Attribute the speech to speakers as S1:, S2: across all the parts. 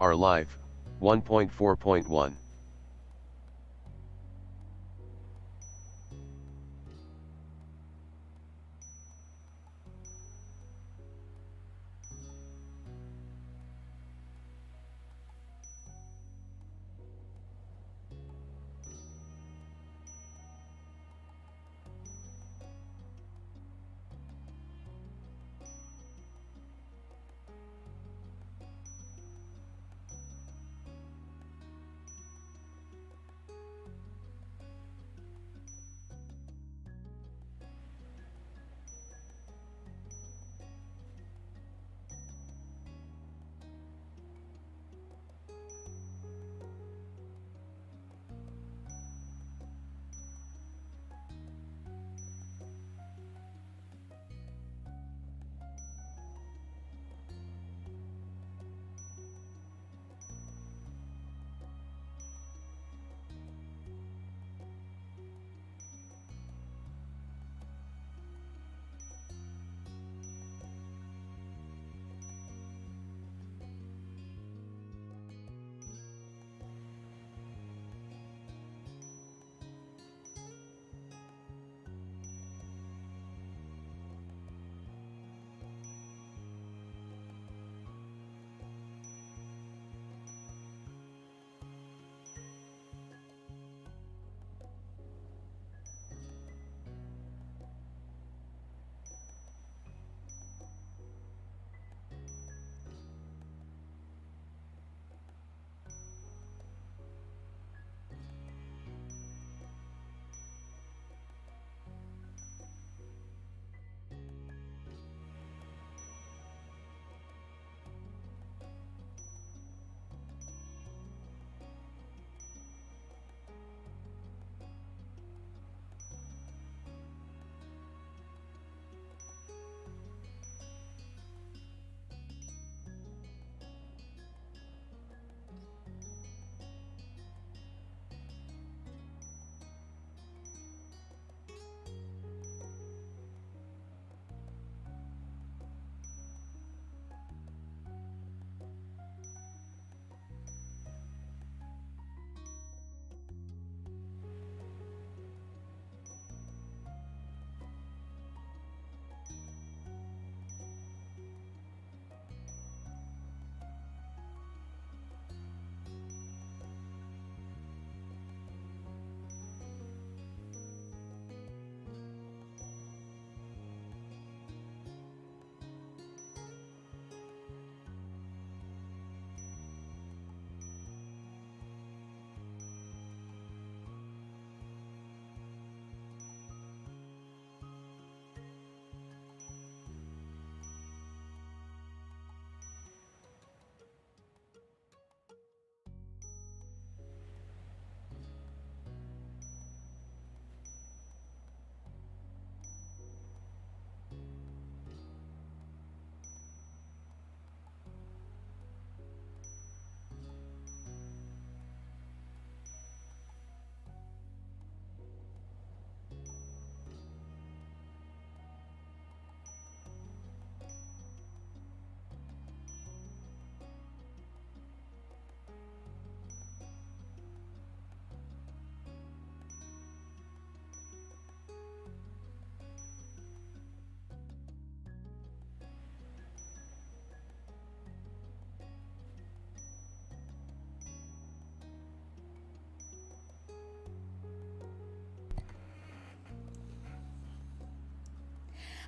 S1: Our Life, 1.4.1.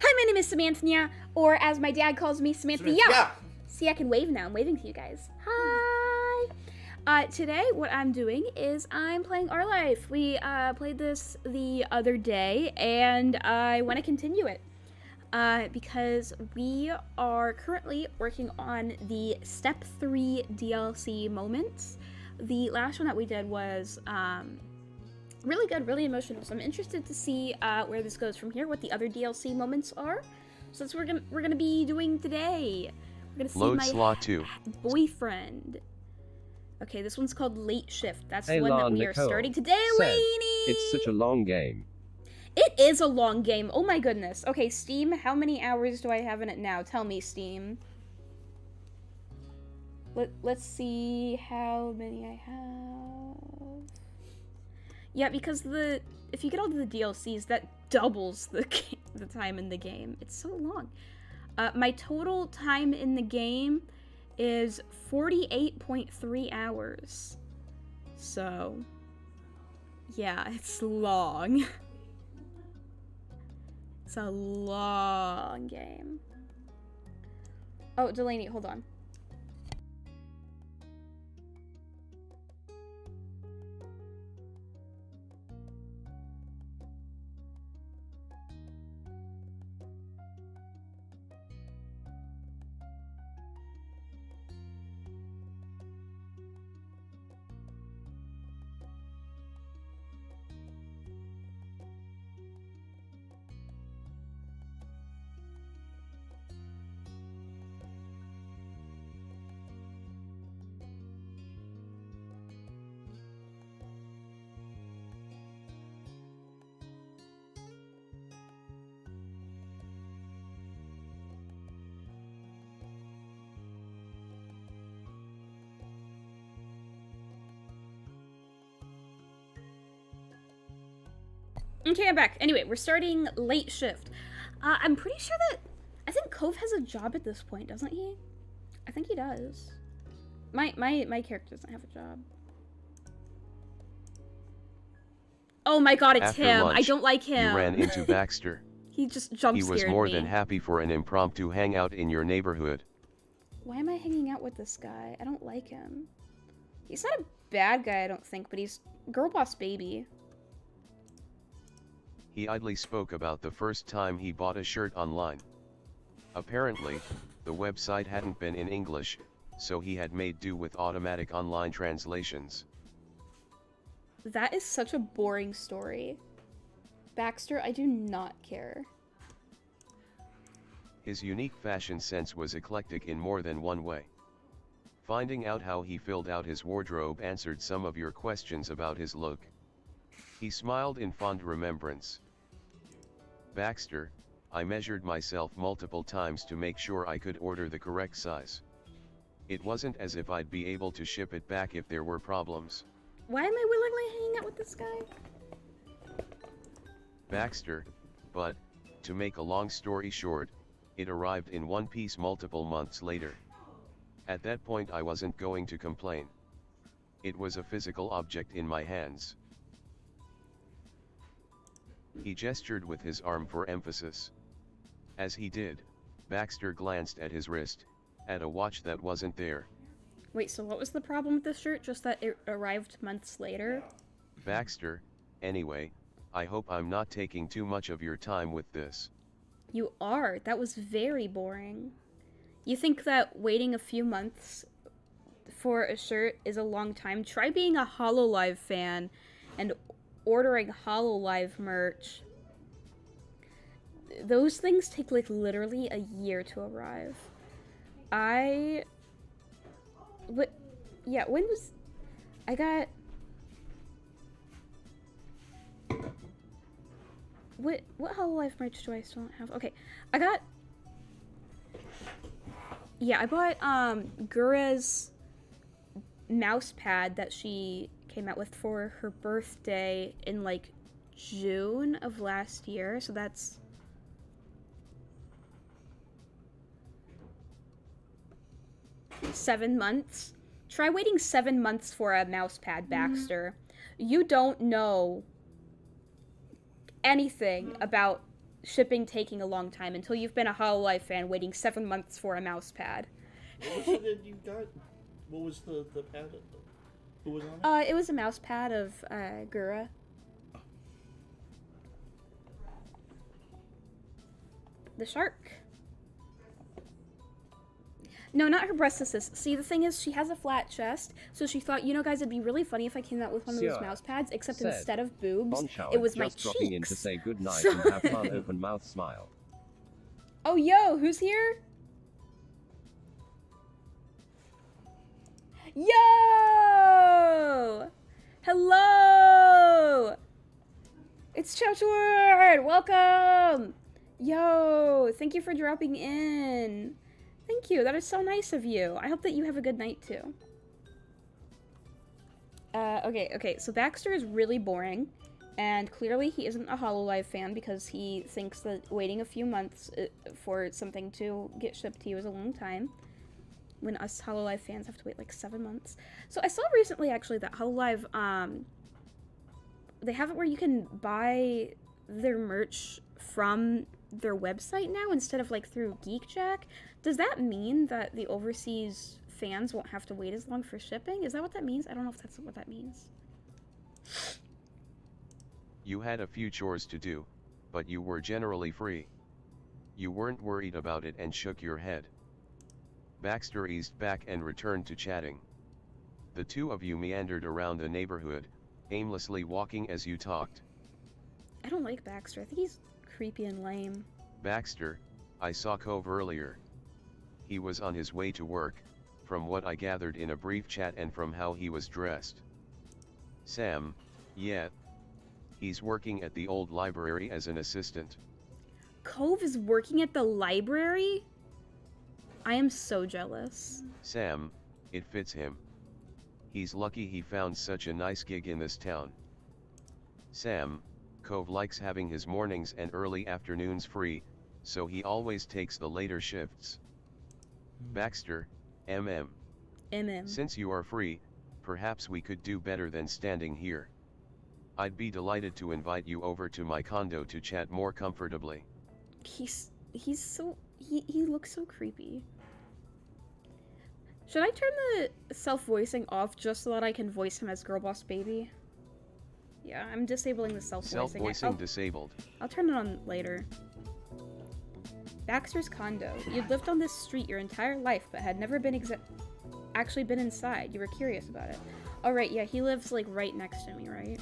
S2: Hi, my name is Samantha, or as my dad calls me, Samantha. Yeah. See, I can wave now. I'm waving to you guys. Hi. Today, what I'm doing is I'm playing Our Life. We played this the other day, and I want to continue it because we are currently working on the Step 3 DLC moments. The last one that we did was really good, really emotional. So I'm interested to see where this goes from here, what the other DLC moments are. So that's what we're gonna be doing today. We're gonna see
S1: Load
S2: my
S1: slot 2.
S2: boyfriend. Okay, this one's called Late Shift. That's the
S3: Elan
S2: one that we
S3: Nicole
S2: are starting today, Delaney!
S3: It's such a long game.
S2: It is a long game. Oh my goodness. Okay, Steam, how many hours do I have in it now? Tell me, Steam. Let's see how many I have. Yeah, because if you get all the DLCs, that doubles the time in the game. It's so long. My total time in the game is 48.3 hours. So, yeah, it's long. It's a long game. Oh, Delaney, hold on. Okay, I'm back. Anyway, we're starting late shift. I'm pretty sure that... I think Cove has a job at this point, doesn't he? I think he does. My character doesn't have a job. Oh my god, it's
S1: After
S2: him.
S1: lunch,
S2: I don't like him.
S1: You ran into Baxter.
S2: He just jump scared me.
S1: He was more than happy for an impromptu hangout in your neighborhood.
S2: Why am I hanging out with this guy? I don't like him. He's not a bad guy, I don't think, but he's girl boss baby.
S1: He idly spoke about the first time he bought a shirt online. Apparently, the website hadn't been in English, so he had made do with automatic online translations.
S2: That is such a boring story. Baxter, I do not care.
S1: His unique fashion sense was eclectic in more than one way. Finding out how he filled out his wardrobe answered some of your questions about his look. He smiled in fond remembrance. Baxter, I measured myself multiple times to make sure I could order the correct size. It wasn't as if I'd be able to ship it back if there were problems.
S2: Why am I willingly hanging out with this guy?
S1: Baxter, but, to make a long story short, it arrived in one piece multiple months later. At that point I wasn't going to complain. It was a physical object in my hands. He gestured with his arm for emphasis. As he did, Baxter glanced at his wrist, at a watch that wasn't there.
S2: Wait, so what was the problem with this shirt? Just that it arrived months later?
S1: Baxter, anyway, I hope I'm not taking too much of your time with this.
S2: You are. That was very boring. You think that waiting a few months for a shirt is a long time? Try being a HoloLive fan and ordering HoloLive merch. Those things take like literally a year to arrive. Yeah, when was I got what HoloLive merch do I still not have? Okay, I bought Gura's mouse pad that she came out with for her birthday in like June of last year, so that's $7 months. Try waiting 7 months for a mouse pad, Baxter. You don't know anything about shipping taking a long time until you've been a HoloLive fan waiting 7 months for a mouse pad.
S3: What was it that you got? What was the pad? Who was on it?
S2: It was a mouse pad of Gura. The shark. No, not her breast assist. See, the thing is, she has a flat chest, so she thought, you know, guys, it'd be really funny if I came out with one of those mouse pads, except instead of boobs, it was my cheeks.
S4: Dropping in to say goodnight and have fun. Open mouth smile.
S2: Oh, yo, who's here? Yo! Hello! It's Chowchward! Welcome! Yo, thank you for dropping in. Thank you. That is so nice of you. I hope that you have a good night too. Okay. So Baxter is really boring, and clearly he isn't a HoloLive fan because he thinks that waiting a few months for something to get shipped to you is a long time. When us HoloLive fans have to wait like 7 months. So I saw recently actually that HoloLive, they have it where you can buy their merch from their website now instead of like through GeekJack. Does that mean that the overseas fans won't have to wait as long for shipping? Is that what that means? I don't know if that's what that means.
S1: You had a few chores to do, but you were generally free. You weren't worried about it and shook your head. Baxter eased back and returned to chatting. The two of you meandered around the neighborhood, aimlessly walking as you talked.
S2: I don't like Baxter. I think he's creepy and lame.
S1: Baxter, I saw Cove earlier. He was on his way to work, from what I gathered in a brief chat and from how he was dressed. Sam, yeah. He's working at the old library as an assistant.
S2: Cove is working at the library? I am so jealous.
S1: Sam, it fits him. He's lucky he found such a nice gig in this town. Sam, Cove likes having his mornings and early afternoons free, so he always takes the later shifts. Baxter, Since you are free, perhaps we could do better than standing here. I'd be delighted to invite you over to my condo to chat more comfortably.
S2: He looks so creepy. Should I turn the self-voicing off just so that I can voice him as Girl Boss Baby? Yeah, I'm disabling the self-voicing.
S1: Self-voicing disabled.
S2: I'll turn it on later. Baxter's condo. You'd lived on this street your entire life, but had never been actually been inside. You were curious about it. Oh, right, yeah, he lives, like, right next to me, right?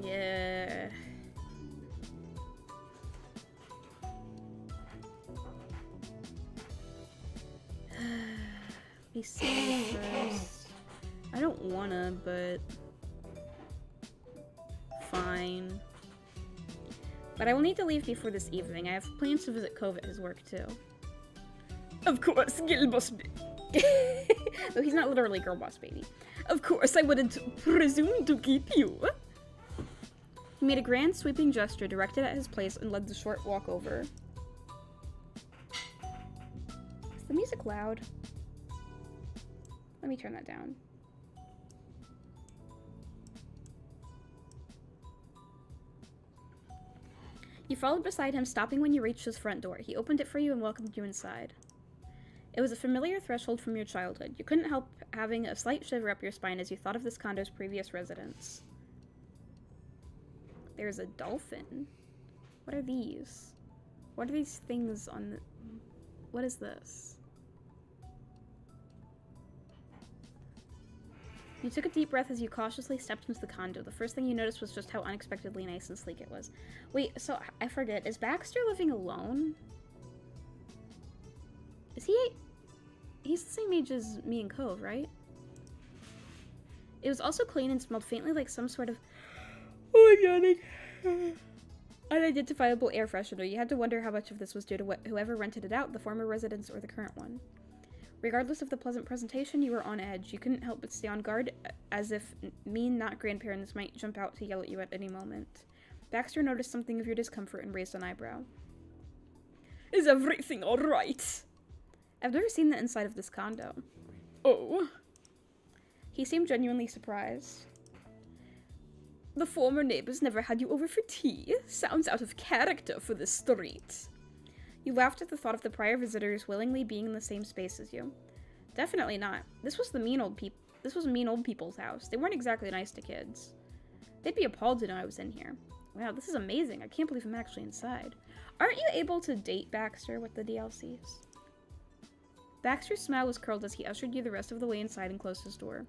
S2: Yeah. Be safe first. I don't wanna, but fine. But I will need to leave before this evening. I have plans to visit Cove at his work too. Of course, Girl Boss Though he's not literally Girl Boss Baby. Of course, I wouldn't presume to keep you. He made a grand sweeping gesture directed at his place and led the short walk over. Is the music loud? Let me turn that down. You followed beside him, stopping when you reached his front door. He opened it for you and welcomed you inside. It was a familiar threshold from your childhood. You couldn't help having a slight shiver up your spine as you thought of this condo's previous residents. There's a dolphin. What are these? What are these things on the... What is this? You took a deep breath as you cautiously stepped into the condo. The first thing you noticed was just how unexpectedly nice and sleek it was. Wait, so I forget. Is Baxter living alone? Is he... He's the same age as me and Cove, right? It was also clean and smelled faintly like some sort of... Oh, I'm yawning. Unidentifiable air freshener. You had to wonder how much of this was due to whoever rented it out, the former residents or the current one. Regardless of the pleasant presentation, you were on edge. You couldn't help but stay on guard, as if mean, not grandparents might jump out to yell at you at any moment. Baxter noticed something of your discomfort and raised an eyebrow. Is everything alright? I've never seen the inside of this condo. Oh. He seemed genuinely surprised. The former neighbors never had you over for tea. Sounds out of character for this street. You laughed at the thought of the prior visitors willingly being in the same space as you. Definitely not. This was mean old people's house. They weren't exactly nice to kids. They'd be appalled to know I was in here. Wow, this is amazing. I can't believe I'm actually inside. Aren't you able to date Baxter with the DLCs? Baxter's smile was curled as he ushered you the rest of the way inside and closed his door.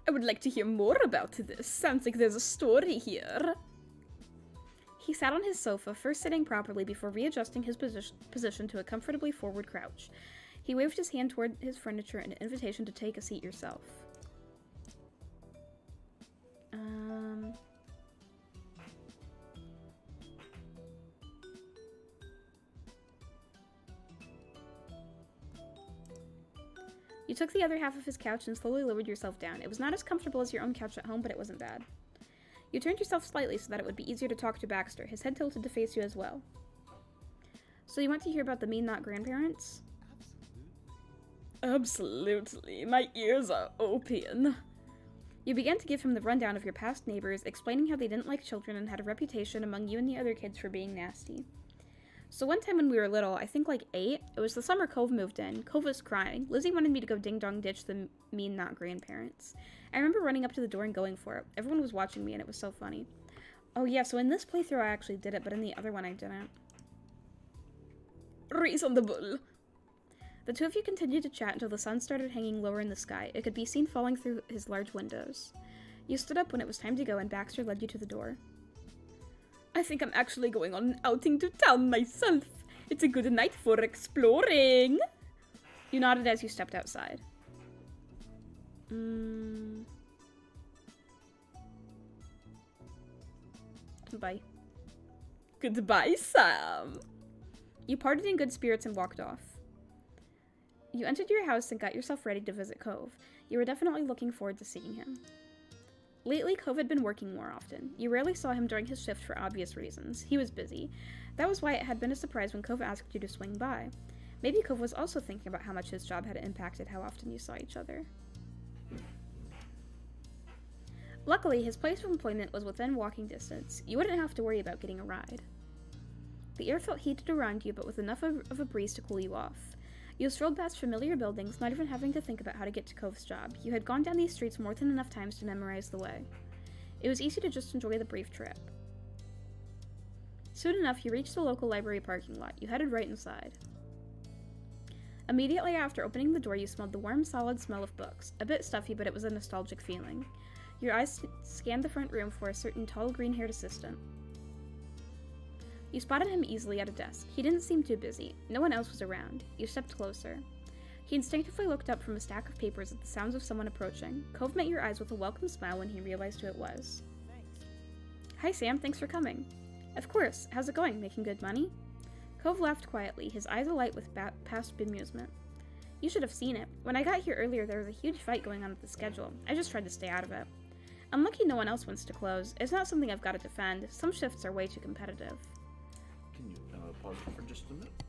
S2: I would like to hear more about this. Sounds like there's a story here. He sat on his sofa, first sitting properly before readjusting his position to a comfortably forward crouch. He waved his hand toward his furniture in an invitation to take a seat yourself. You took the other half of his couch and slowly lowered yourself down. It was not as comfortable as your own couch at home, but it wasn't bad. You turned yourself slightly so that it would be easier to talk to Baxter, his head tilted to face you as well. So you want to hear about the mean not grandparents? Absolutely. My ears are open. You began to give him the rundown of your past neighbors, explaining how they didn't like children and had a reputation among you and the other kids for being nasty. So one time when we were little, I think like 8, it was the summer Cove moved in. Cove was crying. Lizzie wanted me to go ding-dong ditch the mean not grandparents. I remember running up to the door and going for it. Everyone was watching me and it was so funny. Oh yeah, so in this playthrough I actually did it, but in the other one I didn't. Reasonable. The two of you continued to chat until the sun started hanging lower in the sky. It could be seen falling through his large windows. You stood up when it was time to go and Baxter led you to the door. I think I'm actually going on an outing to town myself. It's a good night for exploring. You nodded as you stepped outside. Bye. Goodbye, Sam. You parted in good spirits and walked off. You entered your house and got yourself ready to visit Cove. You were definitely looking forward to seeing him. Lately, Cove had been working more often. You rarely saw him during his shift for obvious reasons. He was busy. That was why it had been a surprise when Cove asked you to swing by. Maybe Cove was also thinking about how much his job had impacted how often you saw each other. Luckily, his place of employment was within walking distance. You wouldn't have to worry about getting a ride. The air felt heated around you, but with enough of a breeze to cool you off. You strolled past familiar buildings, not even having to think about how to get to Cove's job. You had gone down these streets more than enough times to memorize the way. It was easy to just enjoy the brief trip. Soon enough, you reached the local library parking lot. You headed right inside. Immediately after opening the door, you smelled the warm, solid smell of books. A bit stuffy, but it was a nostalgic feeling. Your eyes scanned the front room for a certain tall, green-haired assistant. You spotted him easily at a desk. He didn't seem too busy. No one else was around. You stepped closer. He instinctively looked up from a stack of papers at the sounds of someone approaching. Cove met your eyes with a welcome smile when he realized who it was.
S5: Thanks.
S2: Hi, Sam. Thanks for coming. Of course. How's it going? Making good money? Cove laughed quietly, his eyes alight with past bemusement. You should have seen it. When I got here earlier, there was a huge fight going on with the schedule. I just tried to stay out of it. I'm lucky no one else wants to close. It's not something I've got to defend. Some shifts are way too competitive.
S3: Can you pause it for just a minute?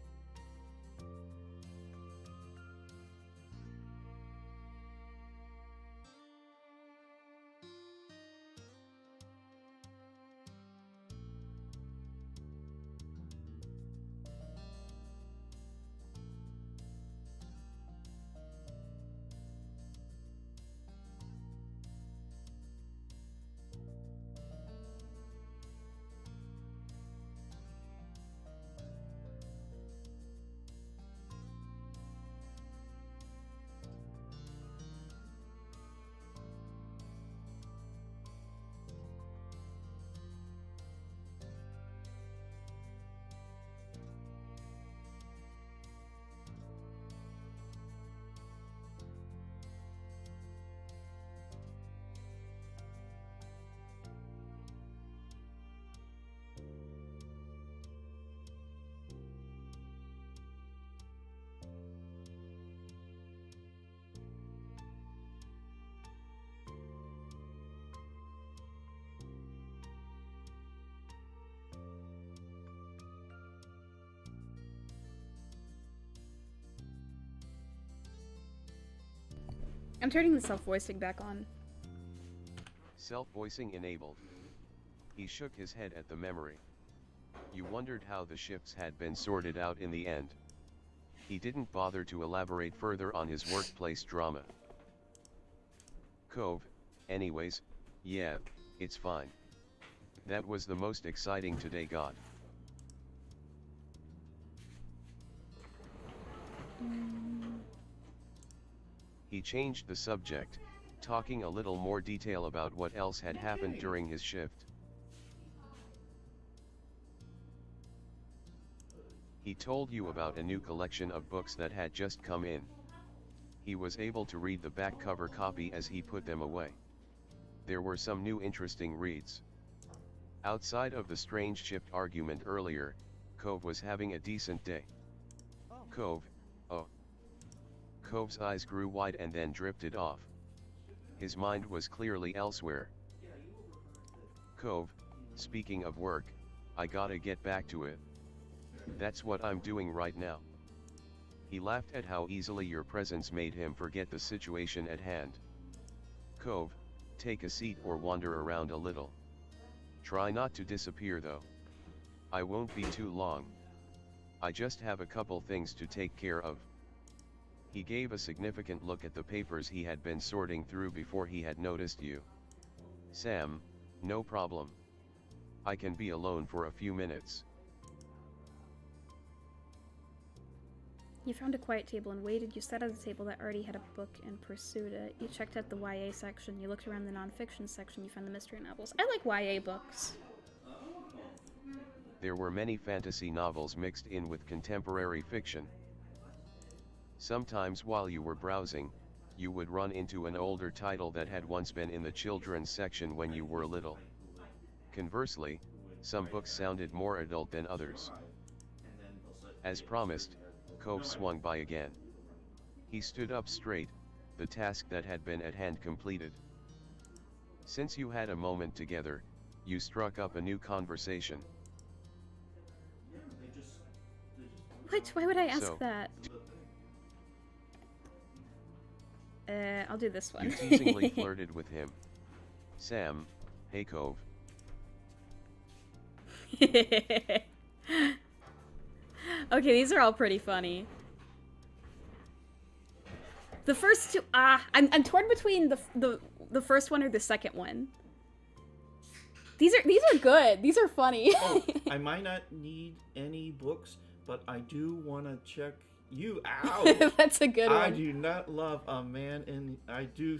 S2: I'm turning the self-voicing back on.
S1: Self-voicing enabled. He shook his head at the memory. You wondered how the shifts had been sorted out in the end. He didn't bother to elaborate further on his workplace drama. Cove, anyways, yeah, it's fine. That was the most exciting today, God. He changed the subject, talking a little more detail about what else had happened during his shift. He told you about a new collection of books that had just come in. He was able to read the back cover copy as he put them away. There were some new interesting reads. Outside of the strange shift argument earlier, Cove was having a decent day. Cove, oh. Cove's eyes grew wide and then drifted off. His mind was clearly elsewhere. Cove, speaking of work, I gotta get back to it. That's what I'm doing right now. He laughed at how easily your presence made him forget the situation at hand. Cove, take a seat or wander around a little. Try not to disappear though. I won't be too long. I just have a couple things to take care of. He gave a significant look at the papers he had been sorting through before he had noticed you. Sam, no problem. I can be alone for a few minutes.
S2: You found a quiet table and waited. You sat at a table that already had a book and pursued it. You checked out the YA section. You looked around the nonfiction section. You found the mystery novels. I like YA books.
S1: There were many fantasy novels mixed in with contemporary fiction. Sometimes while you were browsing, you would run into an older title that had once been in the children's section when you were little. Conversely, some books sounded more adult than others. As promised, Cove swung by again. He stood up straight, the task that had been at hand completed. Since you had a moment together, you struck up a new conversation.
S2: What? Why would I ask
S1: So,
S2: that? I'll do this one.
S1: You teasingly flirted with him. Sam, hey Cove.
S2: Okay, these are all pretty funny. The first two, I'm torn between the first one or the second one. These are good. These are funny.
S3: Oh, I might not need any books, but I do want to check you out.
S2: That's a good one.
S3: I do not love a man in. I do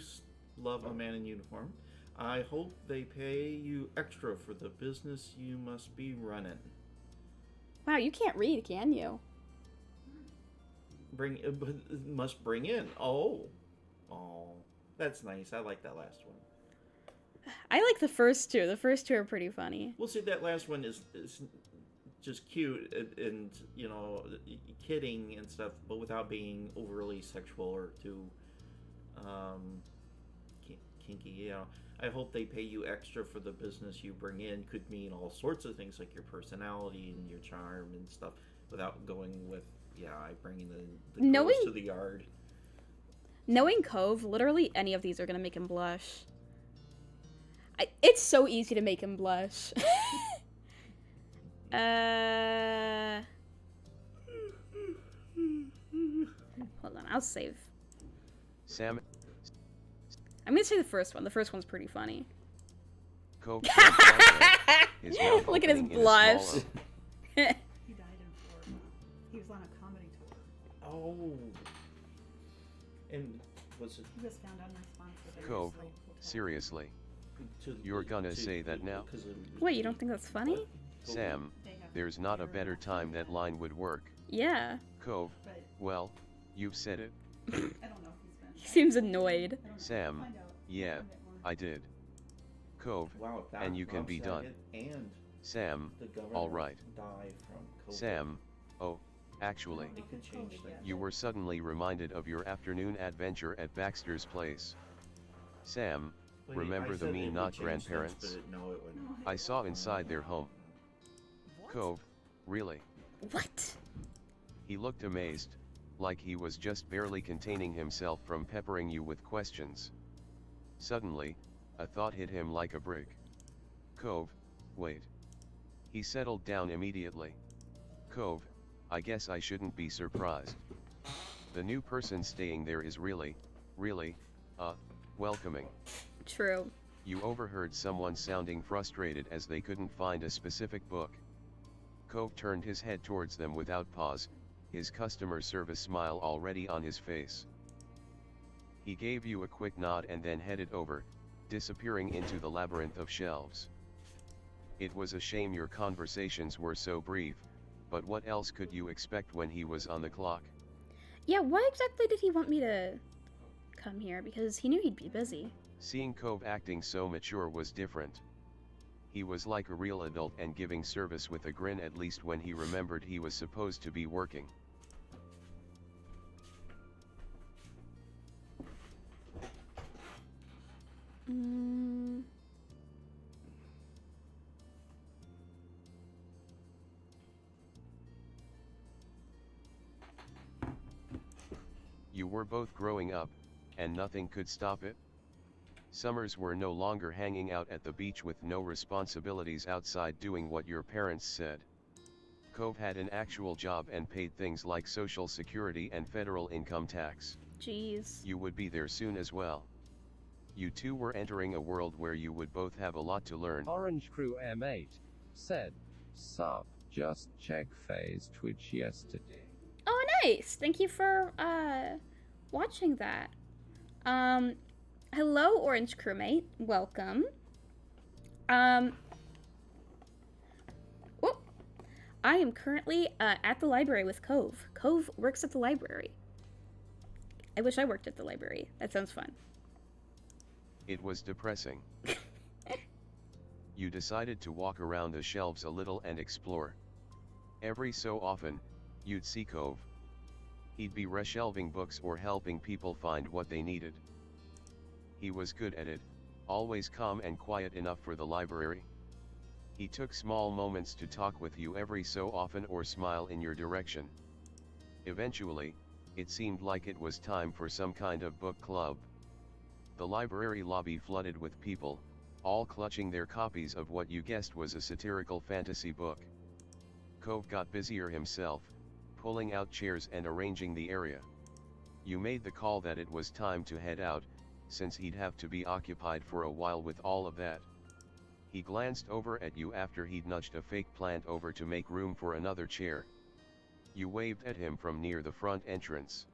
S3: love a man in uniform. I hope they pay you extra for the business you must be running.
S2: Wow, you can't read, can you?
S3: Must bring in. Oh, that's nice. I like that last one.
S2: I like the first two. The first two are pretty funny.
S3: We'll see. That last one is just cute and you know, kidding and stuff, but without being overly sexual or too kinky. You know, I hope they pay you extra for the business you bring in. Could mean all sorts of things like your personality and your charm and stuff, without going with I bring the girls to the yard.
S2: Knowing Cove, literally any of these are gonna make him blush. It's so easy to make him blush. Hold on, I'll save.
S1: Sam.
S2: I'm gonna say the first one. The first one's pretty funny.
S1: Cove.
S2: Look at his blush.
S5: He died in Florida. He was on a comedy tour.
S3: Oh. And was it?
S5: He was found unresponsive.
S1: Cove, seriously. You're gonna say that now?
S2: Wait, you don't think that's funny?
S1: Sam, there's not a better time that line would work.
S2: Yeah.
S1: Cove, well, you've said it.
S5: I don't know if he's been.
S2: He seems annoyed.
S1: Sam, yeah, I did. Cove,
S3: Wow,
S1: and you can be done.
S3: And
S1: Sam,
S3: the governor
S1: alright.
S3: died from COVID.
S1: Sam, oh, actually,
S3: It could change things.
S1: you were suddenly reminded of your afternoon adventure at Baxter's place. Sam,
S3: Wait,
S1: remember
S3: I
S1: the
S3: said
S1: mean
S3: it would
S1: not
S3: change things,
S1: grandparents?
S3: but no, it wouldn't.
S1: I saw inside their home. Cove, really?
S2: What?
S1: He looked amazed, like he was just barely containing himself from peppering you with questions. Suddenly, a thought hit him like a brick. Cove, wait. He settled down immediately. Cove, I guess I shouldn't be surprised. The new person staying there is really, welcoming.
S2: True.
S1: You overheard someone sounding frustrated as they couldn't find a specific book. Cove turned his head towards them without pause, his customer service smile already on his face. He gave you a quick nod and then headed over, disappearing into the labyrinth of shelves. It was a shame your conversations were so brief, but what else could you expect when he was on the clock?
S2: Yeah, why exactly did he want me to come here? Because he knew he'd be busy.
S1: Seeing Cove acting so mature was different. He was like a real adult and giving service with a grin, at least when he remembered he was supposed to be working. You were both growing up, and nothing could stop it. Summers were no longer hanging out at the beach with no responsibilities outside doing what your parents said. Cove had an actual job and paid things like Social Security and federal income tax.
S2: Jeez.
S1: You would be there soon as well. You two were entering a world where you would both have a lot to learn.
S4: Orange Crew M8 said, "Sup, just check phase Twitch yesterday."
S2: Oh, nice. Thank you for watching that. Hello, Orange Crewmate. Welcome. Whoop. I am currently at the library with Cove. Cove works at the library. I wish I worked at the library. That sounds fun.
S1: It was depressing. You decided to walk around the shelves a little and explore. Every so often, you'd see Cove. He'd be reshelving books or helping people find what they needed. He was good at it, always calm and quiet enough for the library. He took small moments to talk with you every so often or smile in your direction. Eventually, it seemed like it was time for some kind of book club. The library lobby flooded with people, all clutching their copies of what you guessed was a satirical fantasy book. Cove got busier himself, pulling out chairs and arranging the area. You made the call that it was time to head out, since he'd have to be occupied for a while with all of that. He glanced over at you after he'd nudged a fake plant over to make room for another chair. You waved at him from near the front entrance.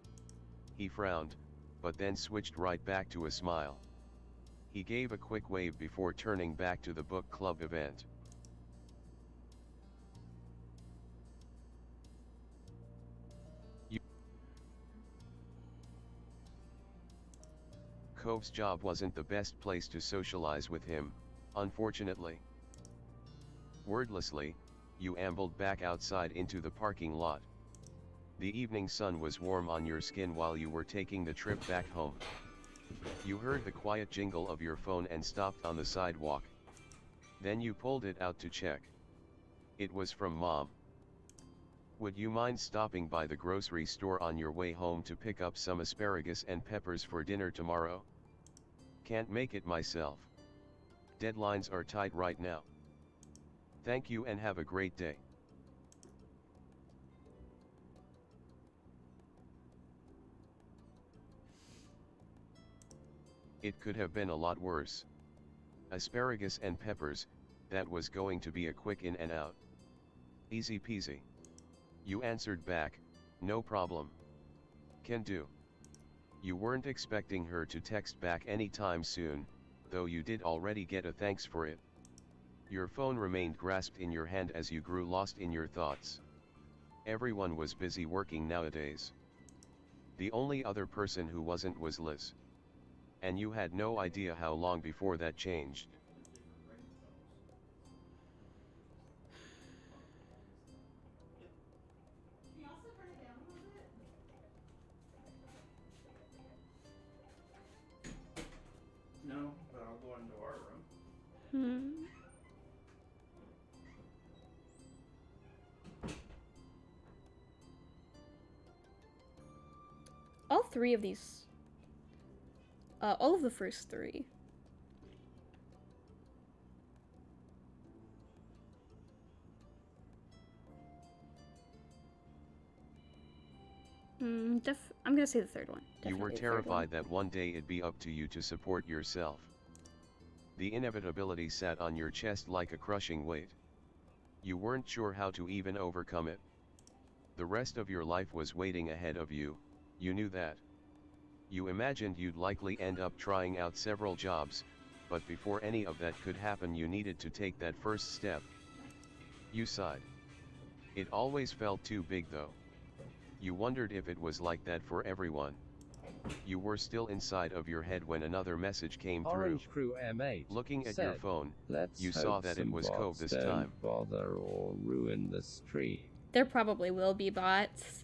S1: He frowned, but then switched right back to a smile. He gave a quick wave before turning back to the book club event. Cove's job wasn't the best place to socialize with him, unfortunately. Wordlessly, you ambled back outside into the parking lot. The evening sun was warm on your skin while you were taking the trip back home. You heard the quiet jingle of your phone and stopped on the sidewalk. Then you pulled it out to check. It was from Mom. "Would you mind stopping by the grocery store on your way home to pick up some asparagus and peppers for dinner tomorrow? Can't make it myself. Deadlines are tight right now. Thank you and have a great day." It could have been a lot worse. Asparagus and peppers, that was going to be a quick in and out. Easy peasy. You answered back, "No problem. Can do." You weren't expecting her to text back anytime soon, though you did already get a thanks for it. Your phone remained grasped in your hand as you grew lost in your thoughts. Everyone was busy working nowadays. The only other person who wasn't was Liz. And you had no idea how long before that changed.
S3: No, but I'll go into our room.
S2: All three of these. All of the first three. I'm gonna say the third one.
S1: You were terrified that one day it'd be up to you to support yourself. The inevitability sat on your chest like a crushing weight. You weren't sure how to even overcome it. The rest of your life was waiting ahead of you, you knew that. You imagined you'd likely end up trying out several jobs, but before any of that could happen you needed to take that first step. You sighed. It always felt too big though. You wondered if it was like that for everyone. You were still inside of your head when another message came through.
S4: Orange Crew M8
S1: Looking at
S4: said,
S1: your phone,
S4: "Let's
S1: you saw
S4: hope
S1: that it
S4: some
S1: was Cove
S4: bots
S1: this
S4: don't
S1: time.
S4: bother or ruin the stream."
S2: There probably will be bots.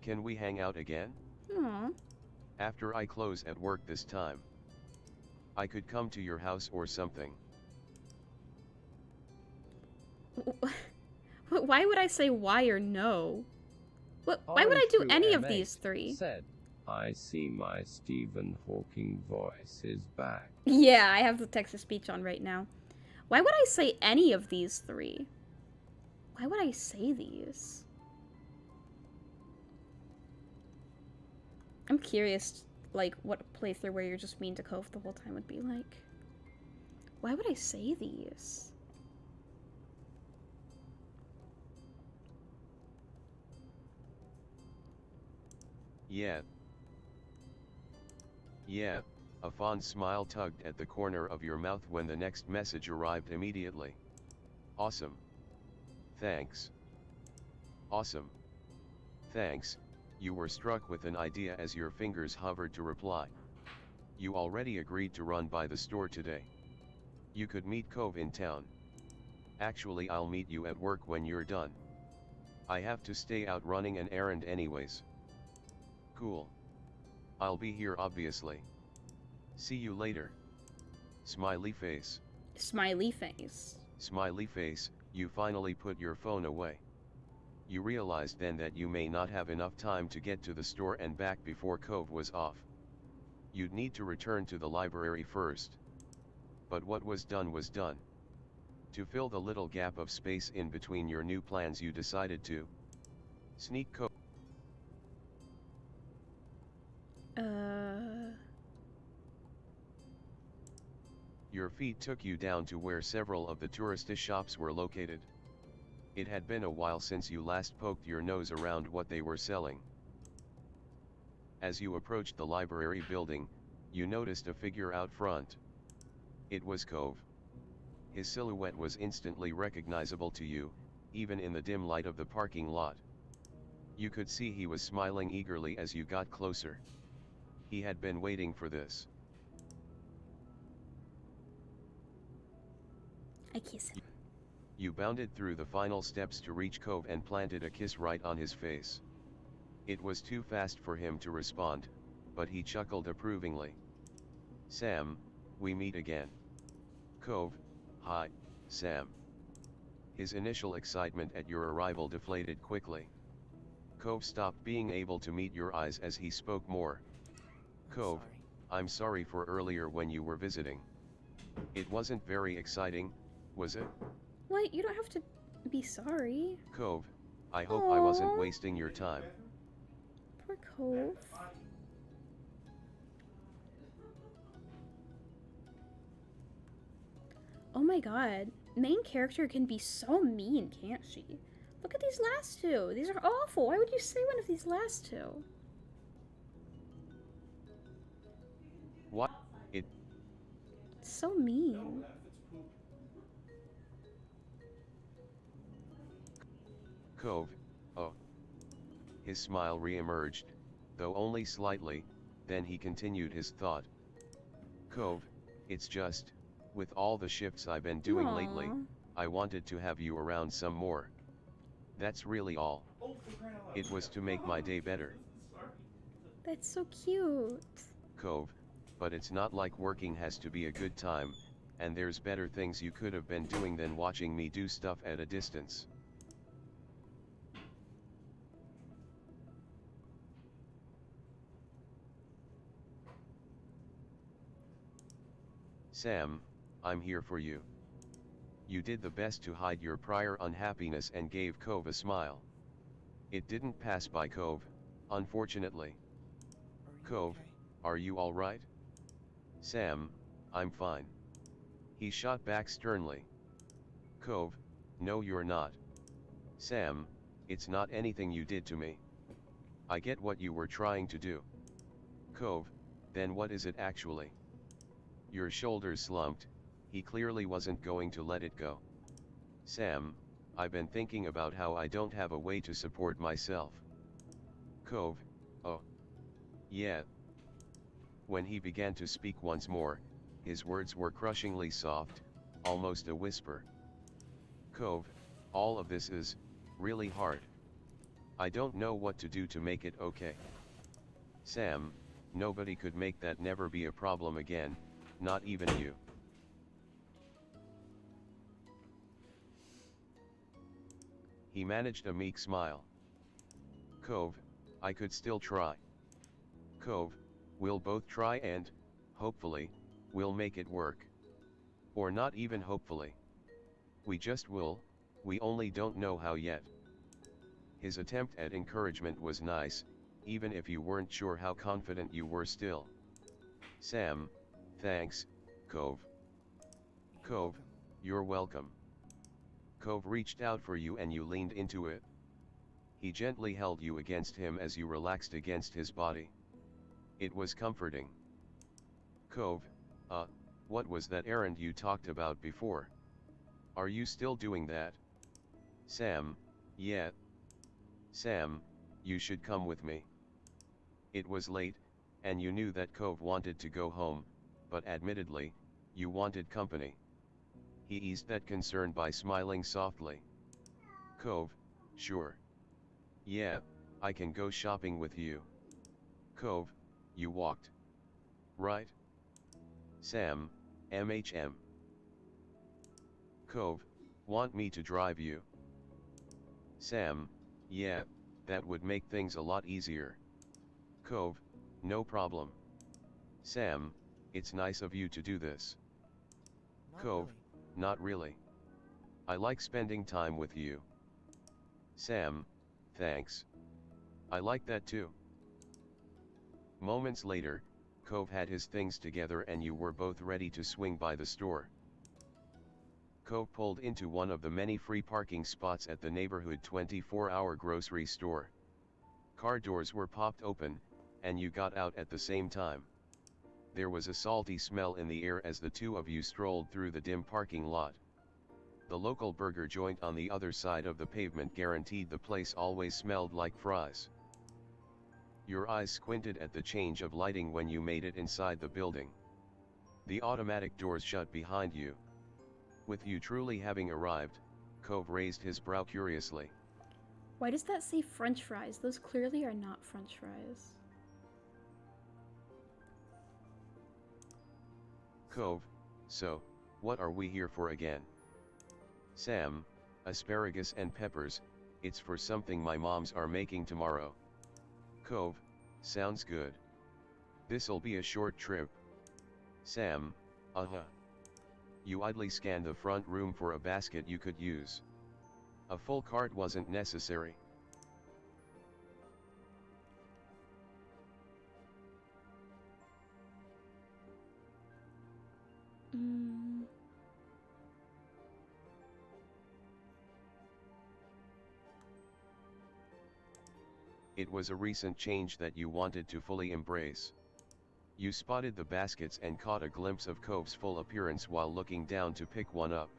S1: "Can we hang out again?
S2: Aw.
S1: After I close at work this time. I could come to your house or something."
S2: Why would I say why or no? Why would I do
S4: through
S2: any of
S4: M8
S2: these three?
S4: Said, I see my Stephen Hawking voice is back.
S2: Yeah, I have the text-to-speech on right now. Why would I say any of these three? Why would I say these? I'm curious, like, what a playthrough where you're just mean to Cove the whole time would be like. Why would I say these?
S1: Yeah. Yeah. A fond smile tugged at the corner of your mouth when the next message arrived immediately. Awesome. Thanks. Awesome. Thanks. You were struck with an idea as your fingers hovered to reply. You already agreed to run by the store today. You could meet Cove in town. Actually, I'll meet you at work when you're done. I have to stay out running an errand anyways. Cool. I'll be here obviously. See you later. Smiley face.
S2: Smiley face.
S1: Smiley face, you finally put your phone away. You realized then that you may not have enough time to get to the store and back before Cove was off. You'd need to return to the library first. But what was done was done. To fill the little gap of space in between your new plans, you decided to sneak Cove. Your feet took you down to where several of the tourist shops were located. It had been a while since you last poked your nose around what they were selling. As you approached the library building, you noticed a figure out front. It was Cove. His silhouette was instantly recognizable to you, even in the dim light of the parking lot. You could see he was smiling eagerly as you got closer. He had been waiting for this.
S2: I kiss him.
S1: You bounded through the final steps to reach Cove and planted a kiss right on his face. It was too fast for him to respond, but he chuckled approvingly. Sam, we meet again. Cove, hi, Sam. His initial excitement at your arrival deflated quickly. Cove stopped being able to meet your eyes as he spoke more. Cove, I'm sorry for earlier when you were visiting. It wasn't very exciting, was it?
S2: What? You don't have to be sorry.
S1: Cove, I hope I wasn't wasting your time.
S2: Poor Cove. Oh my god. Main character can be so mean, can't she? Look at these last two. These are awful. Why would you say one of these last two?
S1: What? It.
S2: So mean.
S1: Cove, oh. His smile re-emerged, though only slightly, then he continued his thought. Cove, it's just, with all the shifts I've been doing lately, I wanted to have you around some more. That's really all. It was to make my day better.
S2: That's so cute.
S1: Cove, but it's not like working has to be a good time, and there's better things you could have been doing than watching me do stuff at a distance. Sam, I'm here for you. You did the best to hide your prior unhappiness and gave Cove a smile. It didn't pass by Cove, unfortunately. Cove, are you alright? Sam, I'm fine. He shot back sternly. Cove, no you're not. Sam, it's not anything you did to me. I get what you were trying to do. Cove, then what is it actually? Your shoulders slumped, he clearly wasn't going to let it go. Sam, I've been thinking about how I don't have a way to support myself. Cove, oh. Yeah. When he began to speak once more, his words were crushingly soft, almost a whisper. Cove, all of this is really hard. I don't know what to do to make it okay. Sam, nobody could make that never be a problem again, not even you. He managed a meek smile. Cove, I could still try. Cove, we'll both try and, hopefully, we'll make it work. Or not even hopefully. We just will, we only don't know how yet. His attempt at encouragement was nice, even if you weren't sure how confident you were still. Sam, thanks, Cove. Cove, you're welcome. Cove reached out for you and you leaned into it. He gently held you against him as you relaxed against his body. It was comforting. Cove, what was that errand you talked about before? Are you still doing that? Sam, yeah. Sam, you should come with me. It was late, and you knew that Cove wanted to go home, but admittedly, you wanted company. He eased that concern by smiling softly. Cove, sure. Yeah, I can go shopping with you. Cove, you walked. Right? Sam, MHM. Cove, want me to drive you? Sam, yeah, that would make things a lot easier. Cove, no problem. Sam, it's nice of you to do this. Cove, not really. I like spending time with you. Sam, thanks. I like that too. Moments later, Cove had his things together and you were both ready to swing by the store. Cove pulled into one of the many free parking spots at the neighborhood 24-hour grocery store. Car doors were popped open, and you got out at the same time. There was a salty smell in the air as the two of you strolled through the dim parking lot. The local burger joint on the other side of the pavement guaranteed the place always smelled like fries. Your eyes squinted at the change of lighting when you made it inside the building. The automatic doors shut behind you. With you truly having arrived, Cove raised his brow curiously.
S2: Why does that say French fries? Those clearly are not French fries.
S1: Cove, so, what are we here for again? Sam, asparagus and peppers, it's for something my moms are making tomorrow. Cove, sounds good. This'll be a short trip. Sam, You idly scanned the front room for a basket you could use. A full cart wasn't necessary. It was a recent change that you wanted to fully embrace. You spotted the baskets and caught a glimpse of Cove's full appearance while looking down to pick one up.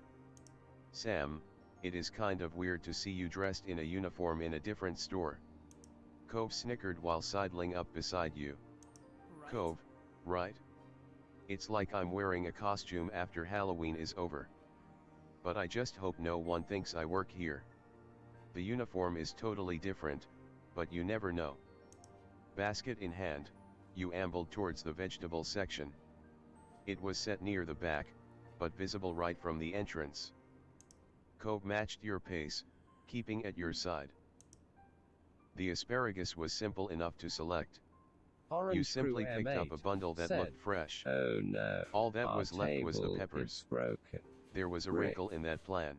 S1: Sam, it is kind of weird to see you dressed in a uniform in a different store. Cove snickered while sidling up beside you. Right. Cove, right? It's like I'm wearing a costume after Halloween is over. But I just hope no one thinks I work here. The uniform is totally different, but you never know. Basket in hand, you ambled towards the vegetable section. It was set near the back, but visible right from the entrance. Cove matched your pace, keeping at your side. The asparagus was simple enough to select.
S4: Orange
S1: you simply
S4: Crew
S1: picked
S4: M8
S1: up a bundle that
S4: said,
S1: looked fresh.
S4: Oh no,
S1: all that
S4: our
S1: was left was the
S4: table
S1: peppers.
S4: is broken.
S1: There was a
S4: Rick.
S1: wrinkle in that plan.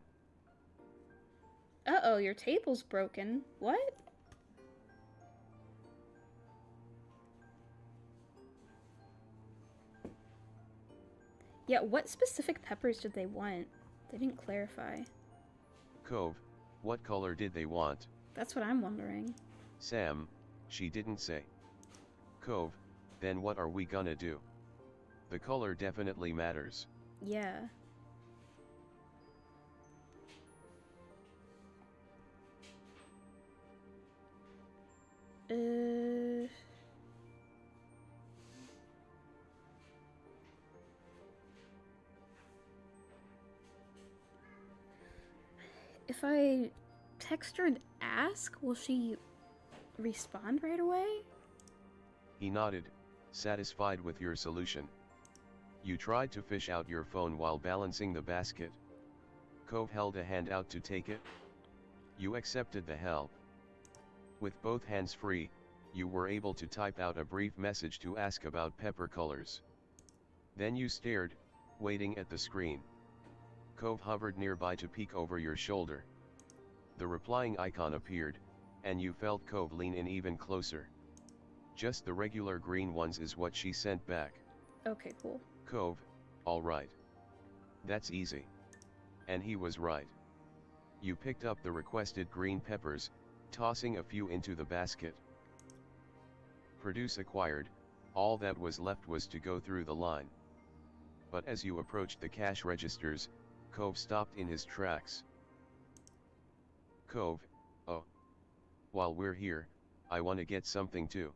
S2: Uh-oh, your table's broken. What? Yeah, what specific peppers did they want? They didn't clarify.
S1: Cove, what color did they want?
S2: That's what I'm wondering.
S1: Sam, she didn't say. Cove, then what are we gonna do? The color definitely matters.
S2: Yeah. If I text her and ask, will she respond right away?
S1: He nodded, satisfied with your solution. You tried to fish out your phone while balancing the basket. Cove held a hand out to take it. You accepted the help. With both hands free, you were able to type out a brief message to ask about pepper colors. Then you stared, waiting at the screen. Cove hovered nearby to peek over your shoulder. The replying icon appeared, and you felt Cove lean in even closer. Just the regular green ones is what she sent back.
S2: Okay, cool.
S1: Cove, alright. That's easy. And he was right. You picked up the requested green peppers, tossing a few into the basket. Produce acquired, all that was left was to go through the line. But as you approached the cash registers, Cove stopped in his tracks. Cove, oh. While we're here, I want to get something too.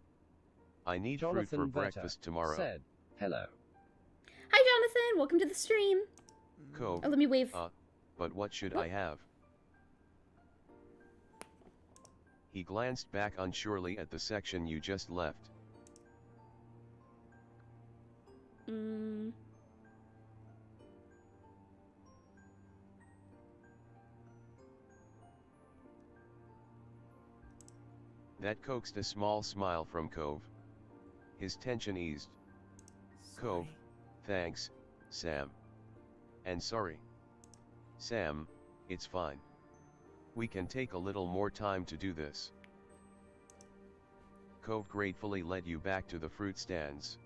S1: I need fruit for breakfast tomorrow.
S4: Said, hello.
S2: Hi, Jonathan. Welcome to the stream.
S1: Cove,
S2: Oh, let me wave.
S1: But what should I have? He glanced back unsurely at the section you just left. That coaxed a small smile from Cove. His tension eased. Cove, thanks, Sam. And sorry. Sam, it's fine. We can take a little more time to do this. Cove gratefully led you back to the fruit stands.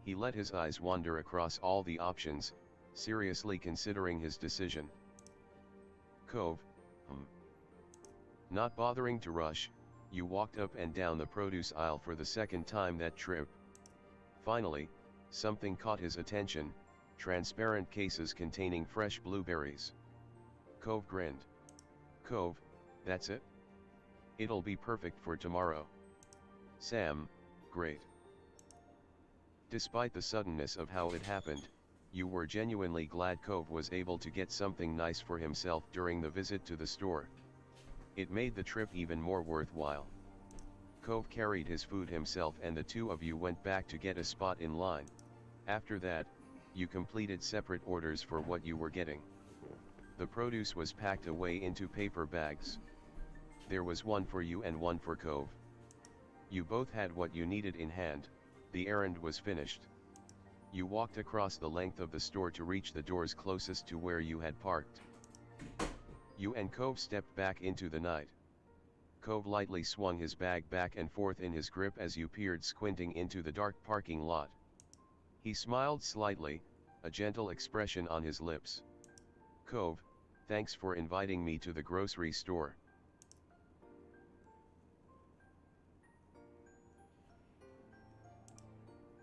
S1: He let his eyes wander across all the options, seriously considering his decision. Cove, Not bothering to rush, you walked up and down the produce aisle for the second time that trip. Finally, something caught his attention, transparent cases containing fresh blueberries. Cove grinned. Cove, that's it? It'll be perfect for tomorrow. Sam, great. Despite the suddenness of how it happened, you were genuinely glad Cove was able to get something nice for himself during the visit to the store. It made the trip even more worthwhile. Cove carried his food himself and the two of you went back to get a spot in line. After that, you completed separate orders for what you were getting. The produce was packed away into paper bags. There was one for you and one for Cove. You both had what you needed in hand, the errand was finished. You walked across the length of the store to reach the doors closest to where you had parked. You and Cove stepped back into the night. Cove lightly swung his bag back and forth in his grip as you peered squinting into the dark parking lot. He smiled slightly, a gentle expression on his lips. Cove, thanks for inviting me to the grocery store.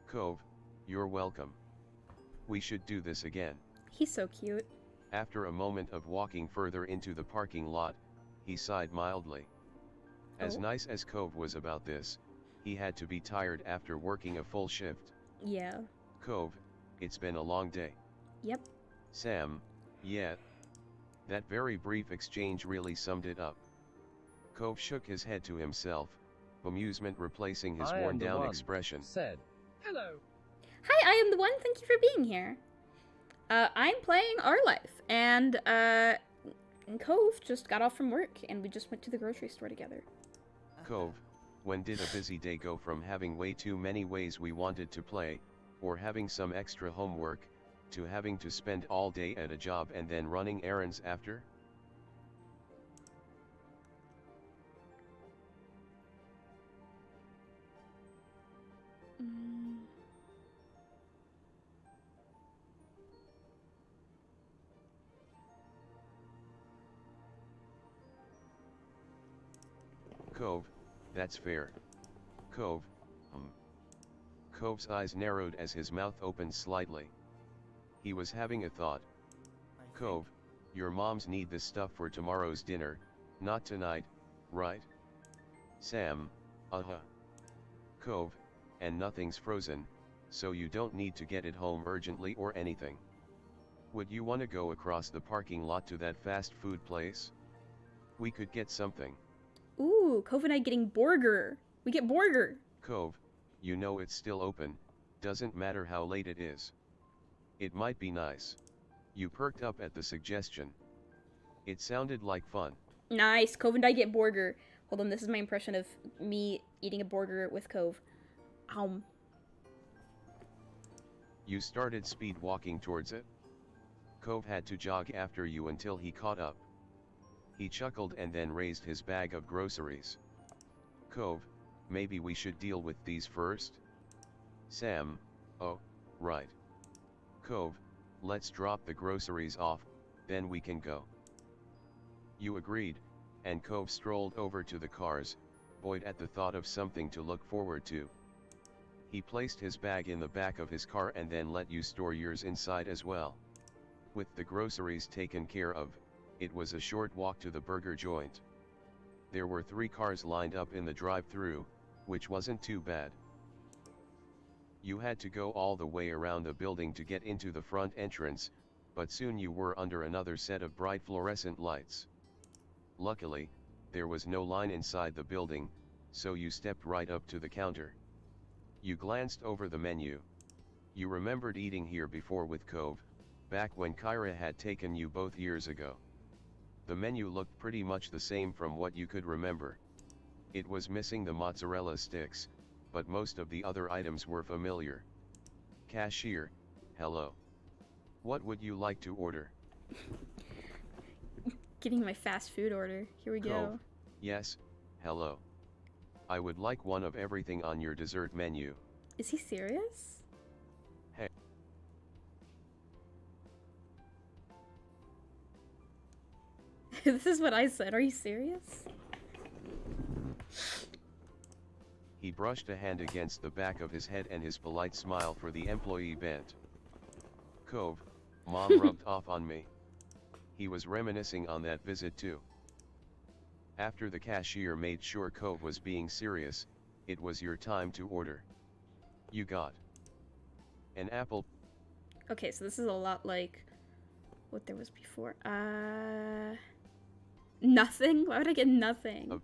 S1: Cove, you're welcome. We should do this again.
S2: He's so cute.
S1: After a moment of walking further into the parking lot, he sighed mildly. As nice as Cove was about this, he had to be tired after working a full shift.
S2: Yeah.
S1: Cove, it's been a long day.
S2: Yep.
S1: Sam, yeah. That very brief exchange really summed it up. Cove shook his head to himself, amusement replacing his worn-down expression.
S4: Said, hello.
S2: Hi, I am the one. Thank you for being here. I'm playing Our Life, and Cove just got off from work, and we just went to the grocery store together.
S1: Cove, when did a busy day go from having way too many ways we wanted to play, or having some extra homework, to having to spend all day at a job and then running errands after? Cove, that's fair. Cove, Cove's eyes narrowed as his mouth opened slightly. He was having a thought. Cove, your moms need this stuff for tomorrow's dinner, not tonight, right? Sam, Cove, and nothing's frozen, so you don't need to get it home urgently or anything. Would you want to go across the parking lot to that fast food place? We could get something.
S2: Ooh, Cove and I getting burger. We get burger.
S1: Cove, you know it's still open, doesn't matter how late it is. It might be nice. You perked up at the suggestion. It sounded like fun.
S2: Nice, Cove and I get burger. Hold on, this is my impression of me eating a burger with Cove.
S1: You started speed walking towards it. Cove had to jog after you until he caught up. He chuckled and then raised his bag of groceries. Cove, maybe we should deal with these first? Sam, oh, right. Cove, let's drop the groceries off, then we can go. You agreed, and Cove strolled over to the cars, buoyed at the thought of something to look forward to. He placed his bag in the back of his car and then let you store yours inside as well. With the groceries taken care of, it was a short walk to the burger joint. There were 3 cars lined up in the drive-thru, which wasn't too bad. You had to go all the way around the building to get into the front entrance, but soon you were under another set of bright fluorescent lights. Luckily, there was no line inside the building, so you stepped right up to the counter. You glanced over the menu. You remembered eating here before with Cove, back when Kyra had taken you both years ago. The menu looked pretty much the same from what you could remember. It was missing the mozzarella sticks, but most of the other items were familiar. Cashier, hello. What would you like to order?
S2: Getting my fast food order. Here we go.
S1: Cove, yes, hello. I would like one of everything on your dessert menu.
S2: Is he serious?
S1: Hey.
S2: This is what I said. Are you serious?
S1: He brushed a hand against the back of his head and his polite smile for the employee bent. Cove, Mom rubbed off on me. He was reminiscing on that visit too. After the cashier made sure Cove was being serious, it was your time to order. You got an apple.
S2: Okay, so this is a lot like what there was before. Nothing? Why would I get nothing?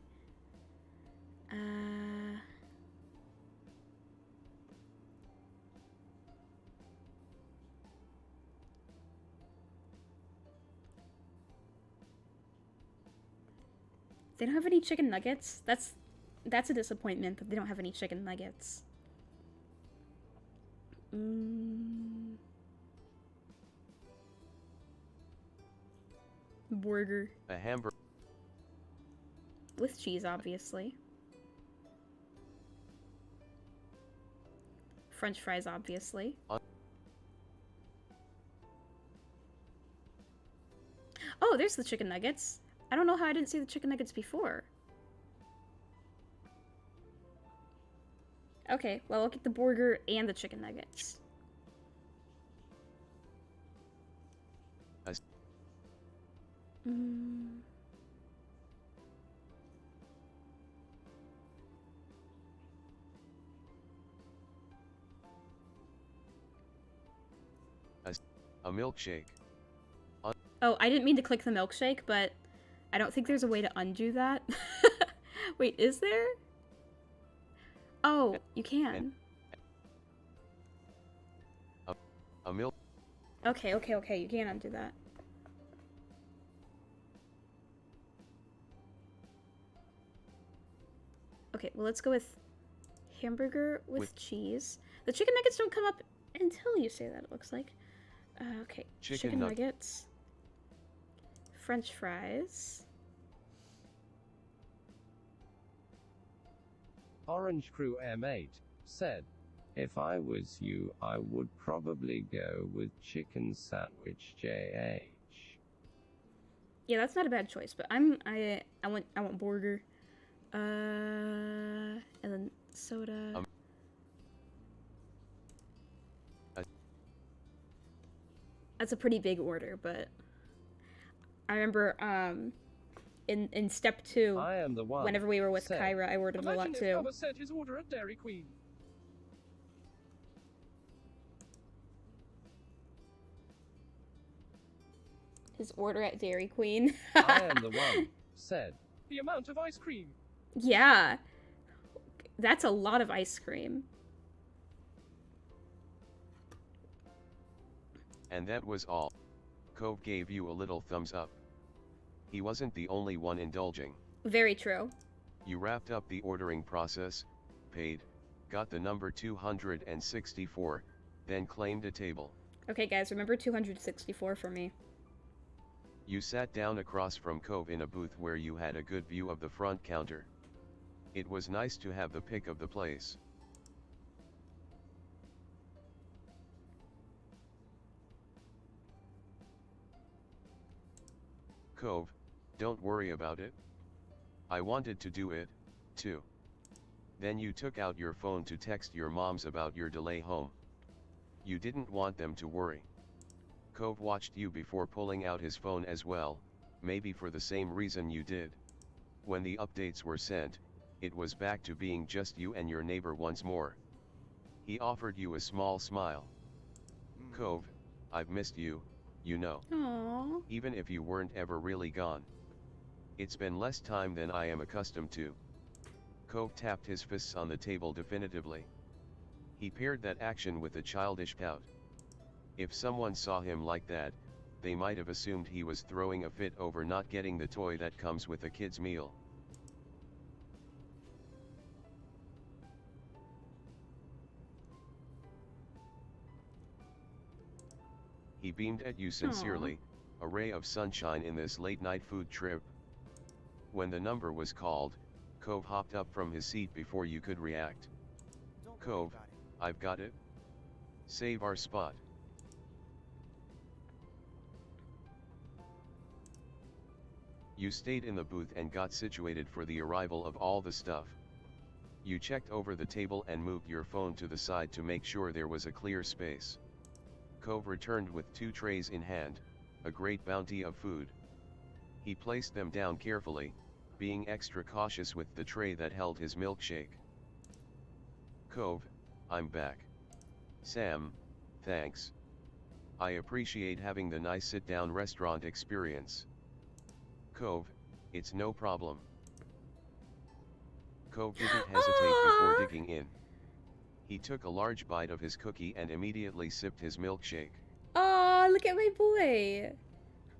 S2: They don't have any chicken nuggets? That's a disappointment that they don't have any chicken nuggets. Burger.
S1: A hamburger.
S2: With cheese, obviously. French fries, obviously. Oh, there's the chicken nuggets. I don't know how I didn't see the chicken nuggets before. Okay, well, I'll get the burger and the chicken nuggets.
S1: A milkshake.
S2: Oh, I didn't mean to click the milkshake, but I don't think there's a way to undo that. Wait, is there? Oh, you can.
S1: A milk.
S2: Okay, you can undo that. Okay, well, let's go with hamburger with cheese. The chicken nuggets don't come up until you say that, it looks like. Okay, chicken nuggets. French fries.
S4: Orange Crew M8 said, "If I was you, I would probably go with chicken sandwich JH."
S2: Yeah, that's not a bad choice, but I want burger. And then soda. That's a pretty big order, but I remember in step 2,
S4: I am the one
S2: whenever we were with
S4: said,
S2: Kyra, I ordered a lot too.
S4: Imagine if set his order at Dairy Queen.
S2: His order at Dairy Queen.
S4: I am the one said, "The amount of ice cream."
S2: Yeah. That's a lot of ice cream.
S1: And that was all. Cove gave you a little thumbs up. He wasn't the only one indulging.
S2: Very true.
S1: You wrapped up the ordering process, paid, got the number 264, then claimed a table.
S2: Okay, guys, remember 264 for me.
S1: You sat down across from Cove in a booth where you had a good view of the front counter. It was nice to have the pick of the place. Cove, don't worry about it. I wanted to do it, too. Then you took out your phone to text your moms about your delay home. You didn't want them to worry. Cove watched you before pulling out his phone as well, maybe for the same reason you did. When the updates were sent, it was back to being just you and your neighbor once more. He offered you a small smile. Cove, I've missed you, you know.
S2: Aww.
S1: Even if you weren't ever really gone. It's been less time than I am accustomed to. Cove tapped his fists on the table definitively. He paired that action with a childish pout. If someone saw him like that, they might have assumed he was throwing a fit over not getting the toy that comes with a kid's meal. He beamed at you sincerely, a ray of sunshine in this late-night food trip. When the number was called, Cove hopped up from his seat before you could react. Cove, I've got it. Save our spot. You stayed in the booth and got situated for the arrival of all the stuff. You checked over the table and moved your phone to the side to make sure there was a clear space. Cove returned with 2 trays in hand, a great bounty of food. He placed them down carefully, being extra cautious with the tray that held his milkshake. Cove, I'm back. Sam, thanks. I appreciate having the nice sit-down restaurant experience. Cove, it's no problem. Cove didn't hesitate before digging in. He took a large bite of his cookie and immediately sipped his milkshake.
S2: Oh, look at my boy.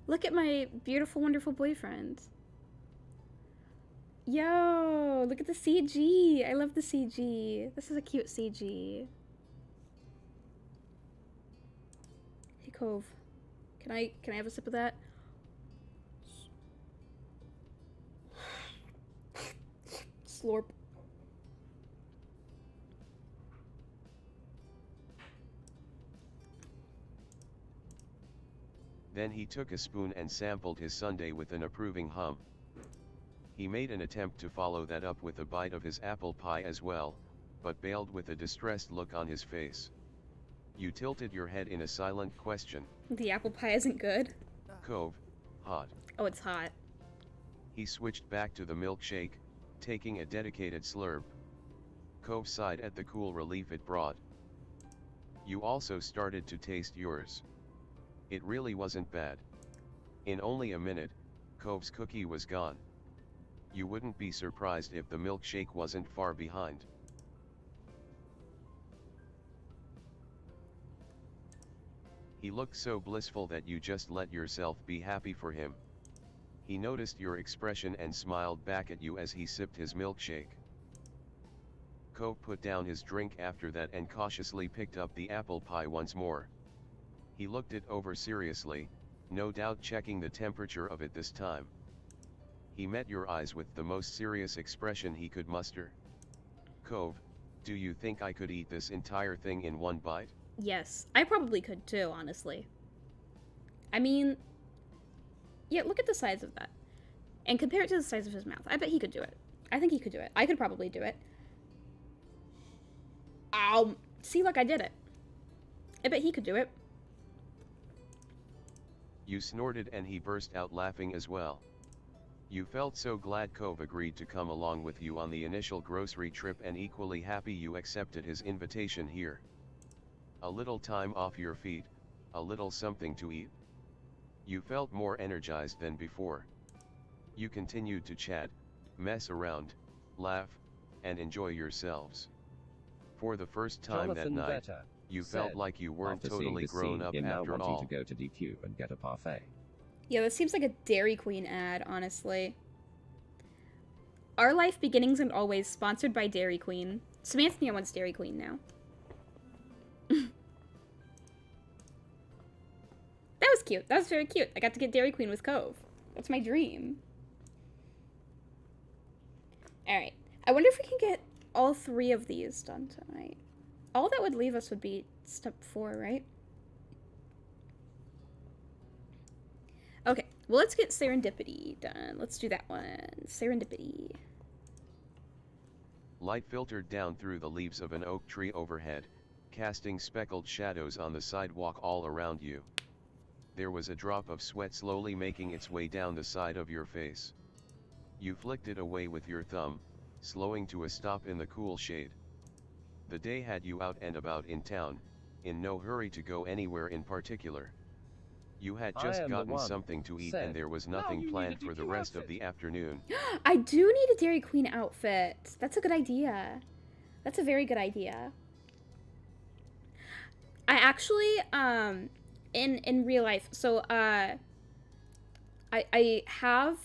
S2: Look at my beautiful, wonderful boyfriend. Yo, look at the CG. I love the CG. This is a cute CG. Hey, Cove. Can I have a sip of that? Slurp.
S1: Then he took a spoon and sampled his sundae with an approving hum. He made an attempt to follow that up with a bite of his apple pie as well, but bailed with a distressed look on his face. You tilted your head in a silent question.
S2: The apple pie isn't good.
S1: Cove, hot.
S2: Oh, it's hot.
S1: He switched back to the milkshake, taking a dedicated slurp. Cove sighed at the cool relief it brought. You also started to taste yours. It really wasn't bad. In only a minute, Cove's cookie was gone. You wouldn't be surprised if the milkshake wasn't far behind. He looked so blissful that you just let yourself be happy for him. He noticed your expression and smiled back at you as he sipped his milkshake. Cove put down his drink after that and cautiously picked up the apple pie once more. He looked it over seriously, no doubt checking the temperature of it this time. He met your eyes with the most serious expression he could muster. Cove, do you think I could eat this entire thing in one bite?
S2: Yes, I probably could too, honestly. I mean, yeah, look at the size of that. And compare it to the size of his mouth. I bet he could do it. I think he could do it. I could probably do it. Ow! See, look, I did it. I bet he could do it.
S1: You snorted and he burst out laughing as well. You felt so glad Cove agreed to come along with you on the initial grocery trip and equally happy you accepted his invitation here. A little time off your feet, a little something to eat. You felt more energized than before. You continued to chat, mess around, laugh, and enjoy yourselves. For the first time
S4: Jonathan
S1: that night,
S4: Better
S1: you felt like you weren't
S4: after
S1: totally grown up
S4: you're now
S1: after
S4: wanting
S1: all.
S4: to go to DQ and get a parfait.
S2: Yeah, this seems like a Dairy Queen ad, honestly. Our Life Beginnings and Always, sponsored by Dairy Queen. Samantha wants Dairy Queen now. That was cute. That was very cute. I got to get Dairy Queen with Cove. That's my dream. Alright. I wonder if we can get all 3 of these done tonight. All that would leave us would be step 4, right? Okay. Well, let's get Serendipity done. Let's do that one. Serendipity.
S1: Light filtered down through the leaves of an oak tree overhead, casting speckled shadows on the sidewalk all around you. There was a drop of sweat slowly making its way down the side of your face. You flicked it away with your thumb, slowing to a stop in the cool shade. The day had you out and about in town, in no hurry to go anywhere in particular. You had just gotten something to eat and there was nothing planned for the rest of the afternoon.
S2: I do need a Dairy Queen outfit. That's a good idea. That's a very good idea. I actually, in real life, so, I have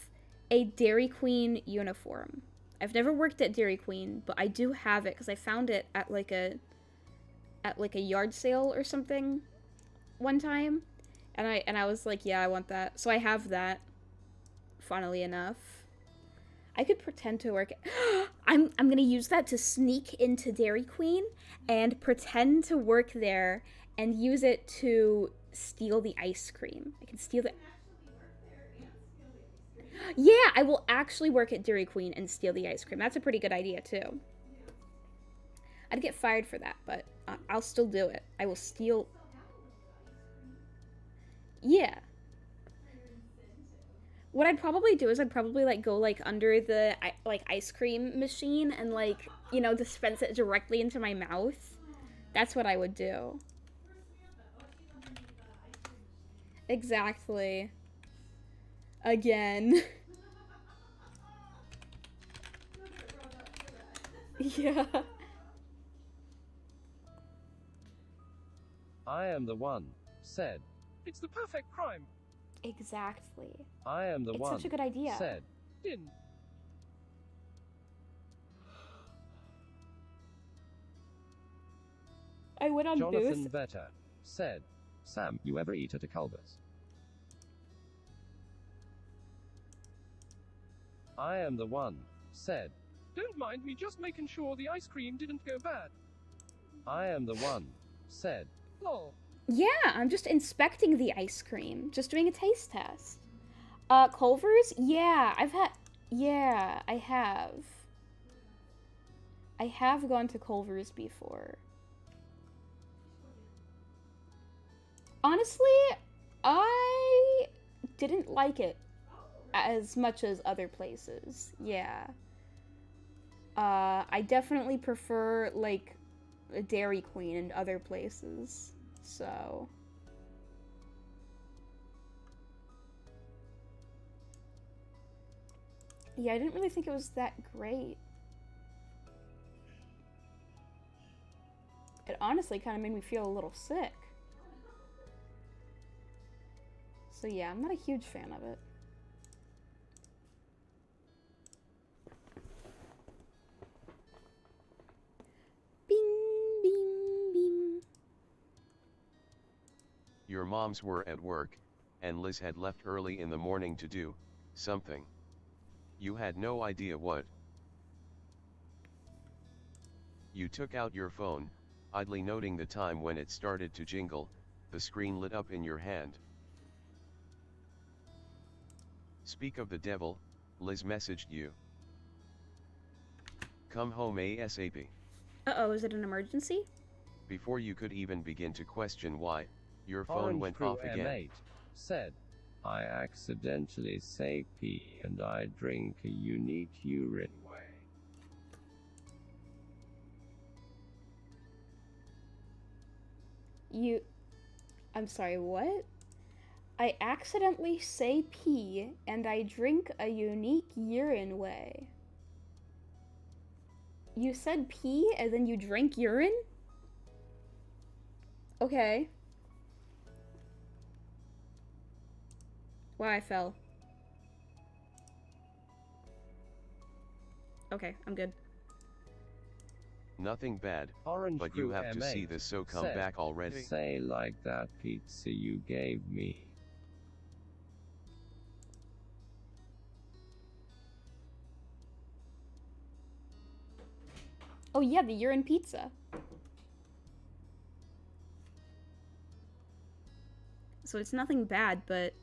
S2: a Dairy Queen uniform. I've never worked at Dairy Queen, but I do have it because I found it at like a yard sale or something one time. And I was like, yeah, I want that. So I have that, funnily enough. I could pretend to work I'm gonna use that to sneak into Dairy Queen and pretend to work there and use it to steal the ice cream. I can steal the... Yeah, I will actually work at Dairy Queen and steal the ice cream. That's a pretty good idea, too. I'd get fired for that, but I'll still do it. I will steal... Yeah. What I'd probably do is I'd probably, like, go, like, under the, like, ice cream machine and, like, you know, dispense it directly into my mouth. That's what I would do. Exactly. Again. Yeah.
S4: I am the one, said. It's the perfect crime.
S2: Exactly.
S4: I am the one.
S2: It's such a good idea.
S4: Said. Didn't.
S2: I went on
S4: Jonathan
S2: Booth.
S4: Better said. Sam, you ever eat at a Culver's? I am the one, said. Don't mind me just making sure the ice cream didn't go bad. I am the one, said. Lol.
S2: Yeah, I'm just inspecting the ice cream. Just doing a taste test. Culver's? Yeah, yeah, I have. I have gone to Culver's before. Honestly, I didn't like it as much as other places. Yeah. I definitely prefer, like, a Dairy Queen and other places. So... yeah, I didn't really think it was that great. It honestly kind of made me feel a little sick. So yeah, I'm not a huge fan of it. Bing, bing, bing.
S1: Your moms were at work, and Liz had left early in the morning to do something. You had no idea what. You took out your phone, idly noting the time when it started to jingle, the screen lit up in your hand. Speak of the devil, Liz messaged you. Come home ASAP.
S2: Uh-oh, is it an emergency?
S1: Before you could even begin to question why, your phone
S4: Orange
S1: went
S4: Crew
S1: off again.
S4: M8 said. I accidentally say pee and I drink a unique urine way.
S2: I'm sorry, what? I accidentally say pee and I drink a unique urine way. You said pee and then you drink urine? Okay. Wow, I fell. Okay, I'm good.
S1: Nothing bad,
S4: Orange
S1: but you
S4: Crew
S1: have to
S4: M8
S1: see this, so come
S4: said,
S1: back already.
S4: Say like that pizza you gave me.
S2: Oh yeah, the urine pizza. So it's nothing bad, but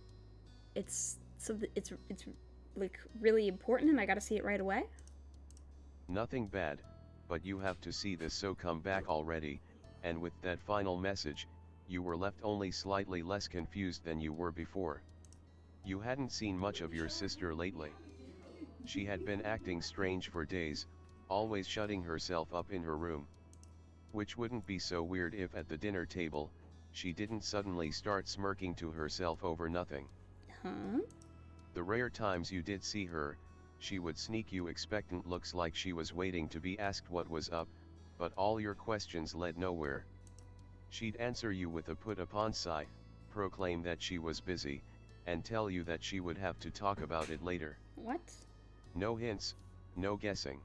S2: it's like really important and I gotta see it right away.
S1: Nothing bad, but you have to see this, so come back already. And with that final message, you were left only slightly less confused than you were before. You hadn't seen much of your sister lately. She had been acting strange for days, always shutting herself up in her room. Which wouldn't be so weird if at the dinner table, she didn't suddenly start smirking to herself over nothing.
S2: Huh?
S1: The rare times you did see her, she would sneak you expectant looks like she was waiting to be asked what was up, but all your questions led nowhere. She'd answer you with a put upon sigh, proclaim that she was busy, and tell you that she would have to talk about it later.
S2: What?
S1: No hints, no guessing.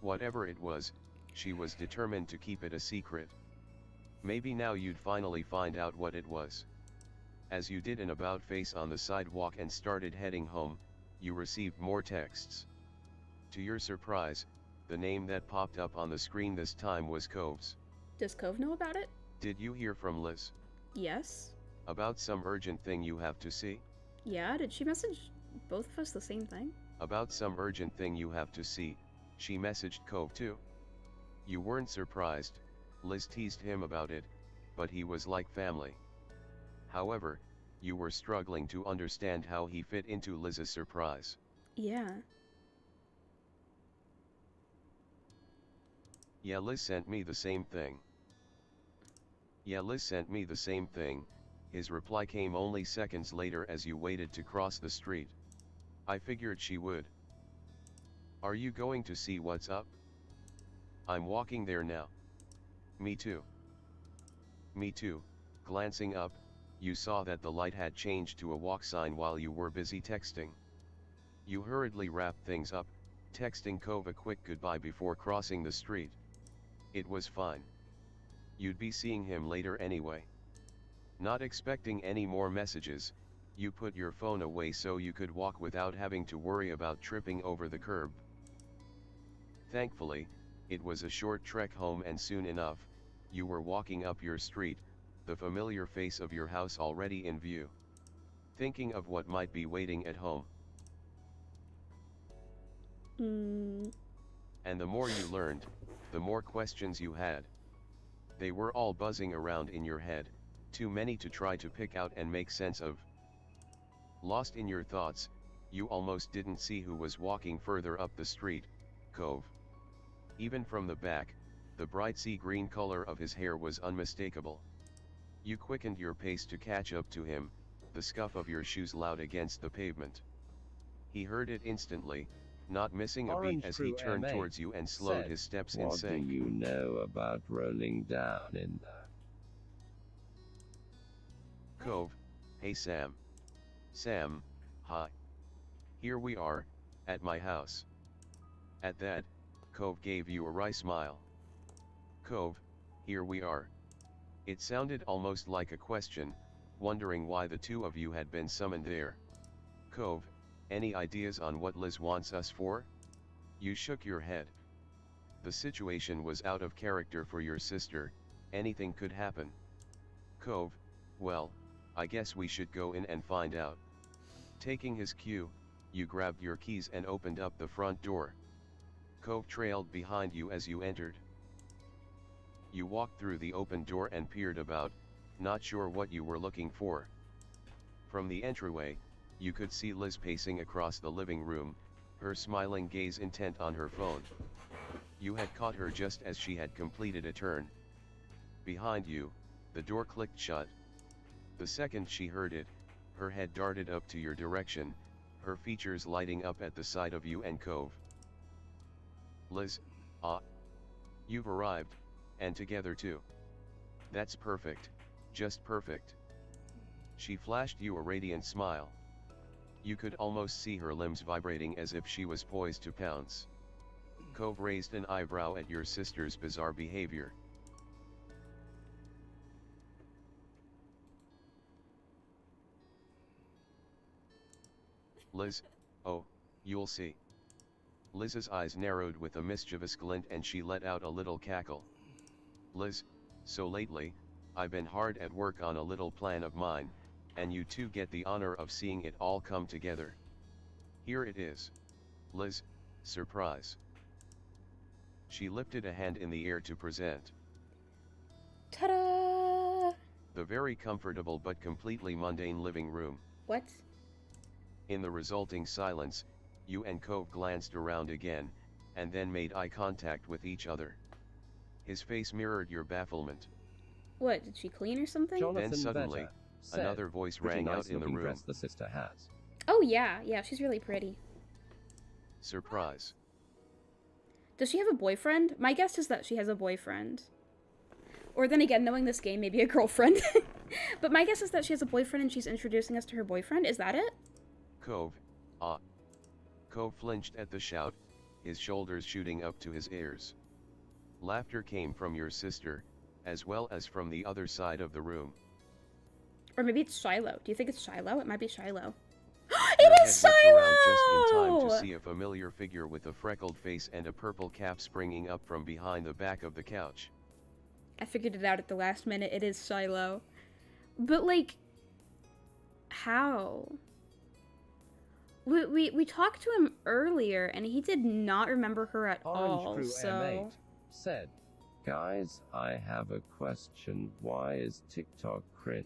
S1: Whatever it was, she was determined to keep it a secret. Maybe now you'd finally find out what it was. As you did an about face on the sidewalk and started heading home, you received more texts. To your surprise, the name that popped up on the screen this time was Cove's.
S2: Does Cove know about it?
S1: Did you hear from Liz?
S2: Yes.
S1: About some urgent thing you have to see?
S2: Yeah, did she message both of us the same thing?
S1: About some urgent thing you have to see, she messaged Cove too. You weren't surprised, Liz teased him about it, but he was like family. However, you were struggling to understand how he fit into Liz's surprise.
S2: Yeah.
S1: Yeah, Liz sent me the same thing. Yeah, Liz sent me the same thing, his reply came only seconds later as you waited to cross the street. I figured she would. Are you going to see what's up? I'm walking there now. Me too. Me too. Glancing up, you saw that the light had changed to a walk sign while you were busy texting. You hurriedly wrapped things up, texting Cove a quick goodbye before crossing the street. It was fine. You'd be seeing him later anyway. Not expecting any more messages, you put your phone away so you could walk without having to worry about tripping over the curb. Thankfully, it was a short trek home and soon enough, you were walking up your street, the familiar face of your house already in view. Thinking of what might be waiting at home. And the more you learned, the more questions you had. They were all buzzing around in your head, too many to try to pick out and make sense of. Lost in your thoughts, you almost didn't see who was walking further up the street, Cove. Even from the back, the bright sea green color of his hair was unmistakable. You quickened your pace to catch up to him, the scuff of your shoes loud against the pavement. He heard it instantly, not missing a beat as he turned towards you and slowed his steps in sync.
S4: What do you know about rolling down in the...
S1: Cove, hey Sam. Sam, hi. Here we are, at my house. At that, Cove gave you a wry smile. Cove, here we are. It sounded almost like a question, wondering why the two of you had been summoned there. Cove, any ideas on what Liz wants us for? You shook your head. The situation was out of character for your sister, anything could happen. Cove, well, I guess we should go in and find out. Taking his cue, you grabbed your keys and opened up the front door. Cove trailed behind you as you entered. You walked through the open door and peered about, not sure what you were looking for. From the entryway, you could see Liz pacing across the living room, her smiling gaze intent on her phone. You had caught her just as she had completed a turn. Behind you, the door clicked shut. The second she heard it, her head darted up to your direction, her features lighting up at the sight of you and Cove. Liz, you've arrived, and together too. That's perfect, just perfect. She flashed you a radiant smile. You could almost see her limbs vibrating as if she was poised to pounce. Cove raised an eyebrow at your sister's bizarre behavior. Liz, oh, you'll see. Liz's eyes narrowed with a mischievous glint and she let out a little cackle. Liz, so lately, I've been hard at work on a little plan of mine, and you two get the honor of seeing it all come together. Here it is. Liz, surprise. She lifted a hand in the air to present.
S2: Ta-da!
S1: The very comfortable but completely mundane living room.
S2: What?
S1: In the resulting silence, you and Cove glanced around again, and then made eye contact with each other. His face mirrored your bafflement.
S2: What, did she clean or something?
S4: Jonathan
S1: Then suddenly,
S4: Vetter said,
S1: another voice
S4: "Pretty
S1: rang
S4: nice
S1: out in the
S4: looking
S1: room.
S4: dress the sister has."
S2: Oh yeah, she's really pretty.
S1: Surprise.
S2: Does she have a boyfriend? My guess is that she has a boyfriend. Or then again, knowing this game, maybe a girlfriend. But my guess is that she has a boyfriend and she's introducing us to her boyfriend. Is that it?
S1: Cove, Cove flinched at the shout, his shoulders shooting up to his ears. Laughter came from your sister, as well as from the other side of the room.
S2: Or maybe it's Shiloh. Do you think it's Shiloh? It might be Shiloh.
S1: Your
S2: It
S1: head
S2: was
S1: whipped around just in time
S2: Shiloh!
S1: to see a familiar figure with a freckled face and a purple cap springing up from behind the back of the couch.
S2: I figured it out at the last minute. It is Shiloh. But, like, how? We talked to him earlier, and he did not remember her at
S4: Orange
S2: all,
S4: Crew
S2: so...
S4: M8 said, "Guys, I have a question. Why is TikTok cringe?"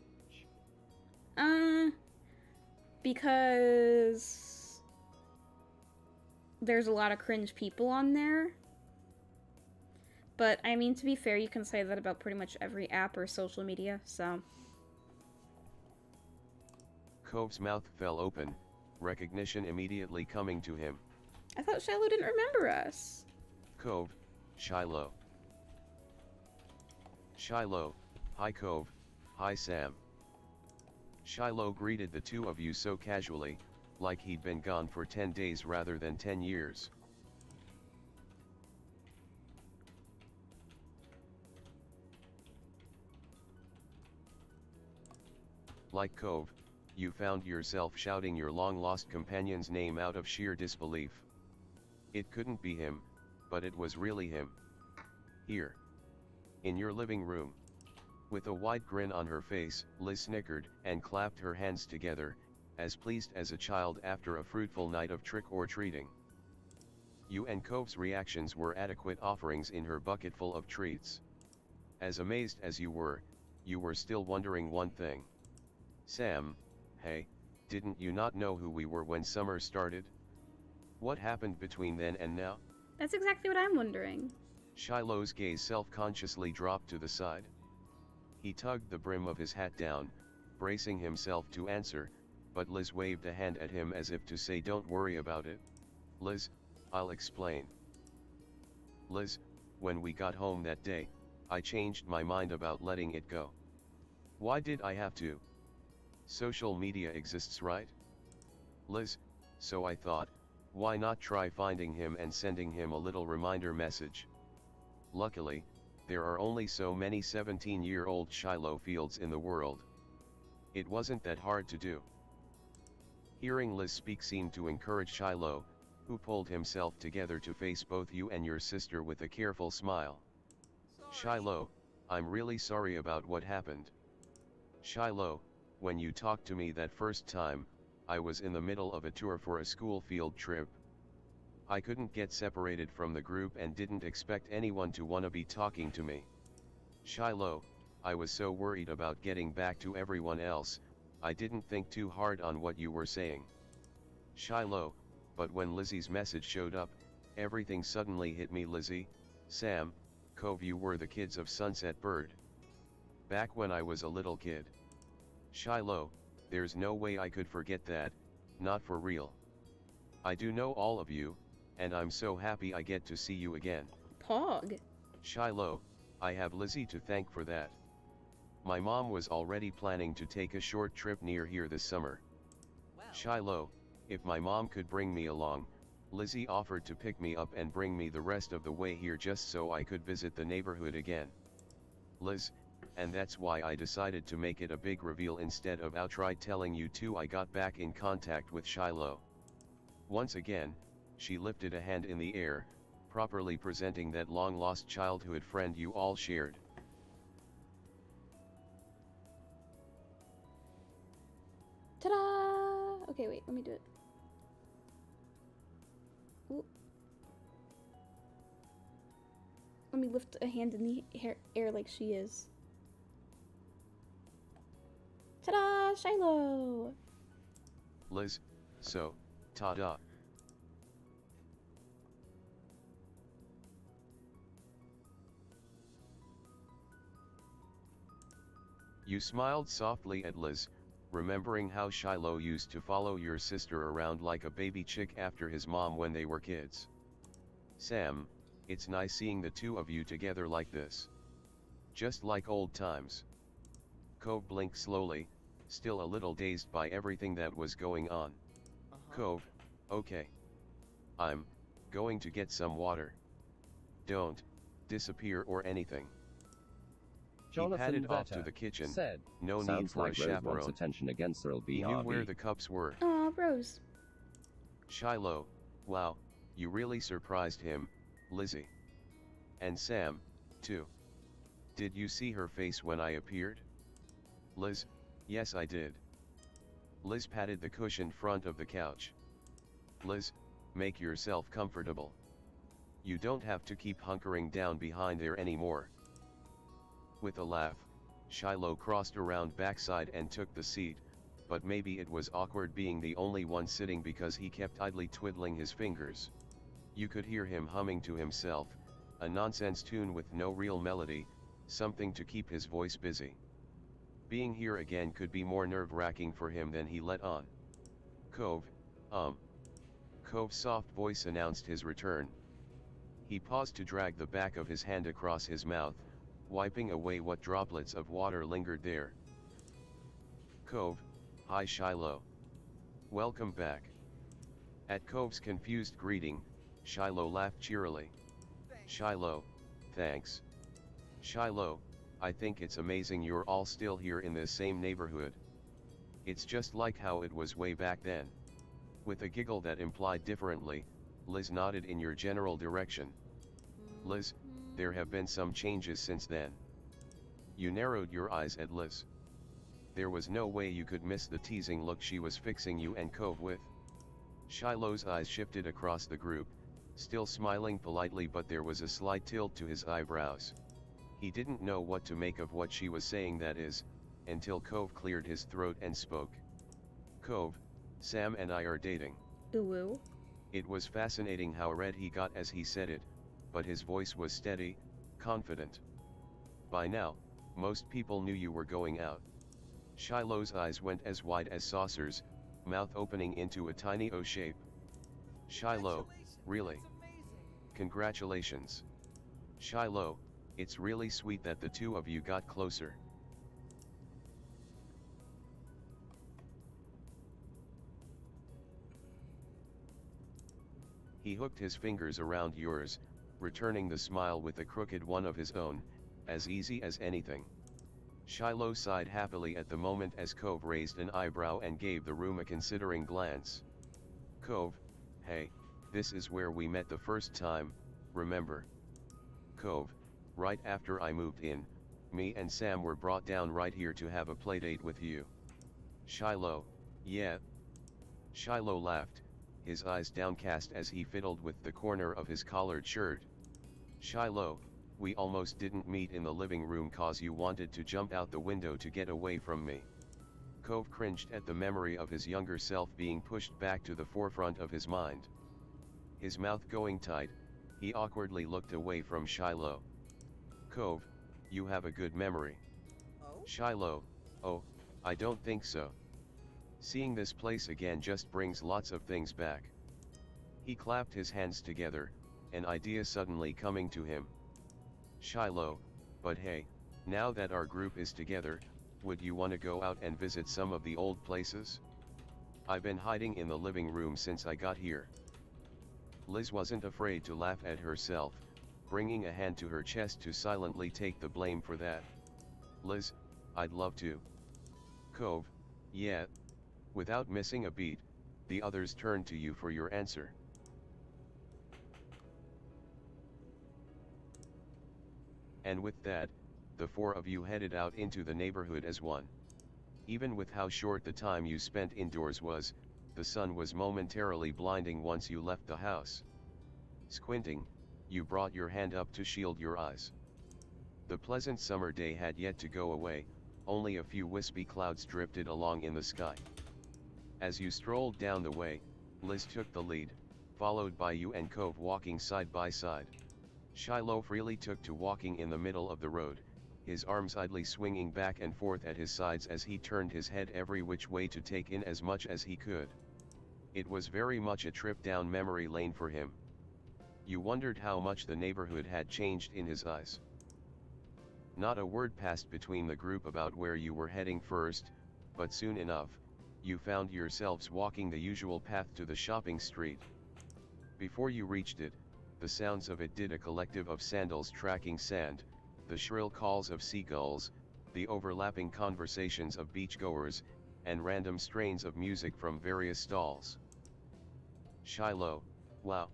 S2: Because... there's a lot of cringe people on there. But, I mean, to be fair, you can say that about pretty much every app or social media, so...
S1: Cove's mouth fell open, recognition immediately coming to him.
S2: I thought Shiloh didn't remember us.
S1: Cove, Shiloh. Shiloh, hi Cove, hi Sam. Shiloh greeted the two of you so casually, like he'd been gone for 10 days rather than 10 years. Like Cove, you found yourself shouting your long-lost companion's name out of sheer disbelief. It couldn't be him, but it was really him. Here. In your living room. With a wide grin on her face, Liz snickered and clapped her hands together, as pleased as a child after a fruitful night of trick-or-treating. You and Cove's reactions were adequate offerings in her bucketful of treats. As amazed as you were still wondering one thing. Sam, hey, didn't you not know who we were when summer started? What happened between then and now?
S2: That's exactly what I'm wondering.
S1: Shiloh's gaze self-consciously dropped to the side. He tugged the brim of his hat down, bracing himself to answer, but Liz waved a hand at him as if to say don't worry about it. Liz, I'll explain. Liz, when we got home that day, I changed my mind about letting it go. Why did I have to? Social media exists, right? Liz, so I thought, why not try finding him and sending him a little reminder message? Luckily, there are only so many 17-year-old Shiloh Fields in the world. It wasn't that hard to do. Hearing Liz speak seemed to encourage Shiloh, who pulled himself together to face both you and your sister with a careful smile. Shiloh, I'm really sorry about what happened. Shiloh, when you talked to me that first time, I was in the middle of a tour for a school field trip. I couldn't get separated from the group and didn't expect anyone to wanna be talking to me. Shiloh, I was so worried about getting back to everyone else, I didn't think too hard on what you were saying. Shiloh, but when Lizzie's message showed up, everything suddenly hit me. Lizzie, Sam, Cove, you were the kids of Sunset Bird. Back when I was a little kid. Shiloh, there's no way I could forget that, not for real. I do know all of you, and I'm so happy I get to see you again.
S2: Pog.
S1: Shiloh, I have Lizzie to thank for that. My mom was already planning to take a short trip near here this summer. Shiloh, if my mom could bring me along, Lizzie offered to pick me up and bring me the rest of the way here just so I could visit the neighborhood again. Liz, and that's why I decided to make it a big reveal instead of outright telling you two. I got back in contact with Shiloh. Once again, she lifted a hand in the air, properly presenting that long-lost childhood friend you all shared.
S2: Ta-da! Okay, wait, let me do it. Ooh. Let me lift a hand in the air like she is. Ta-da! Shiloh!
S1: Liz, so, ta-da. You smiled softly at Liz, remembering how Shiloh used to follow your sister around like a baby chick after his mom when they were kids. Sam, it's nice seeing the two of you together like this. Just like old times. Cove blinked slowly, still a little dazed by everything that was going on. Cove, okay. I'm going to get some water. Don't disappear or anything.
S4: Jonathan
S1: he padded off
S4: Vetter
S1: to the kitchen,
S4: said,
S1: no need
S4: "Sounds
S1: for
S4: like
S1: a
S4: Rose wants
S1: chaperone."
S4: attention against her
S1: He knew where
S4: LBRB.
S1: the cups were.
S2: Aw, Rose.
S1: Shiloh, wow, you really surprised him, Lizzie. And Sam, too. Did you see her face when I appeared? Liz, yes I did. Liz patted the cushioned front of the couch. Liz, make yourself comfortable. You don't have to keep hunkering down behind there anymore. With a laugh, Shiloh crossed around backside and took the seat, but maybe it was awkward being the only one sitting because he kept idly twiddling his fingers. You could hear him humming to himself, a nonsense tune with no real melody, something to keep his voice busy. Being here again could be more nerve-wracking for him than he let on. Cove, Cove's soft voice announced his return. He paused to drag the back of his hand across his mouth, wiping away what droplets of water lingered there. Cove, hi Shiloh. Welcome back. At Cove's confused greeting, Shiloh laughed cheerily. Shiloh, thanks. Shiloh, I think it's amazing you're all still here in this same neighborhood. It's just like how it was way back then. With a giggle that implied differently, Liz nodded in your general direction. Liz, there have been some changes since then. You narrowed your eyes at Liz. There was no way you could miss the teasing look she was fixing you and Cove with. Shiloh's eyes shifted across the group, still smiling politely, but there was a slight tilt to his eyebrows. He didn't know what to make of what she was saying, that is, until Cove cleared his throat and spoke. Cove, Sam and I are dating.
S2: Ooh.
S1: It was fascinating how red he got as he said it, but his voice was steady, confident. By now, most people knew you were going out. Shiloh's eyes went as wide as saucers, mouth opening into a tiny O shape. Shiloh, really? Congratulations. Shiloh, it's really sweet that the two of you got closer. He hooked his fingers around yours, returning the smile with a crooked one of his own, as easy as anything. Shiloh sighed happily at the moment as Cove raised an eyebrow and gave the room a considering glance. Cove, hey, this is where we met the first time, remember? Cove, right after I moved in, me and Sam were brought down right here to have a playdate with you. Shiloh, yeah. Shiloh laughed, his eyes downcast as he fiddled with the corner of his collared shirt. Shiloh, we almost didn't meet in the living room cause you wanted to jump out the window to get away from me. Cove cringed at the memory of his younger self being pushed back to the forefront of his mind. His mouth going tight, he awkwardly looked away from Shiloh. Cove, you have a good memory.
S6: Oh?
S1: Shiloh, oh, I don't think so. Seeing this place again just brings lots of things back. He clapped his hands together, an idea suddenly coming to him. Shiloh, but hey, now that our group is together, would you want to go out and visit some of the old places? I've been hiding in the living room since I got here. Liz wasn't afraid to laugh at herself, bringing a hand to her chest to silently take the blame for that. Liz, I'd love to. Cove, yeah. Without missing a beat, the others turned to you for your answer. And with that, the four of you headed out into the neighborhood as one. Even with how short the time you spent indoors was, the sun was momentarily blinding once you left the house. Squinting, you brought your hand up to shield your eyes. The pleasant summer day had yet to go away, only a few wispy clouds drifted along in the sky. As you strolled down the way, Liz took the lead, followed by you and Cove walking side by side. Shiloh freely took to walking in the middle of the road, his arms idly swinging back and forth at his sides as he turned his head every which way to take in as much as he could. It was very much a trip down memory lane for him. You wondered how much the neighborhood had changed in his eyes. Not a word passed between the group about where you were heading first, but soon enough, you found yourselves walking the usual path to the shopping street. Before you reached it, the sounds of it did a collective of sandals tracking sand, the shrill calls of seagulls, the overlapping conversations of beachgoers, and random strains of music from various stalls. Shiloh, wow.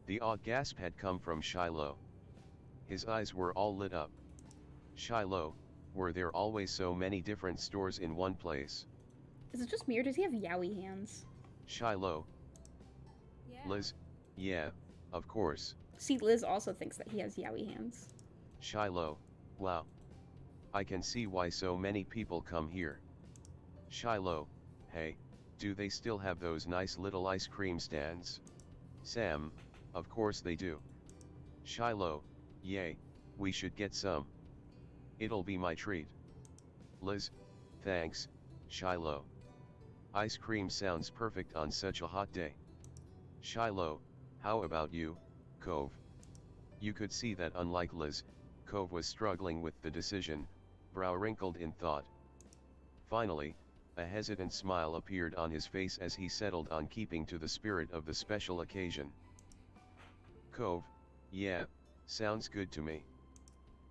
S1: The odd gasp had come from Shiloh. His eyes were all lit up. Shiloh, were there always so many different stores in one place?
S2: Is it just me or does he have yowie hands?
S1: Shiloh.
S5: Yeah.
S1: Liz, yeah, of course.
S2: See, Liz also thinks that he has yowie hands.
S1: Shiloh, wow. I can see why so many people come here. Shiloh, hey, do they still have those nice little ice cream stands? Sam, of course they do. Shiloh, yay, we should get some. It'll be my treat. Liz, thanks, Shiloh. Ice cream sounds perfect on such a hot day. Shiloh, how about you, Cove? You could see that unlike Liz, Cove was struggling with the decision, brow wrinkled in thought. Finally, a hesitant smile appeared on his face as he settled on keeping to the spirit of the special occasion. Cove, yeah, sounds good to me.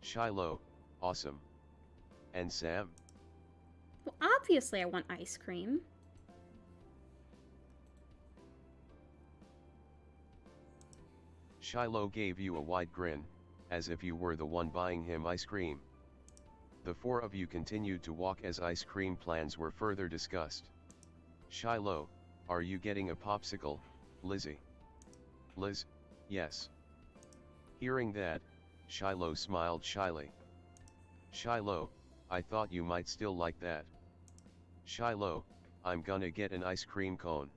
S1: Shiloh, awesome. And Sam?
S2: Well, obviously I want ice cream.
S1: Shiloh gave you a wide grin, as if you were the one buying him ice cream. The four of you continued to walk as ice cream plans were further discussed. Shiloh, are you getting a popsicle, Lizzie? Liz, yes. Hearing that, Shiloh smiled shyly. Shiloh, I thought you might still like that. Shiloh, I'm gonna get an ice cream cone.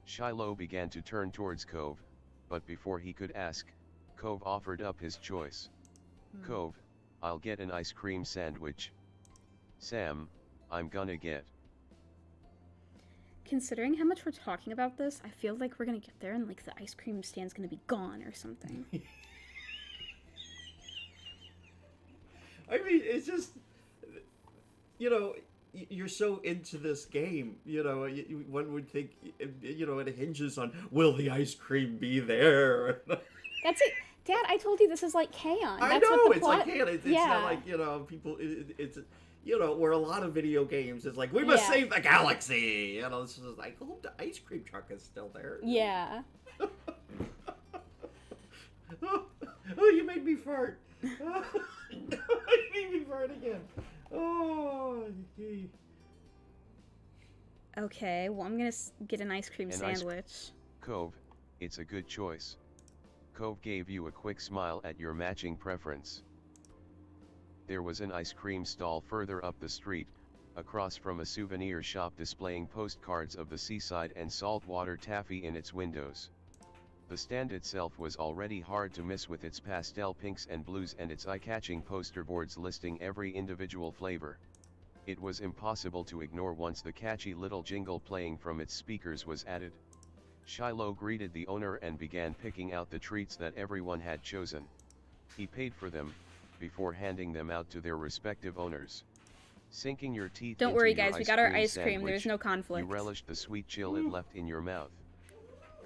S1: Shiloh began to turn towards Cove, but before he could ask, Cove offered up his choice. Cove, I'll get an ice cream sandwich. Sam, I'm gonna get.
S2: Considering how much we're talking about this, I feel like we're gonna get there and like the ice cream stand's gonna be gone or something.
S3: I mean, it's just, you know, you're so into this game, you know, one would think, you know, it hinges on, will the ice cream be there?
S2: That's it. Dad, I told you this is like K-On!
S3: I
S2: That's
S3: know,
S2: what the
S3: it's
S2: plot...
S3: like K-On! It's
S2: yeah.
S3: not like, you know, people, it's, you know, where a lot of video games, it's like, we must save the galaxy! You know, it's just like, I hope the ice cream truck is still there.
S2: Yeah.
S3: Oh, you made me fart. You made me fart again. Oh, gee.
S2: Okay, well, I'm gonna get an ice cream sandwich.
S1: Cove, it's a good choice. Cove gave you a quick smile at your matching preference. There was an ice cream stall further up the street, across from a souvenir shop displaying postcards of the seaside and saltwater taffy in its windows. The stand itself was already hard to miss with its pastel pinks and blues and its eye-catching poster boards listing every individual flavor. It was impossible to ignore once the catchy little jingle playing from its speakers was added. Shiloh greeted the owner and began picking out the treats that everyone had chosen. He paid for them, before handing them out to their respective owners. Sinking your teeth
S2: Don't
S1: into
S2: worry,
S1: your
S2: guys, we got our ice cream.
S1: sandwich,
S2: There's no conflict.
S1: You relished the sweet chill it left in your mouth.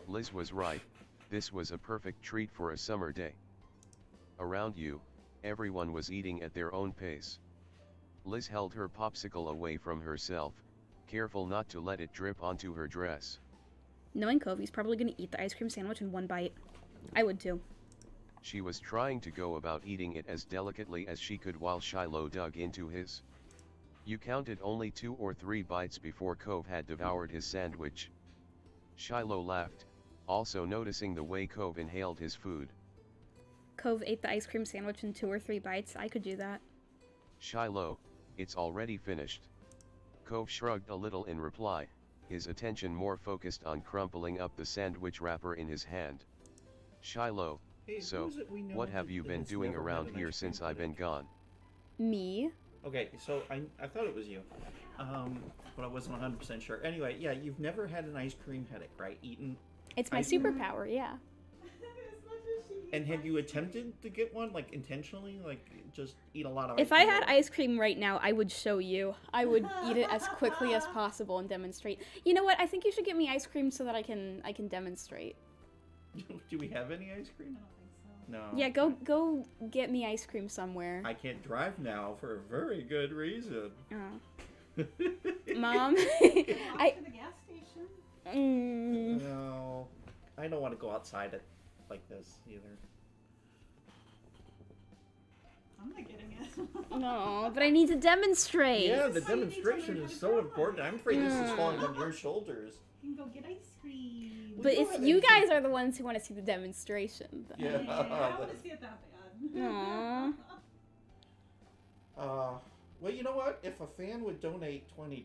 S1: Liz was right. This was a perfect treat for a summer day. Around you, everyone was eating at their own pace. Liz held her popsicle away from herself, careful not to let it drip onto her dress.
S2: Knowing Cove, he's probably gonna eat the ice cream sandwich in one bite. I would too.
S1: She was trying to go about eating it as delicately as she could while Shiloh dug into his. You counted only 2 or 3 bites before Cove had devoured his sandwich. Shiloh laughed, also noticing the way Cove inhaled his food.
S2: Cove ate the ice cream sandwich in 2 or 3 bites. I could do that.
S1: Shiloh, it's already finished. Cove shrugged a little in reply, his attention more focused on crumpling up the sandwich wrapper in his hand. Shiloh,
S3: Hey,
S1: so,
S3: who is it we know
S1: what have you been
S3: that's
S1: doing
S3: never had
S1: around
S3: an
S1: here
S3: ice cream
S1: since I've been
S3: headache?
S1: gone?
S2: Me?
S3: Okay, so I thought it was you, but I wasn't 100% sure. Anyway, yeah, you've never had an ice cream headache, right? Eaten.
S2: It's my
S3: ice-
S2: superpower, yeah.
S3: And have you attempted to get one, like intentionally, like just eat a lot of?
S2: If
S3: ice
S2: I
S3: cream?
S2: had ice cream right now, I would show you. I would eat it as quickly as possible and demonstrate. You know what? I think you should get me ice cream so that I can demonstrate.
S3: Do we have any ice cream?
S5: I don't think so.
S3: No.
S2: Yeah, go get me ice cream somewhere.
S3: I can't drive now for a very good reason.
S2: Oh. Mom,
S5: Walk
S2: I
S5: to the gas station.
S3: No, I don't want to go outside it like this either.
S5: I'm not getting it.
S2: no, but I need to demonstrate.
S3: Yeah, the
S5: That's why you need to
S3: demonstration
S5: learn how
S3: is
S5: to
S3: so
S5: drive.
S3: important. I'm afraid this is falling on your shoulders.
S5: You can go get ice cream.
S2: But
S3: We
S2: if
S3: don't have
S2: you
S3: anything-
S2: guys are the ones who want to see the demonstration, then...
S3: Yeah.
S5: I want to see it that bad.
S2: Aw.
S3: Well, you know what? If a fan would donate $20,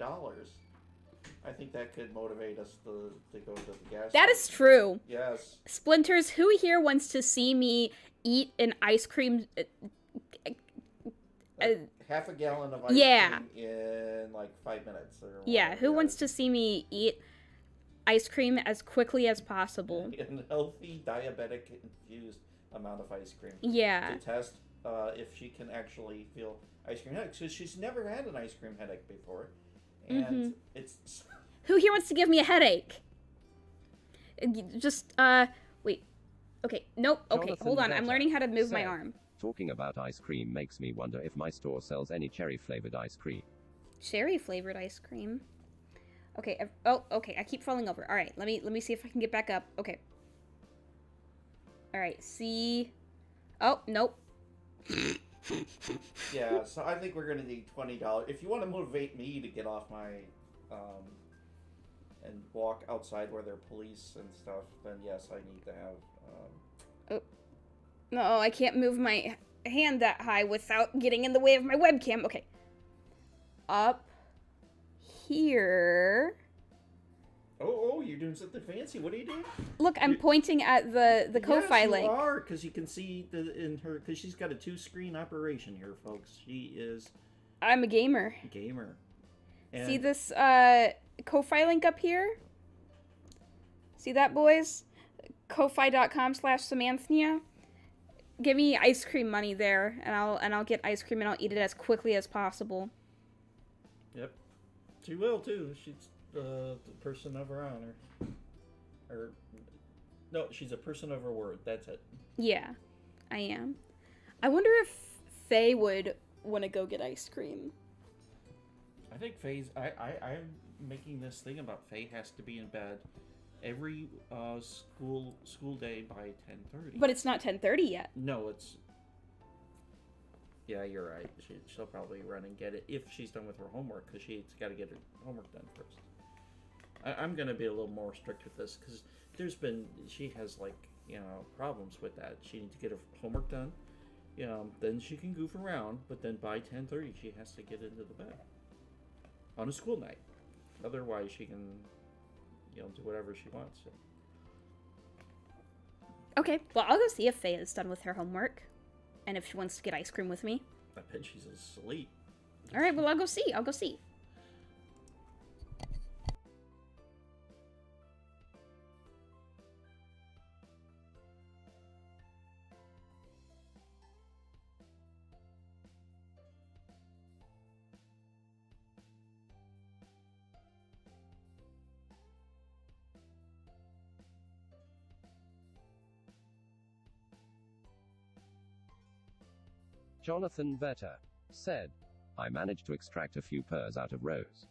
S3: I think that could motivate us to go to the gas.
S2: That is
S3: station.
S2: true.
S3: Yes.
S2: Splinters, who here wants to see me eat an ice cream?
S3: Half a gallon of ice
S2: Yeah.
S3: cream in like 5 minutes. Or
S2: Yeah,
S3: whatever,
S2: who wants to see me eat ice cream as quickly as possible?
S3: An healthy, diabetic infused amount of ice cream.
S2: Yeah.
S3: To test if she can actually feel ice cream headache. So she's never had an ice cream headache before. And it's...
S2: Who here wants to give me a headache? Just, wait. Okay, nope. Okay,
S4: Jonathan
S2: hold on. I'm
S4: Vetter
S2: learning how to move my
S4: said,
S2: arm.
S4: Talking about ice cream makes me wonder if my store sells any cherry-flavored ice cream.
S2: Cherry-flavored ice cream. Okay, okay. I keep falling over. All right, let me see if I can get back up. Okay. All right, see... Oh, nope.
S3: Yeah, so I think we're going to need $20. If you want to motivate me to get off my... and walk outside where there are police and stuff, then yes, I need to have...
S2: No, I can't move my hand that high without getting in the way of my webcam. Okay. Up here.
S3: Oh, you're doing something fancy. What are you doing?
S2: Look, I'm pointing at the Ko-Fi
S3: yes,
S2: link.
S3: you are, because you can see because she's got a 2-screen operation here, folks. She is
S2: I'm a gamer.
S3: a gamer. And
S2: See this Ko-Fi link up here? See that, boys? Ko-Fi.com/Samanthnia. Give me ice cream money there, and I'll get ice cream and I'll eat it as quickly as possible.
S3: Yep, she will too. She's the person of her honor. Or no, she's a person of her word. That's it.
S2: Yeah, I am. I wonder if Faye would want to go get ice cream.
S3: I think Faye's. I'm making this thing about Faye has to be in bed every school day by 10:30.
S2: But it's not 10:30 yet.
S3: No, it's. Yeah, you're right. She'll probably run and get it if she's done with her homework, because she's got to get her homework done first. I'm gonna be a little more strict with this, because she has problems with that. She needs to get her homework done. Then she can goof around, but then by 10:30 she has to get into the bed on a school night. Otherwise, she can, do whatever she wants.
S2: Okay, well, I'll go see if Faye is done with her homework. And if she wants to get ice cream with me.
S3: I bet she's asleep.
S2: Alright, well, I'll go see.
S4: Jonathan Vetter said, I managed to extract a few purrs out of Rose.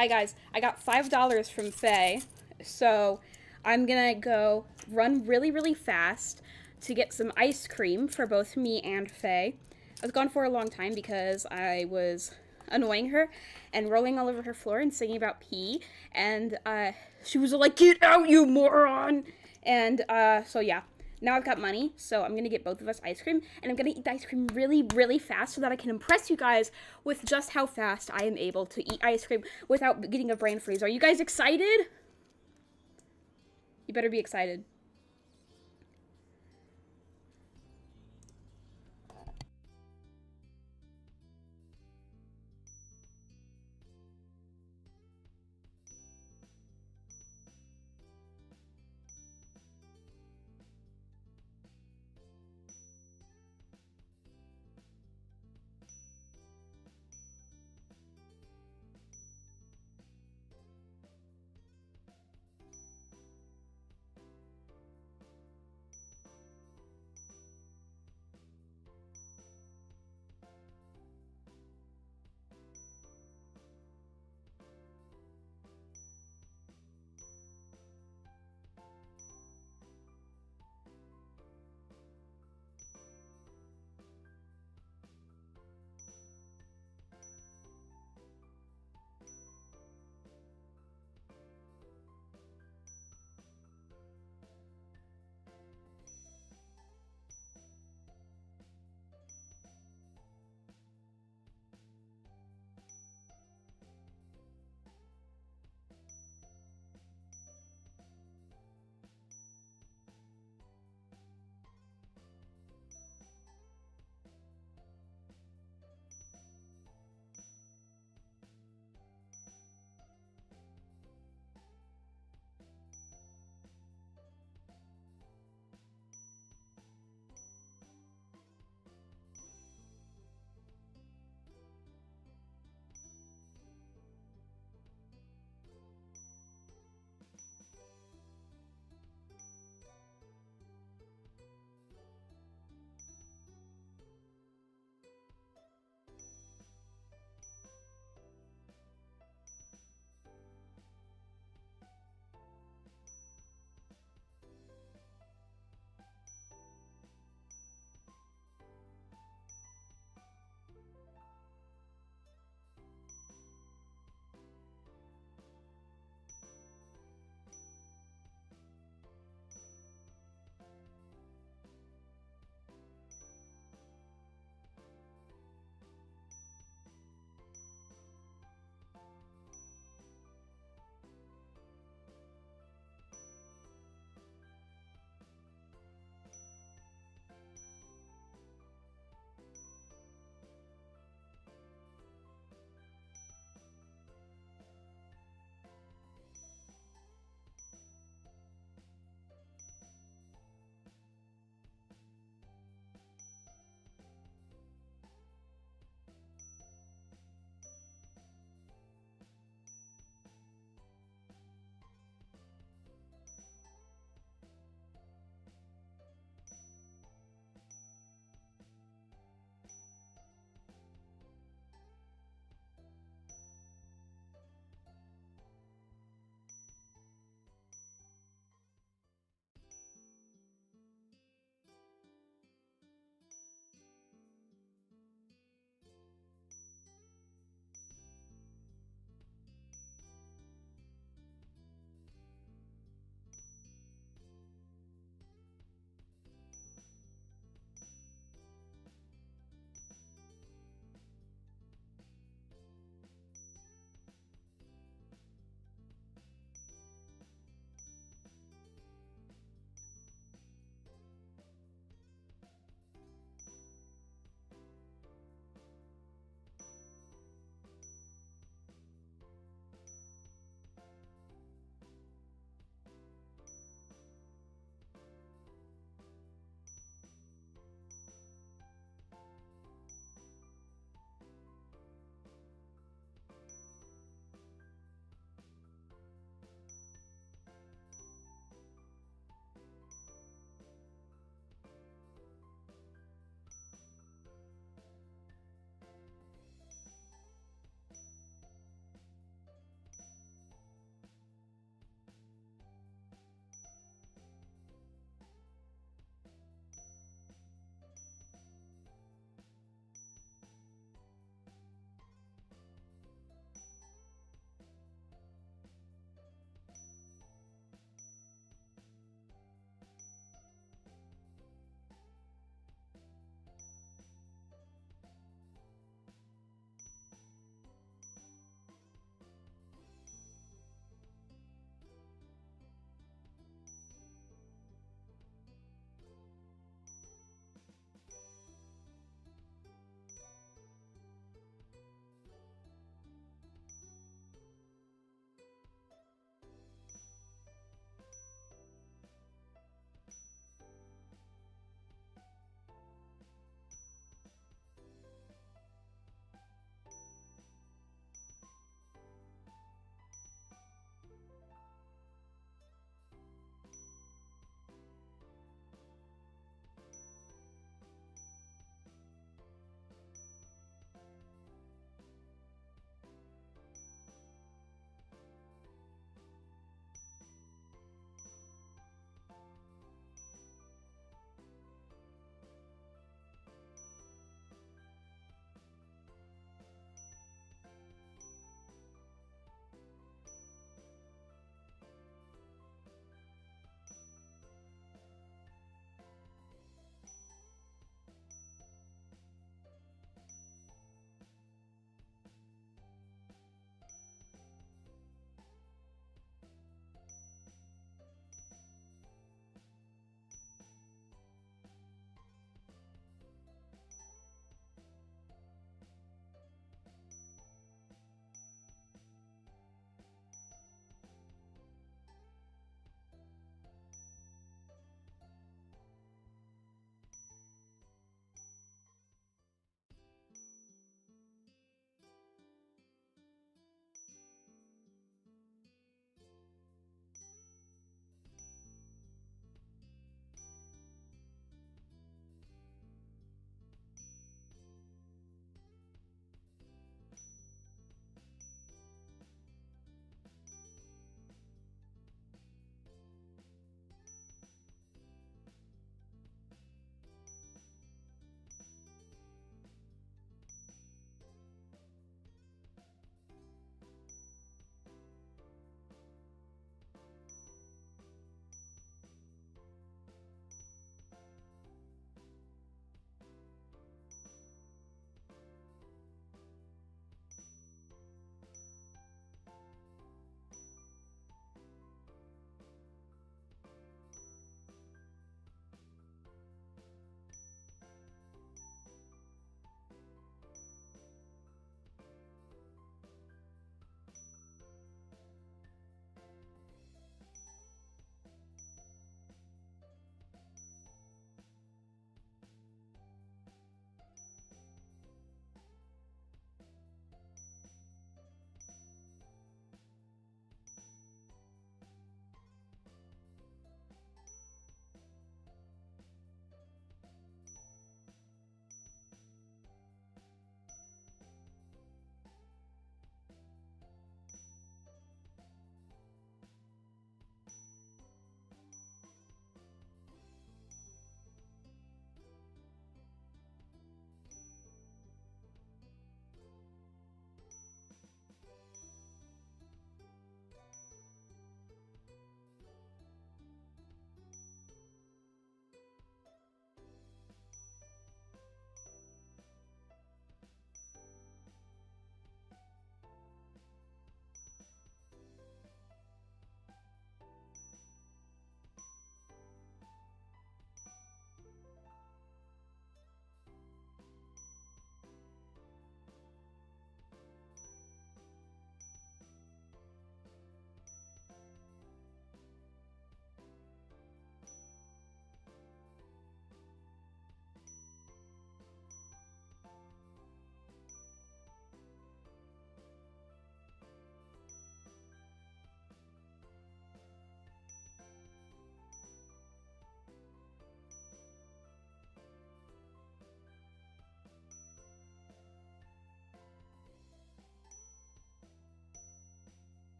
S2: Hi guys, I got $5 from Faye, so I'm gonna go run really, really fast to get some ice cream for both me and Faye. I was gone for a long time because I was annoying her and rolling all over her floor and singing about pee, and she was like, "Get out, you moron!" And so yeah. Now I've got money, so I'm gonna get both of us ice cream, and I'm gonna eat the ice cream really, really fast so that I can impress you guys with just how fast I am able to eat ice cream without getting a brain freeze. Are you guys excited? You better be excited.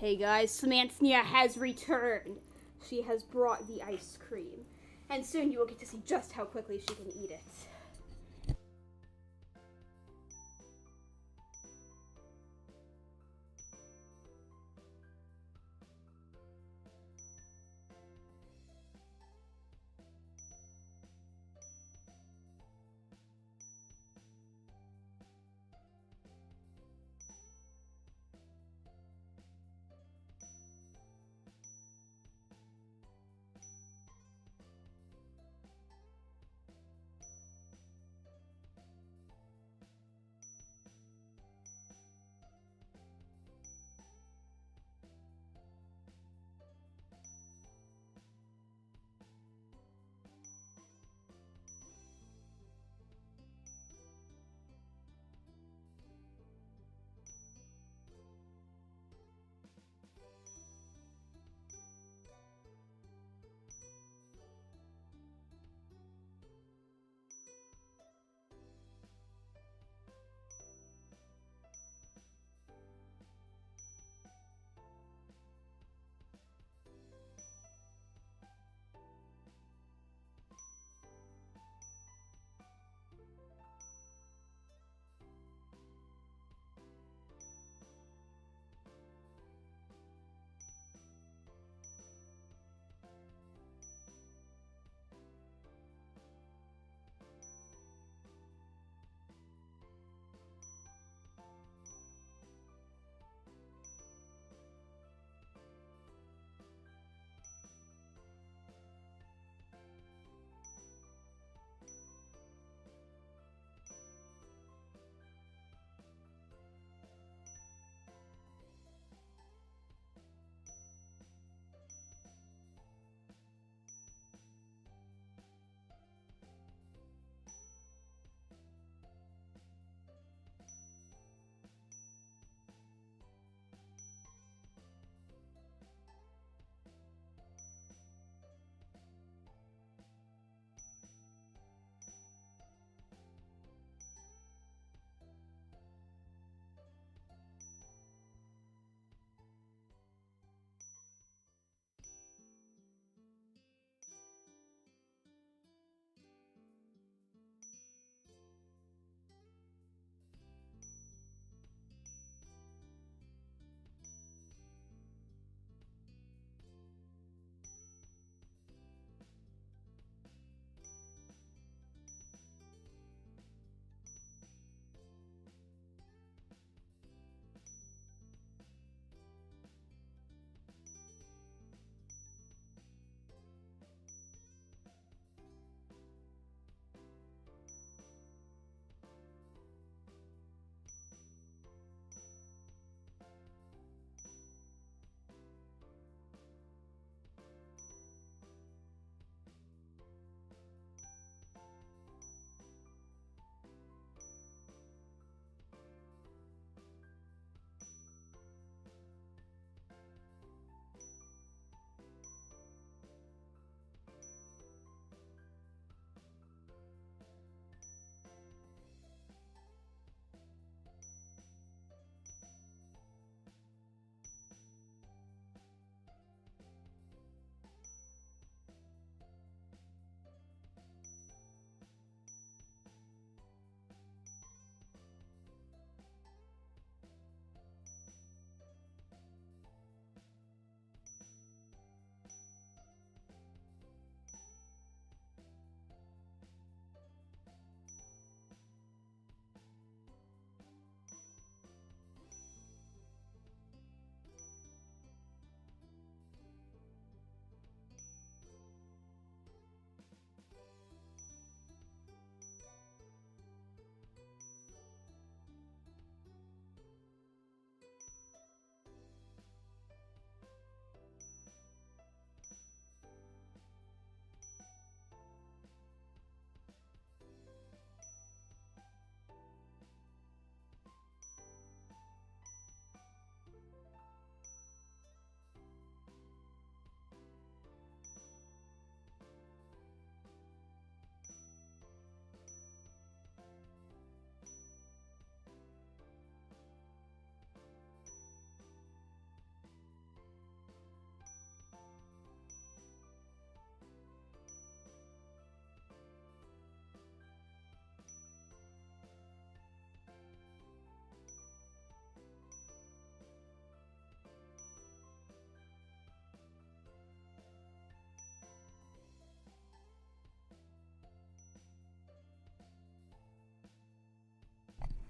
S2: Hey guys, Samantha has returned. She has brought the ice cream. And soon you will get to see just how quickly she can eat it.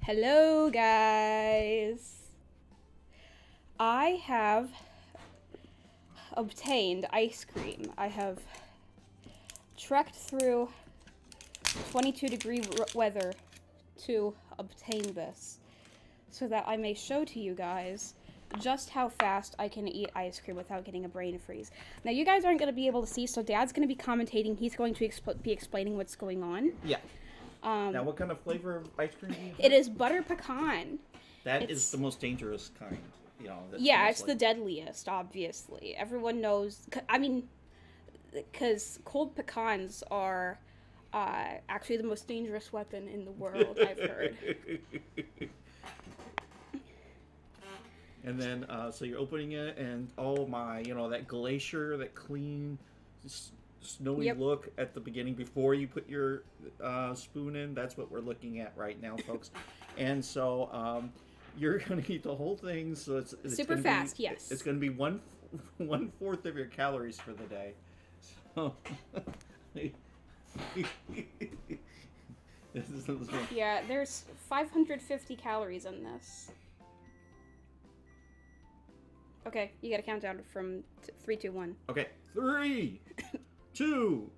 S2: Hello, guys. I have obtained ice cream. I have trekked through 22-degree weather to obtain this so that I may show to you guys just how fast I can eat ice cream without getting a brain freeze. Now, you guys aren't going to be able to see, so Dad's going to be commentating. He's going to be explaining what's going on.
S3: Yeah. Now, what kind of flavor of ice cream do you have?
S2: It is butter pecan.
S3: That is the most dangerous kind. You know,
S2: Yeah, it's the deadliest, obviously. Everyone knows. I mean, because cold pecans are actually the most dangerous weapon in the world, I've heard.
S3: And then, so you're opening it, and oh my, you know, that glacier, that clean, snowy look at the beginning before you put your spoon in. That's what we're looking at right now, folks. And so you're going to eat the whole thing. So it's
S2: super fast, yes.
S3: It's going to be one fourth of your calories for the day. So
S2: yeah, there's 550 calories in this. Okay, you got to count down from 3, 2, 1.
S3: Okay, 3, 2,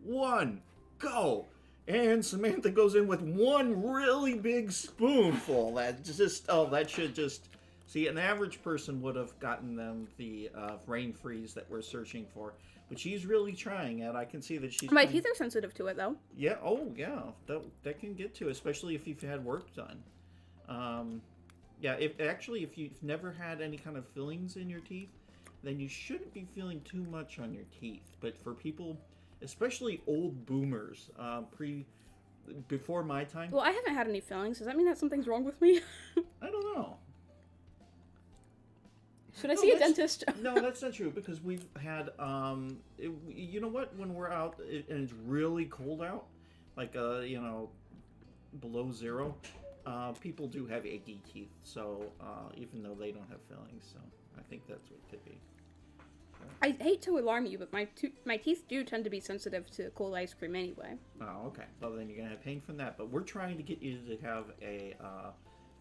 S3: 1, go! And Samantha goes in with one really big spoonful. That should just... See, an average person would have gotten them the brain freeze that we're searching for. But she's really trying it. I can see that she's...
S2: My teeth are sensitive to it, though.
S3: Yeah, oh, yeah. That can get to, especially if you've had work done. Yeah, if you've never had any kind of fillings in your teeth, then you shouldn't be feeling too much on your teeth. But for people, especially old boomers, before my time...
S2: Well, I haven't had any fillings. Does that mean that something's wrong with me?
S3: I don't know.
S2: Should I see a dentist?
S3: No, that's not true, because we've had, you know what, when we're out and it's really cold out, like, you know, below 0, people do have achy teeth, so, even though they don't have fillings, so I think that's what it could be.
S2: I hate to alarm you, but my teeth do tend to be sensitive to cold ice cream anyway.
S3: Oh, okay. Well, then you're going to have pain from that, but we're trying to get you to have a,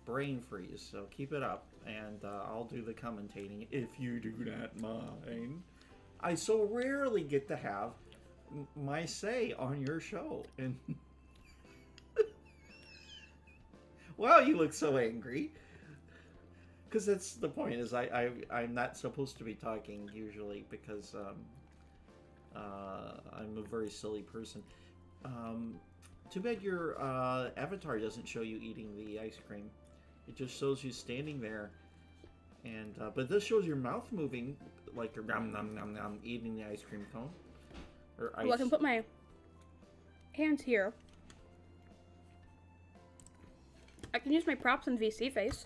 S3: brain freeze, so keep it up, and I'll do the commentating if you do not mind. I so rarely get to have my say on your show, and wow, you look so angry. Because that's the point, is I'm not supposed to be talking usually, because I'm a very silly person. Too bad your avatar doesn't show you eating the ice cream. It just shows you standing there, and but this shows your mouth moving, like you're nom nom nom nom eating the ice cream cone. Or ice.
S2: Well, I can put my hands here. I can use my props in VC face.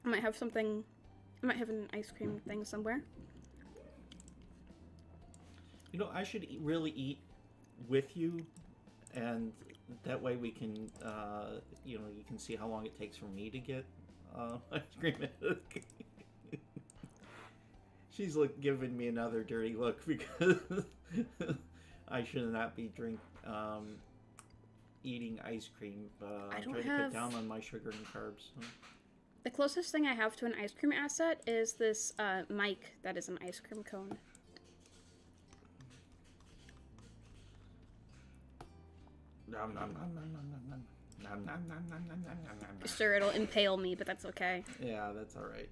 S2: I might have something. I might have an ice cream thing somewhere.
S3: You know, I should really eat with you, and that way we can, you know, you can see how long it takes for me to get ice cream. She's giving me another dirty look because I should not be eating ice cream.
S2: I don't
S3: try to cut down on my sugar and carbs. So.
S2: The closest thing I have to an ice cream asset is this mic that is an ice cream cone. Sure, it'll impale me, but that's okay.
S3: Yeah, that's alright.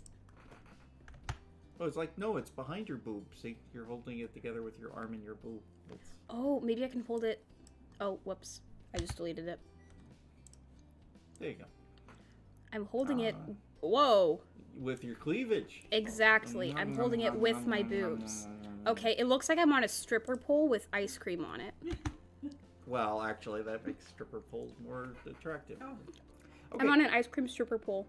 S3: Oh, it's like, no, it's behind your boob. See, you're holding it together with your arm and your boob.
S2: Oh, maybe I can hold it. Oh, whoops. I just deleted it.
S3: There you go.
S2: I'm holding it. Whoa.
S3: With your cleavage.
S2: Exactly. I'm holding it with my boobs. Okay, it looks like I'm on a stripper pole with ice cream on it.
S3: Well, actually, that makes stripper poles more attractive. Oh. Okay.
S2: I'm on an ice cream stripper pole.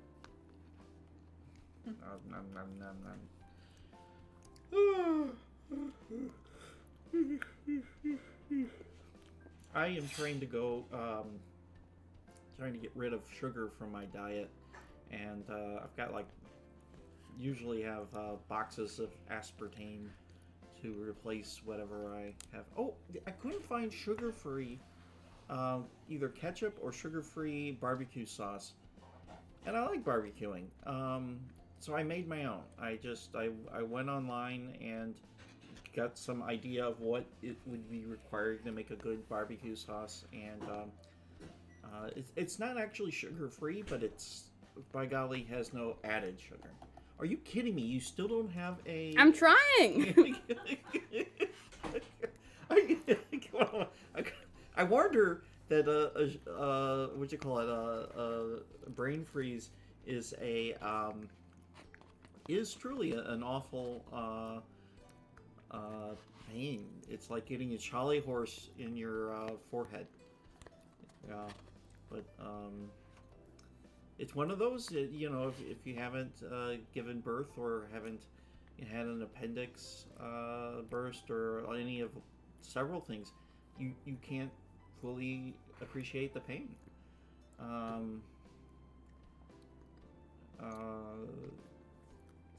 S3: I am trying to go, trying to get rid of sugar from my diet, and I've got usually have boxes of aspartame to replace whatever I have. Oh, I couldn't find sugar-free either ketchup or sugar-free barbecue sauce. And I like barbecuing. So I made my own. I went online and got some idea of what it would be required to make a good barbecue sauce. And it's not actually sugar-free, but it's, by golly, has no added sugar. Are you kidding me? You still don't have a...
S2: I'm trying!
S3: I warned her that what you call it, a brain freeze is truly an awful pain. It's like getting a Charlie horse in your forehead. Yeah, but it's one of those, you know, if you haven't given birth or haven't had an appendix burst or any of several things, you can't fully appreciate the pain.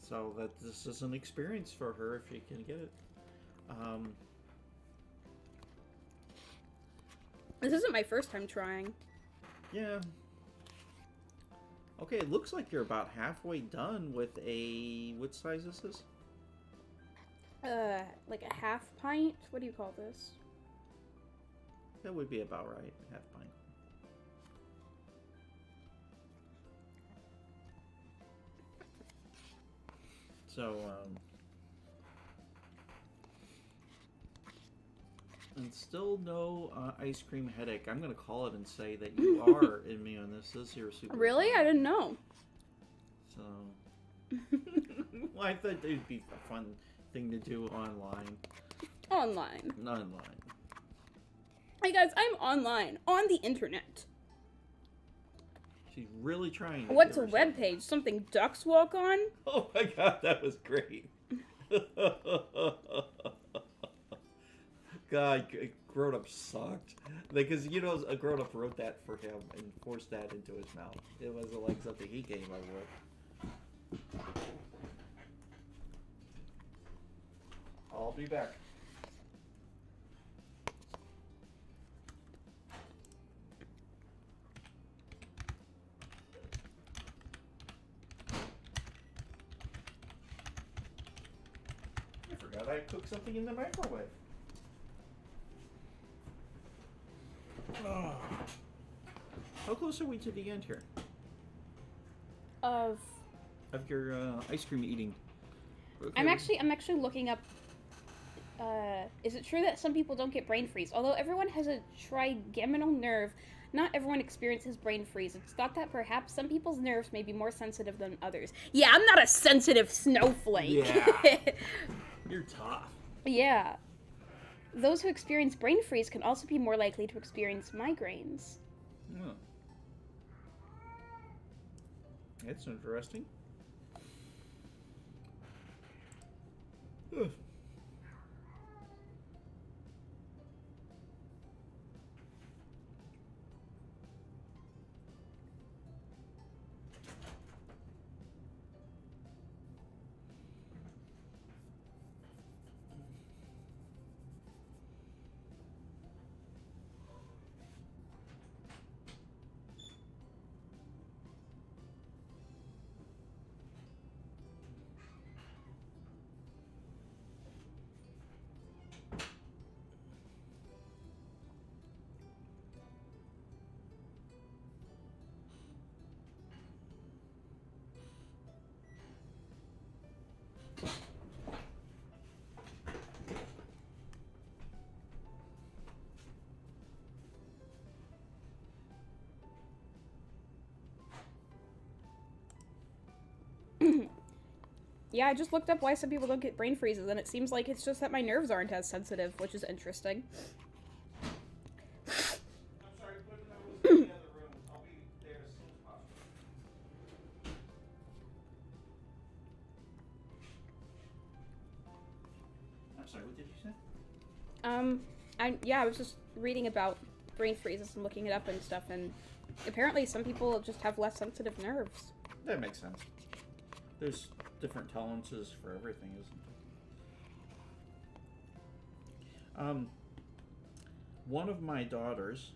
S3: So that this is an experience for her if you can get it.
S2: This isn't my first time trying.
S3: Yeah. Okay, it looks like you're about halfway done with a... What size is this?
S2: Like a half pint? What do you call this?
S3: That would be about right, half pint. So, and still no ice cream headache. I'm gonna call it and say that you are immune. This is your super.
S2: Really? I didn't know.
S3: So, well, I thought it'd be a fun thing to do online.
S2: Online.
S3: Online.
S2: Hey guys, I'm online. On the internet.
S3: She's really trying to
S2: What's a
S3: give herself-
S2: webpage? Something ducks walk on?
S3: Oh my god, that was great. God, grown-up sucked. Because, you know, a grown-up wrote that for him and forced that into his mouth. It wasn't like something he came up with. I'll be back. I forgot I cooked something in the microwave. Oh. How close are we to the end here?
S2: Of
S3: your ice cream eating. Okay.
S2: I'm actually looking up. Is it true that some people don't get brain freeze? Although everyone has a trigeminal nerve, not everyone experiences brain freeze. It's thought that perhaps some people's nerves may be more sensitive than others. Yeah, I'm not a sensitive snowflake.
S3: Yeah. You're tough.
S2: Yeah. Those who experience brain freeze can also be more likely to experience migraines.
S3: Oh. That's interesting. Ugh.
S2: Yeah, I just looked up why some people don't get brain freezes, and it seems like it's just that my nerves aren't as sensitive, which is interesting.
S3: I'm sorry, but I was in the other room. I'll be there as soon as possible. I'm sorry, what did you say?
S2: I was just reading about brain freezes and looking it up and stuff, and apparently some people just have less sensitive nerves.
S3: That makes sense. There's different tolerances for everything, isn't there? One of my daughters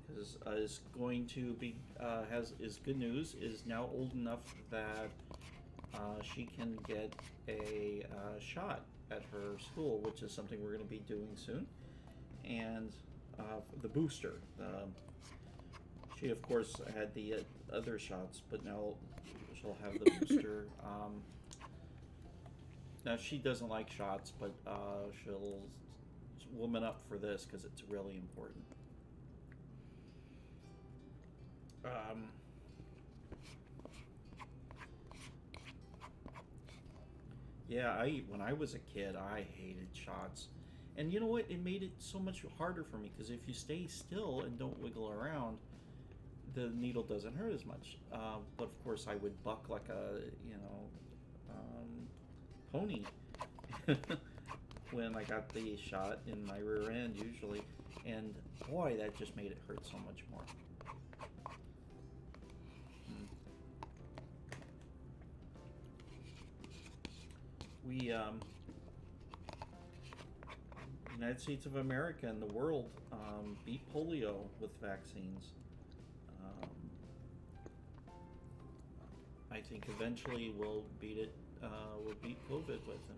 S3: because is going to be is good news, is now old enough that she can get a shot at her school, which is something we're going to be doing soon, and the booster. She of course had the other shots, but now she'll have the booster. Now she doesn't like shots, but she'll woman up for this because it's really important. Yeah, when I was a kid, I hated shots. And you know what? It made it so much harder for me, because if you stay still and don't wiggle around, the needle doesn't hurt as much. But of course, I would buck like a, pony when I got the shot in my rear end, usually. And boy, that just made it hurt so much more. We, United States of America and the world beat polio with vaccines. I think eventually we'll beat it. We'll beat COVID with them.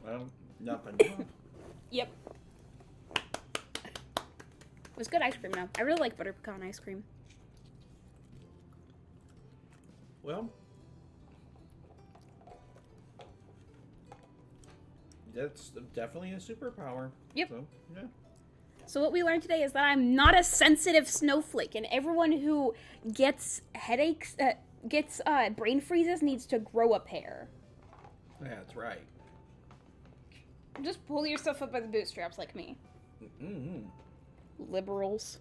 S3: Well, nothing.
S2: Yep. It was good ice cream, though. I really like butter pecan ice cream.
S3: Well, that's definitely a superpower.
S2: Yep.
S3: So, yeah.
S2: So what we learned today is that I'm not a sensitive snowflake, and everyone who gets headaches, gets brain freezes needs to grow a pair.
S3: That's right.
S2: Just pull yourself up by the bootstraps like me.
S3: Mm-hmm.
S2: Liberals.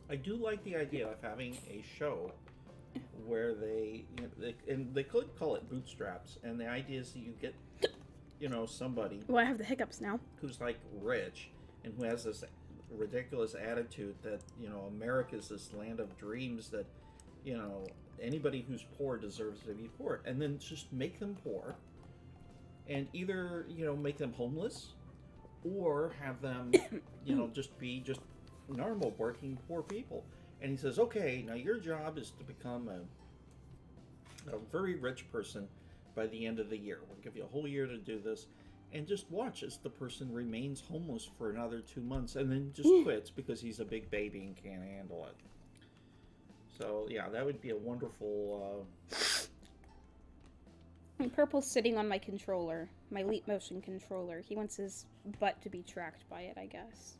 S3: I do like the idea of having a show where they could call it bootstraps, and the idea is that you get, somebody.
S2: Well, I have the hiccups now.
S3: Who's like rich and who has this ridiculous attitude that America's this land of dreams, that anybody who's poor deserves to be poor, and then just make them poor. And either, make them homeless, or have them, just be normal, working poor people. And he says, okay, now your job is to become a very rich person by the end of the year. We'll give you a whole year to do this. And just watch as the person remains homeless for another 2 months and then just quits because he's a big baby and can't handle it. So, yeah, that would be a wonderful...
S2: Purple's sitting on my controller, my Leap Motion controller. He wants his butt to be tracked by it, I guess.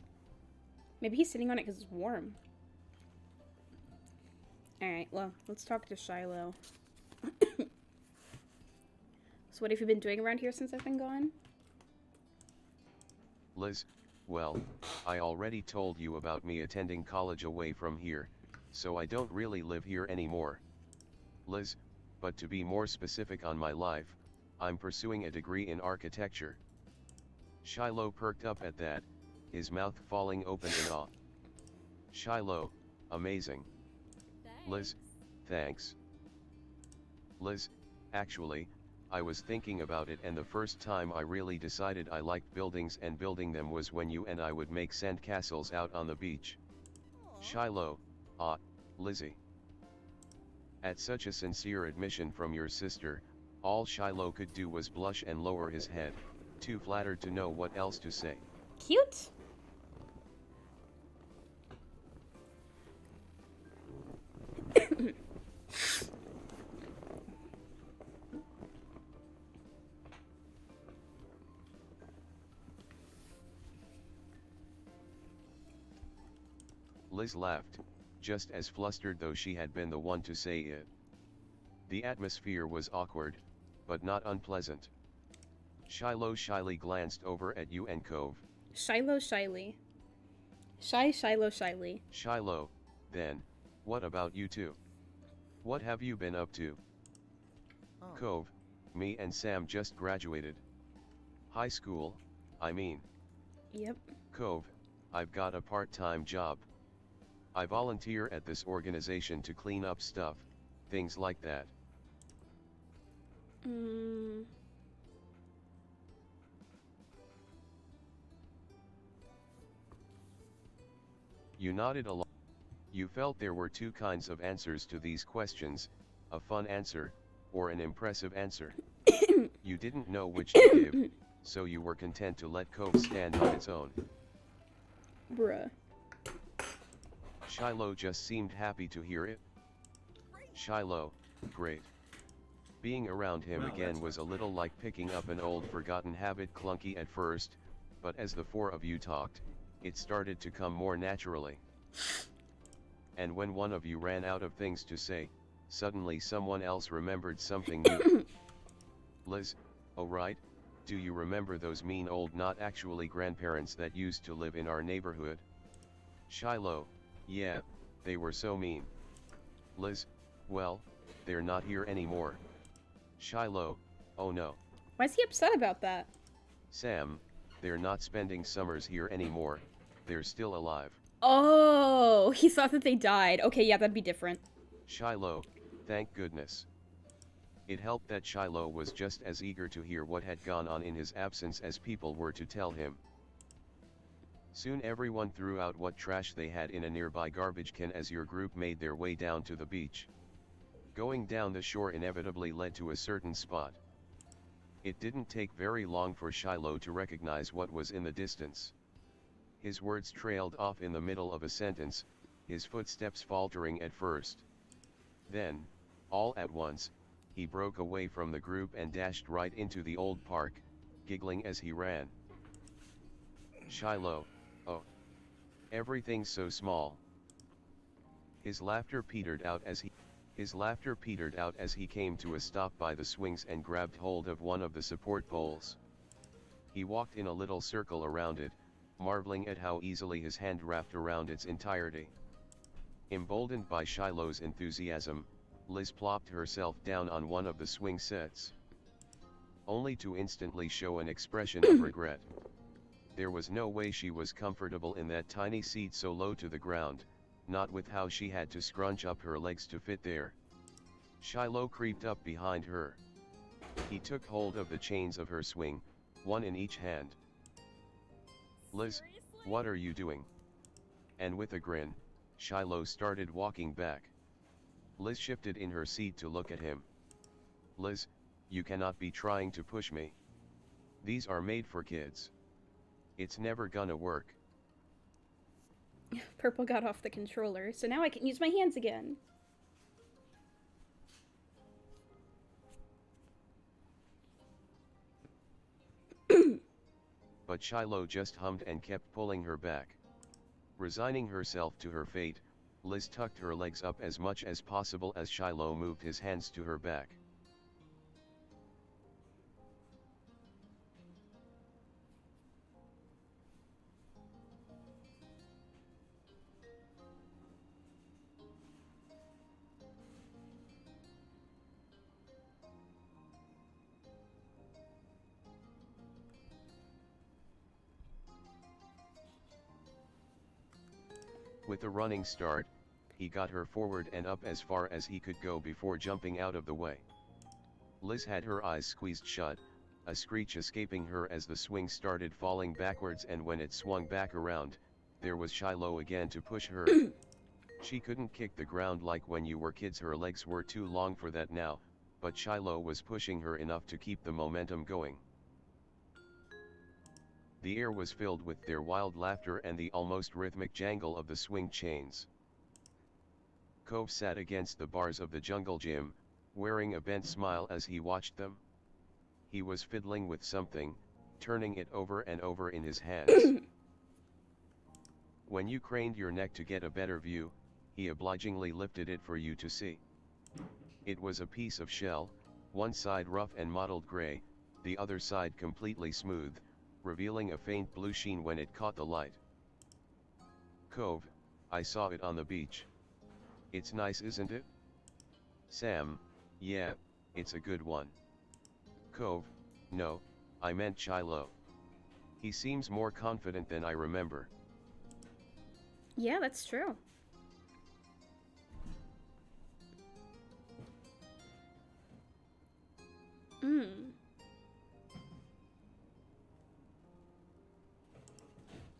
S2: Maybe he's sitting on it because it's warm. Alright, well, let's talk to Shiloh. So what have you been doing around here since I've been gone?
S1: Liz, well, I already told you about me attending college away from here, so I don't really live here anymore. Liz, but to be more specific on my life, I'm pursuing a degree in architecture. Shiloh perked up at that, his mouth falling open in awe. Shiloh, amazing.
S2: Thanks.
S1: Liz, thanks. Liz, actually, I was thinking about it, and the first time I really decided I liked buildings and building them was when you and I would make sandcastles out on the beach.
S2: Aww.
S1: Shiloh, Lizzie. At such a sincere admission from your sister, all Shiloh could do was blush and lower his head, too flattered to know what else to say.
S2: Cute.
S1: Liz laughed. just as flustered though she had been the one to say it. The atmosphere was awkward, but not unpleasant. Shiloh shyly glanced over at you and Cove.
S2: Shiloh shyly. Shiloh shyly.
S1: Shiloh, then, what about you two? What have you been up to?
S6: Oh.
S1: Cove, me and Sam just graduated. High school, I mean.
S2: Yep.
S1: Cove, I've got a part-time job. I volunteer at this organization to clean up stuff, things like that. You nodded along. You felt there were two kinds of answers to these questions, a fun answer, or an impressive answer. You didn't know which to give, so you were content to let Cove stand on its own.
S2: Bruh.
S1: Shiloh just seemed happy to hear it. Shiloh, great. Being around him again was a little like picking up an old forgotten habit, clunky at first, but as the four of you talked, it started to come more naturally. And when one of you ran out of things to say, suddenly someone else remembered something new. Liz, oh right, do you remember those mean old not actually grandparents that used to live in our neighborhood? Shiloh, yeah, they were so mean. Liz, well, they're not here anymore. Shiloh, oh no.
S2: Why is he upset about that?
S1: Sam, they're not spending summers here anymore, they're still alive.
S2: Oh, he thought that they died. Okay, yeah, that'd be different.
S1: Shiloh, thank goodness. It helped that Shiloh was just as eager to hear what had gone on in his absence as people were to tell him. Soon everyone threw out what trash they had in a nearby garbage can as your group made their way down to the beach. Going down the shore inevitably led to a certain spot. It didn't take very long for Shiloh to recognize what was in the distance. His words trailed off in the middle of a sentence, his footsteps faltering at first. Then, all at once, he broke away from the group and dashed right into the old park, giggling as he ran. Shiloh, oh. Everything's so small. His laughter petered out as he came to a stop by the swings and grabbed hold of one of the support poles. He walked in a little circle around it, marveling at how easily his hand wrapped around its entirety. Emboldened by Shiloh's enthusiasm, Liz plopped herself down on one of the swing sets, only to instantly show an expression of regret. There was no way she was comfortable in that tiny seat so low to the ground, not with how she had to scrunch up her legs to fit there. Shiloh creeped up behind her. He took hold of the chains of her swing, one in each hand. Liz, what are you doing? And with a grin, Shiloh started walking back. Liz shifted in her seat to look at him. Liz, you cannot be trying to push me. These are made for kids. It's never gonna work.
S2: Purple got off the controller, so now I can use my hands again.
S1: But Shiloh just hummed and kept pulling her back. Resigning herself to her fate, Liz tucked her legs up as much as possible as Shiloh moved his hands to her back. With a running start, he got her forward and up as far as he could go before jumping out of the way. Liz had her eyes squeezed shut, a screech escaping her as the swing started falling backwards, and when it swung back around, there was Shiloh again to push her. She couldn't kick the ground like when you were kids, her legs were too long for that now, but Shiloh was pushing her enough to keep the momentum going. The air was filled with their wild laughter and the almost rhythmic jangle of the swing chains. Cove sat against the bars of the jungle gym, wearing a bent smile as he watched them. He was fiddling with something, turning it over and over in his hands. When you craned your neck to get a better view, he obligingly lifted it for you to see. It was a piece of shell, one side rough and mottled gray, the other side completely smooth, revealing a faint blue sheen when it caught the light. Cove, I saw it on the beach. It's nice, isn't it? Sam, yeah, it's a good one. Cove, no, I meant Shiloh. He seems more confident than I remember.
S2: Yeah, that's true.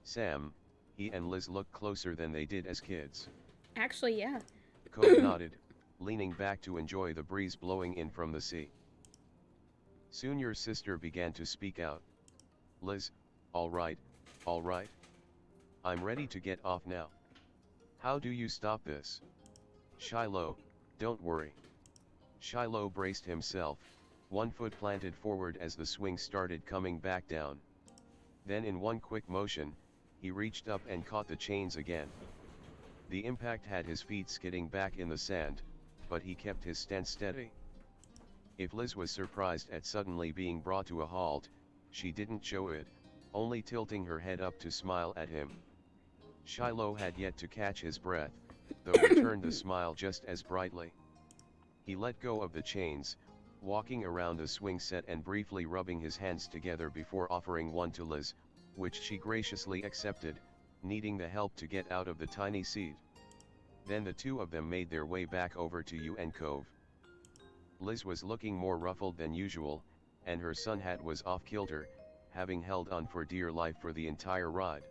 S1: Sam, he and Liz look closer than they did as kids.
S2: Actually, yeah.
S1: Cove nodded, leaning back to enjoy the breeze blowing in from the sea. Soon your sister began to speak out. Liz, all right, all right. I'm ready to get off now. How do you stop this? Shiloh, don't worry. Shiloh braced himself, one foot planted forward as the swing started coming back down. Then in one quick motion, he reached up and caught the chains again. The impact had his feet skidding back in the sand, but he kept his stance steady. If Liz was surprised at suddenly being brought to a halt, she didn't show it, only tilting her head up to smile at him. Shiloh had yet to catch his breath, though returned the smile just as brightly. He let go of the chains, walking around the swing set and briefly rubbing his hands together before offering one to Liz, which she graciously accepted, needing the help to get out of the tiny seat. Then the two of them made their way back over to you and Cove. Liz was looking more ruffled than usual, and her sun hat was off kilter, having held on for dear life for the entire ride.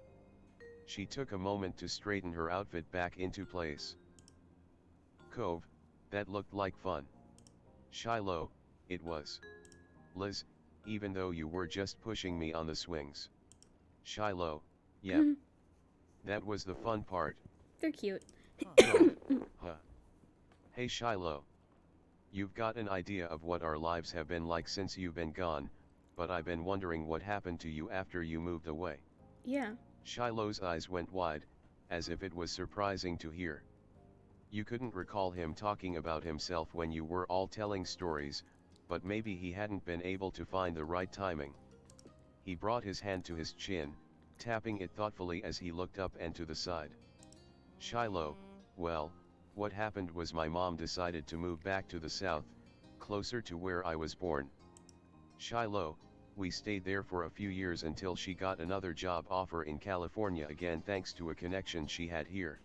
S1: She took a moment to straighten her outfit back into place. Cove, that looked like fun. Shiloh, it was. Liz, even though you were just pushing me on the swings. Shiloh, yep. That was the fun part.
S2: They're cute.
S1: Cove, huh. Hey Shiloh. You've got an idea of what our lives have been like since you've been gone, but I've been wondering what happened to you after you moved away.
S2: Yeah.
S1: Shiloh's eyes went wide, as if it was surprising to hear. You couldn't recall him talking about himself when you were all telling stories, but maybe he hadn't been able to find the right timing. He brought his hand to his chin, tapping it thoughtfully as he looked up and to the side. Shiloh, well, what happened was my mom decided to move back to the south, closer to where I was born. Shiloh, we stayed there for a few years until she got another job offer in California again thanks to a connection she had here.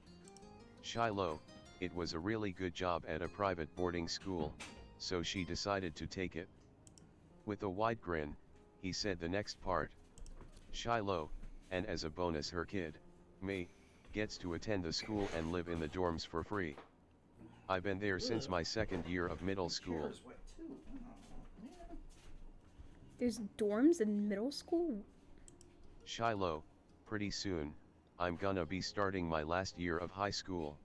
S1: Shiloh, it was a really good job at a private boarding school, so she decided to take it. With a wide grin, he said the next part. Shiloh, and as a bonus her kid, me, gets to attend the school and live in the dorms for free. I've been there since my second year of middle school.
S2: There's dorms in middle school?
S1: Shiloh, pretty soon, I'm gonna be starting my last year of high school.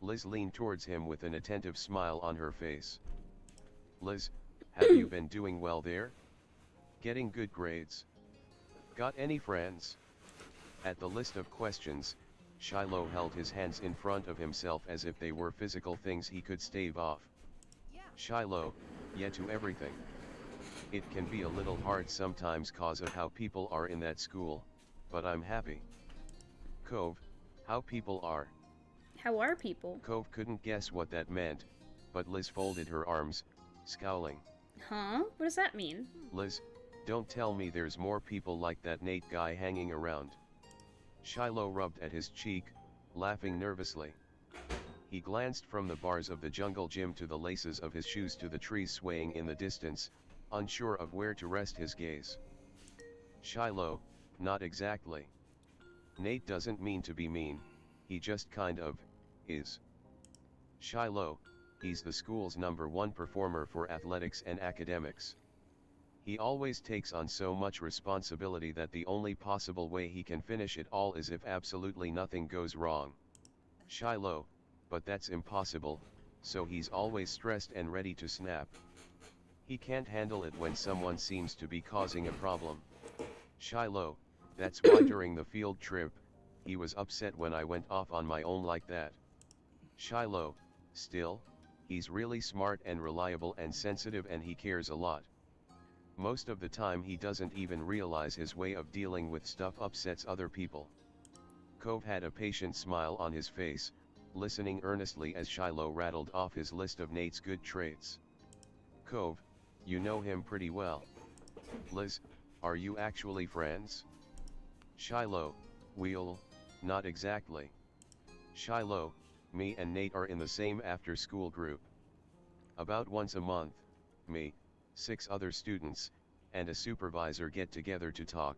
S1: Liz leaned towards him with an attentive smile on her face. Liz, have you been doing well there? Getting good grades? Got any friends? At the list of questions, Shiloh held his hands in front of himself as if they were physical things he could stave off. Shiloh, yeah to everything. It can be a little hard sometimes cause of how people are in that school, but I'm happy. Cove, how people are.
S2: How are people?
S1: Cove couldn't guess what that meant, but Liz folded her arms, scowling.
S2: Huh? What does that mean?
S1: Liz, don't tell me there's more people like that Nate guy hanging around. Shiloh rubbed at his cheek, laughing nervously. He glanced from the bars of the jungle gym to the laces of his shoes to the trees swaying in the distance, unsure of where to rest his gaze. Shiloh, not exactly. Nate doesn't mean to be mean, he just kind of is. Shiloh, he's the school's #1 performer for athletics and academics. He always takes on so much responsibility that the only possible way he can finish it all is if absolutely nothing goes wrong. Shiloh, but that's impossible, so he's always stressed and ready to snap. He can't handle it when someone seems to be causing a problem. Shiloh, that's why during the field trip, he was upset when I went off on my own like that. Shiloh, still, he's really smart and reliable and sensitive and he cares a lot. Most of the time he doesn't even realize his way of dealing with stuff upsets other people. Cove had a patient smile on his face, listening earnestly as Shiloh rattled off his list of Nate's good traits. Cove, you know him pretty well. Liz, are you actually friends? Shiloh, well, not exactly. Shiloh, me and Nate are in the same after-school group. About once a month, me, 6 other students, and a supervisor get together to talk.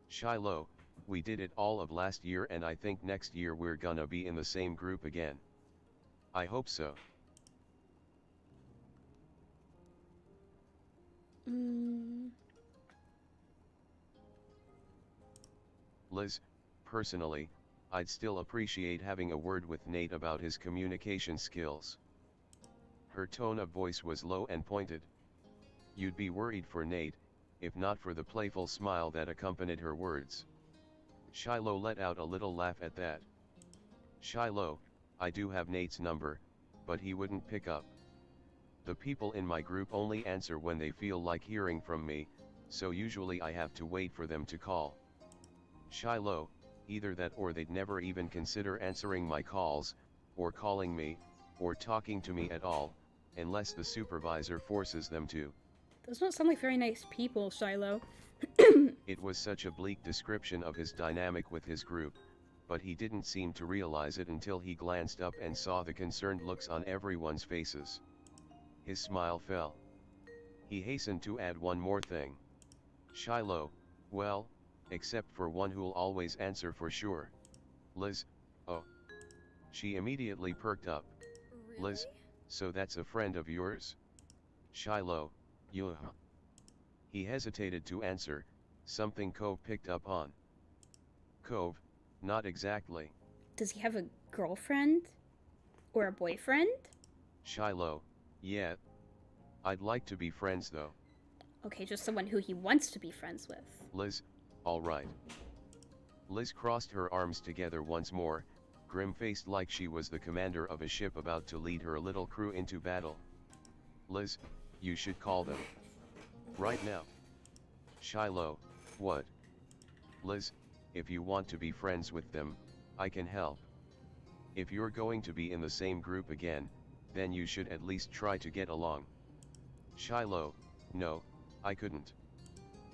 S1: Shiloh, we did it all of last year and I think next year we're gonna be in the same group again. I hope so. Liz, personally, I'd still appreciate having a word with Nate about his communication skills. Her tone of voice was low and pointed. You'd be worried for Nate, if not for the playful smile that accompanied her words. Shiloh let out a little laugh at that. Shiloh, I do have Nate's number, but he wouldn't pick up. The people in my group only answer when they feel like hearing from me, so usually I have to wait for them to call. Shiloh, either that or they'd never even consider answering my calls, or calling me, or talking to me at all, unless the supervisor forces them to.
S2: Those don't sound like very nice people, Shiloh.
S1: It was such a bleak description of his dynamic with his group, but he didn't seem to realize it until he glanced up and saw the concerned looks on everyone's faces. His smile fell. He hastened to add one more thing. Shiloh, well, except for one who'll always answer for sure. Liz, oh. She immediately perked up.
S2: Really?
S1: Liz, so that's a friend of yours? Shiloh, you. He hesitated to answer, something Cove picked up on. Cove, not exactly.
S2: Does he have a girlfriend? Or a boyfriend?
S1: Shiloh, yeah. I'd like to be friends though.
S2: Okay, just someone who he wants to be friends with.
S1: Liz, all right. Liz crossed her arms together once more, grim-faced like she was the commander of a ship about to lead her little crew into battle. Liz, you should call them. Right now. Shiloh, what? Liz, if you want to be friends with them, I can help. If you're going to be in the same group again, then you should at least try to get along. Shiloh, no, I couldn't.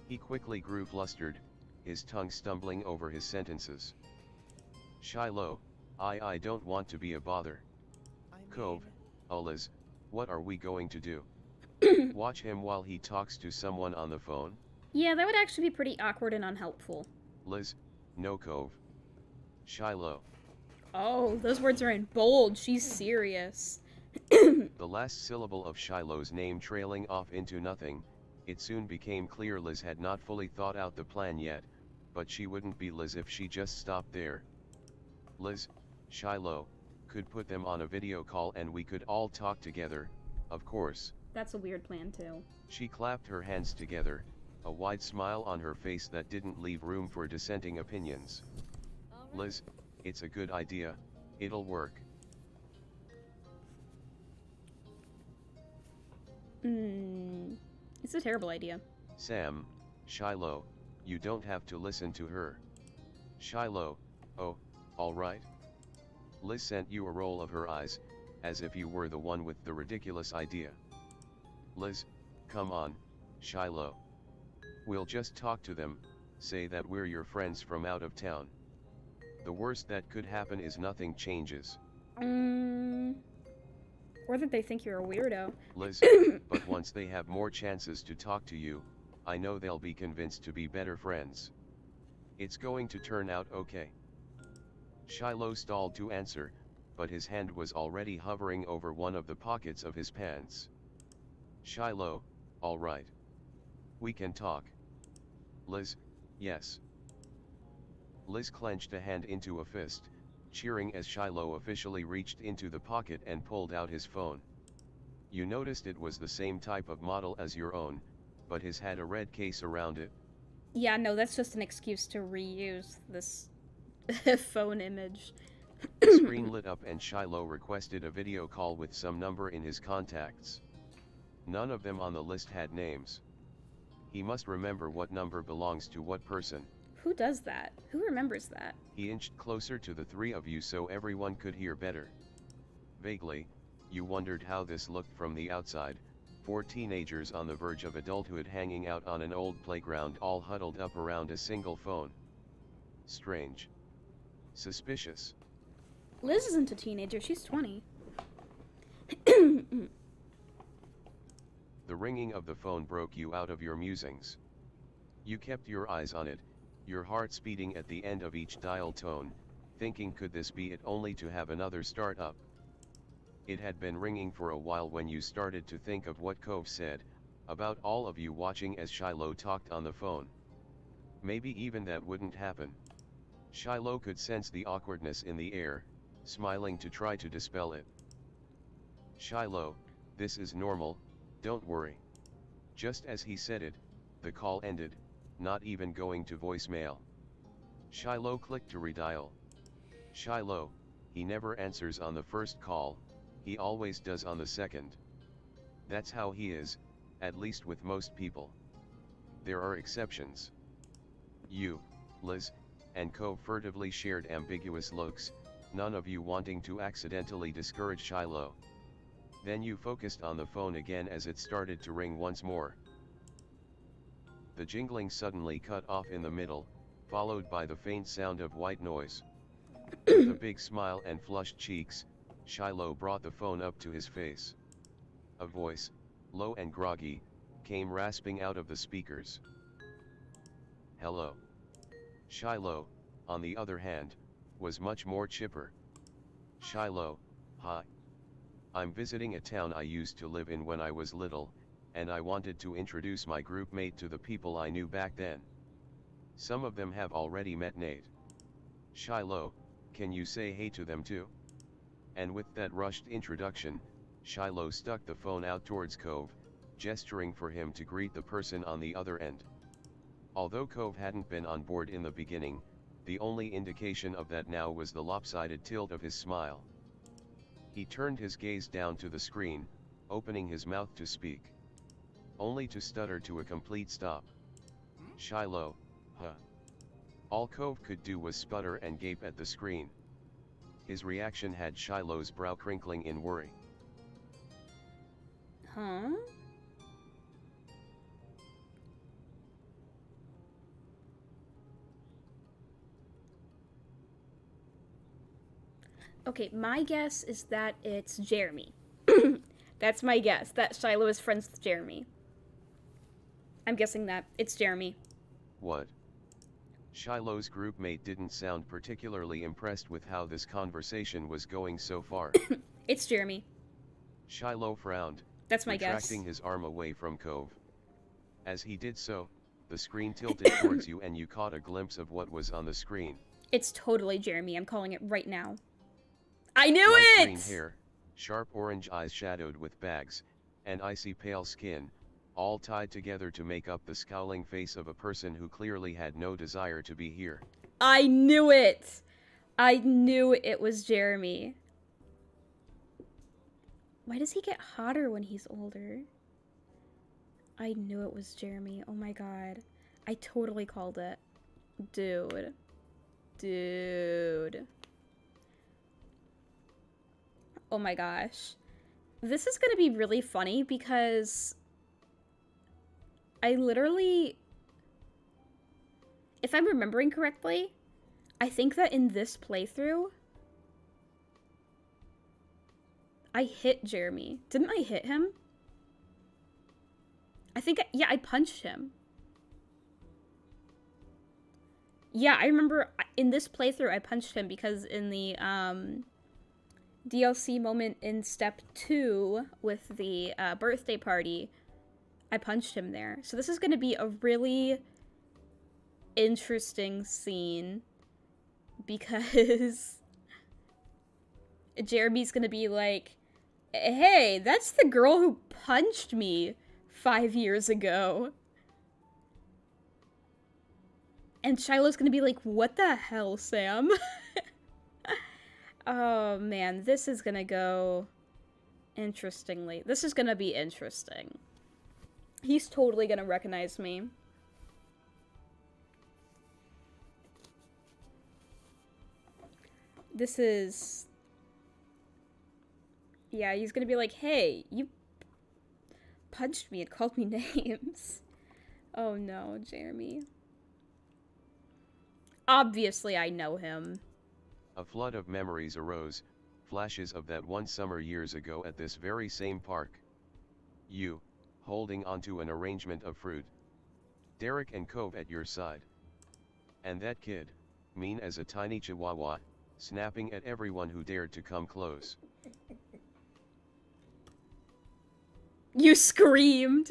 S1: He quickly grew flustered, his tongue stumbling over his sentences. Shiloh, I don't want to be a bother. Cove, Liz, what are we going to do? Watch him while he talks to someone on the phone?
S2: Yeah, that would actually be pretty awkward and unhelpful.
S1: Liz, no Cove. Shiloh.
S2: Oh, those words are in bold. She's serious.
S1: The last syllable of Shiloh's name trailing off into nothing, it soon became clear Liz had not fully thought out the plan yet, but she wouldn't be Liz if she just stopped there. Liz, Shiloh, could put them on a video call and we could all talk together, of course.
S2: That's a weird plan, too.
S1: She clapped her hands together, a wide smile on her face that didn't leave room for dissenting opinions. Liz, it's a good idea, it'll work.
S2: It's a terrible idea.
S1: Sam, Shiloh, you don't have to listen to her. Shiloh, oh, all right. Liz sent you a roll of her eyes, as if you were the one with the ridiculous idea. Liz, come on, Shiloh. We'll just talk to them, say that we're your friends from out of town. The worst that could happen is nothing changes.
S2: Or that they think you're a weirdo.
S1: Liz, but once they have more chances to talk to you, I know they'll be convinced to be better friends. It's going to turn out okay. Shiloh stalled to answer, but his hand was already hovering over one of the pockets of his pants. Shiloh, all right. We can talk. Liz, yes. Liz clenched a hand into a fist, cheering as Shiloh officially reached into the pocket and pulled out his phone. You noticed it was the same type of model as your own, but his had a red case around it.
S2: Yeah, no, that's just an excuse to reuse this phone image.
S1: The screen lit up and Shiloh requested a video call with some number in his contacts. None of them on the list had names. He must remember what number belongs to what person.
S2: Who does that? Who remembers that?
S1: He inched closer to the three of you so everyone could hear better. Vaguely, you wondered how this looked from the outside, 4 teenagers on the verge of adulthood hanging out on an old playground all huddled up around a single phone. Strange. Suspicious.
S2: Liz isn't a teenager, she's 20.
S1: The ringing of the phone broke you out of your musings. You kept your eyes on it, your heart speeding at the end of each dial tone, thinking could this be it, only to have another start up. It had been ringing for a while when you started to think of what Cove said, about all of you watching as Shiloh talked on the phone. Maybe even that wouldn't happen. Shiloh could sense the awkwardness in the air, smiling to try to dispel it. Shiloh, this is normal, don't worry. Just as he said it, the call ended, not even going to voicemail. Shiloh clicked to redial. Shiloh, he never answers on the first call, he always does on the second. That's how he is, at least with most people. There are exceptions. You, Liz, and Cove furtively shared ambiguous looks, none of you wanting to accidentally discourage Shiloh. Then you focused on the phone again as it started to ring once more. The jingling suddenly cut off in the middle, followed by the faint sound of white noise. With a big smile and flushed cheeks, Shiloh brought the phone up to his face. A voice, low and groggy, came rasping out of the speakers. Hello. Shiloh, on the other hand, was much more chipper. Shiloh, hi. I'm visiting a town I used to live in when I was little, and I wanted to introduce my group mate to the people I knew back then. Some of them have already met Nate. Shiloh, can you say hey to them too? And with that rushed introduction, Shiloh stuck the phone out towards Cove, gesturing for him to greet the person on the other end. Although Cove hadn't been on board in the beginning, the only indication of that now was the lopsided tilt of his smile. He turned his gaze down to the screen, opening his mouth to speak. Only to stutter to a complete stop. Shiloh, huh. All Cove could do was sputter and gape at the screen. His reaction had Shiloh's brow crinkling in worry.
S2: Huh? Okay, my guess is that it's Jeremy. That's my guess, that Shiloh is friends with Jeremy. I'm guessing that it's Jeremy.
S1: What? Shiloh's groupmate didn't sound particularly impressed with how this conversation was going so far.
S2: It's Jeremy.
S1: Shiloh frowned,
S2: That's my guess.
S1: retracting his arm away from Cove. As he did so, the screen tilted towards you and you caught a glimpse of what was on the screen.
S2: It's totally Jeremy, I'm calling it right now. I knew
S1: Light
S2: it!
S1: green hair, sharp orange eyes shadowed with bags, and icy pale skin, all tied together to make up the scowling face of a person who clearly had no desire to be here.
S2: I knew it! I knew it was Jeremy. Why does he get hotter when he's older? I knew it was Jeremy. Oh my god. I totally called it. Dude. Dude. Oh my gosh. This is gonna be really funny because I literally, if I'm remembering correctly, I think that in this playthrough, I hit Jeremy. Didn't I hit him? I think, yeah, I punched him. Yeah, I remember in this playthrough I punched him because in the DLC moment in step 2 with the birthday party, I punched him there. So this is going to be a really interesting scene because Jeremy's going to be like, hey, that's the girl who punched me 5 years ago. And Shiloh's going to be like, what the hell, Sam? Oh man, this is gonna go interestingly. This is gonna be interesting. He's totally gonna recognize me. This is... Yeah, he's gonna be like, hey, you punched me and called me names. Oh no, Jeremy. Obviously I know him.
S1: A flood of memories arose, flashes of that one summer years ago at this very same park. You, holding onto an arrangement of fruit. Derek and Cove at your side. And that kid, mean as a tiny chihuahua, snapping at everyone who dared to come close.
S2: You screamed.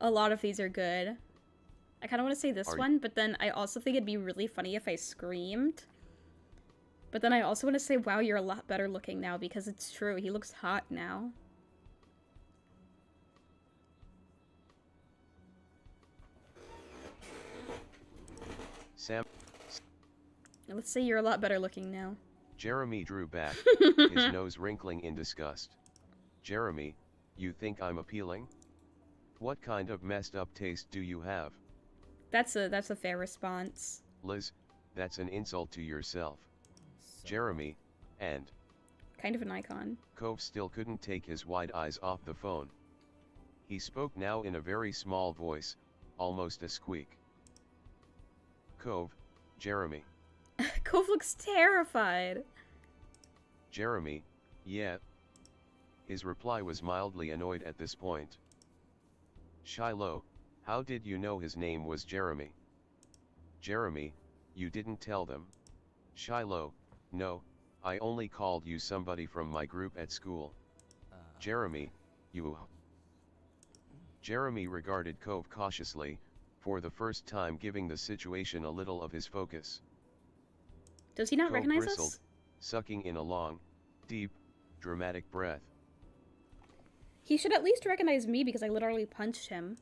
S2: A lot of these are good. I kind of want to say this one, but then I also think it'd be really funny if I screamed. But then I also want to say, wow, you're a lot better looking now, because it's true. He looks hot now.
S1: Sam.
S2: Let's say you're a lot better looking now.
S1: Jeremy drew back, his nose wrinkling in disgust. Jeremy, you think I'm appealing? What kind of messed up taste do you have?
S2: That's a fair response.
S1: Liz, that's an insult to yourself. Jeremy, and...
S2: Kind of an icon.
S1: Cove still couldn't take his wide eyes off the phone. He spoke now in a very small voice, almost a squeak. Cove, Jeremy.
S2: Cove looks terrified.
S1: Jeremy, yeah. His reply was mildly annoyed at this point. Shiloh, how did you know his name was Jeremy? Jeremy, you didn't tell them. Shiloh, no, I only called you somebody from my group at school. Jeremy, you... Jeremy regarded Cove cautiously, for the first time giving the situation a little of his focus.
S2: Does he not
S1: Cove
S2: recognize
S1: bristled,
S2: us?
S1: sucking in a long, deep, dramatic breath.
S2: He should at least recognize me because I literally punched him.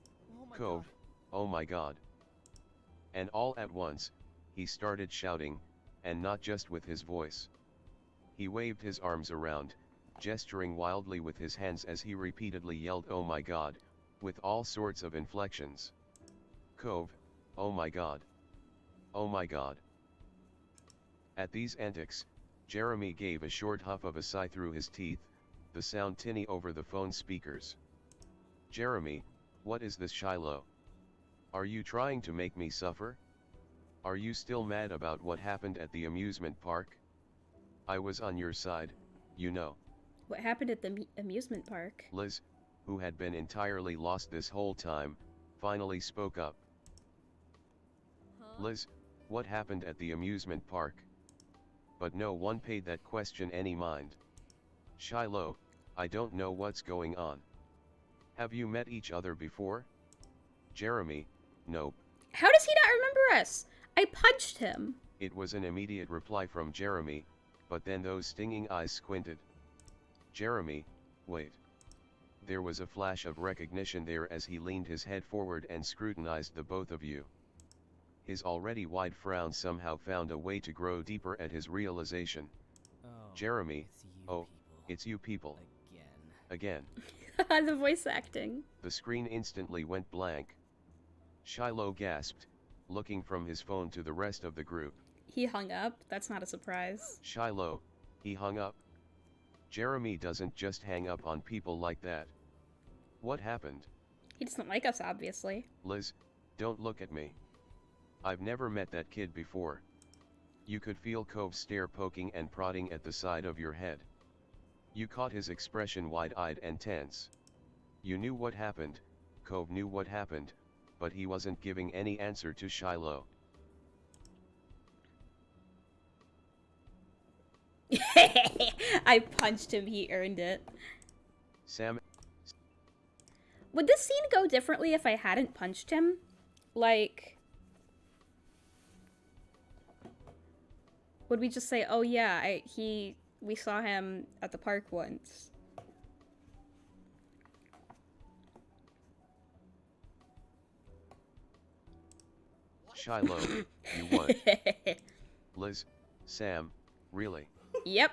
S1: Cove, oh my god. And all at once, he started shouting, and not just with his voice. He waved his arms around, gesturing wildly with his hands as he repeatedly yelled oh my god, with all sorts of inflections. Cove, oh my god. Oh my god. At these antics, Jeremy gave a short huff of a sigh through his teeth, the sound tinny over the phone speakers. Jeremy, what is this, Shiloh? Are you trying to make me suffer? Are you still mad about what happened at the amusement park? I was on your side, you know.
S2: What happened at the amusement park?
S1: Liz, who had been entirely lost this whole time, finally spoke up. Liz, what happened at the amusement park? But no one paid that question any mind. Shiloh, I don't know what's going on. Have you met each other before? Jeremy, nope.
S2: How does he not remember us? I punched him.
S1: It was an immediate reply from Jeremy, but then those stinging eyes squinted. Jeremy, wait. There was a flash of recognition there as he leaned his head forward and scrutinized the both of you. His already wide frown somehow found a way to grow deeper at his realization. Jeremy, oh, it's you people. Again.
S2: The voice acting.
S1: The screen instantly went blank. Shiloh gasped, looking from his phone to the rest of the group.
S2: He hung up? That's not a surprise.
S1: Shiloh, he hung up? Jeremy doesn't just hang up on people like that. What happened?
S2: He doesn't like us, obviously.
S1: Liz, don't look at me. I've never met that kid before. You could feel Cove's stare poking and prodding at the side of your head. You caught his expression wide-eyed and tense. You knew what happened, Cove knew what happened, but he wasn't giving any answer to Shiloh.
S2: I punched him, he earned it.
S1: Sam...
S2: Would this scene go differently if I hadn't punched him? Like... Would we just say, oh yeah, We saw him at the park once.
S1: Shiloh, you what? Liz, Sam, really?
S2: Yep.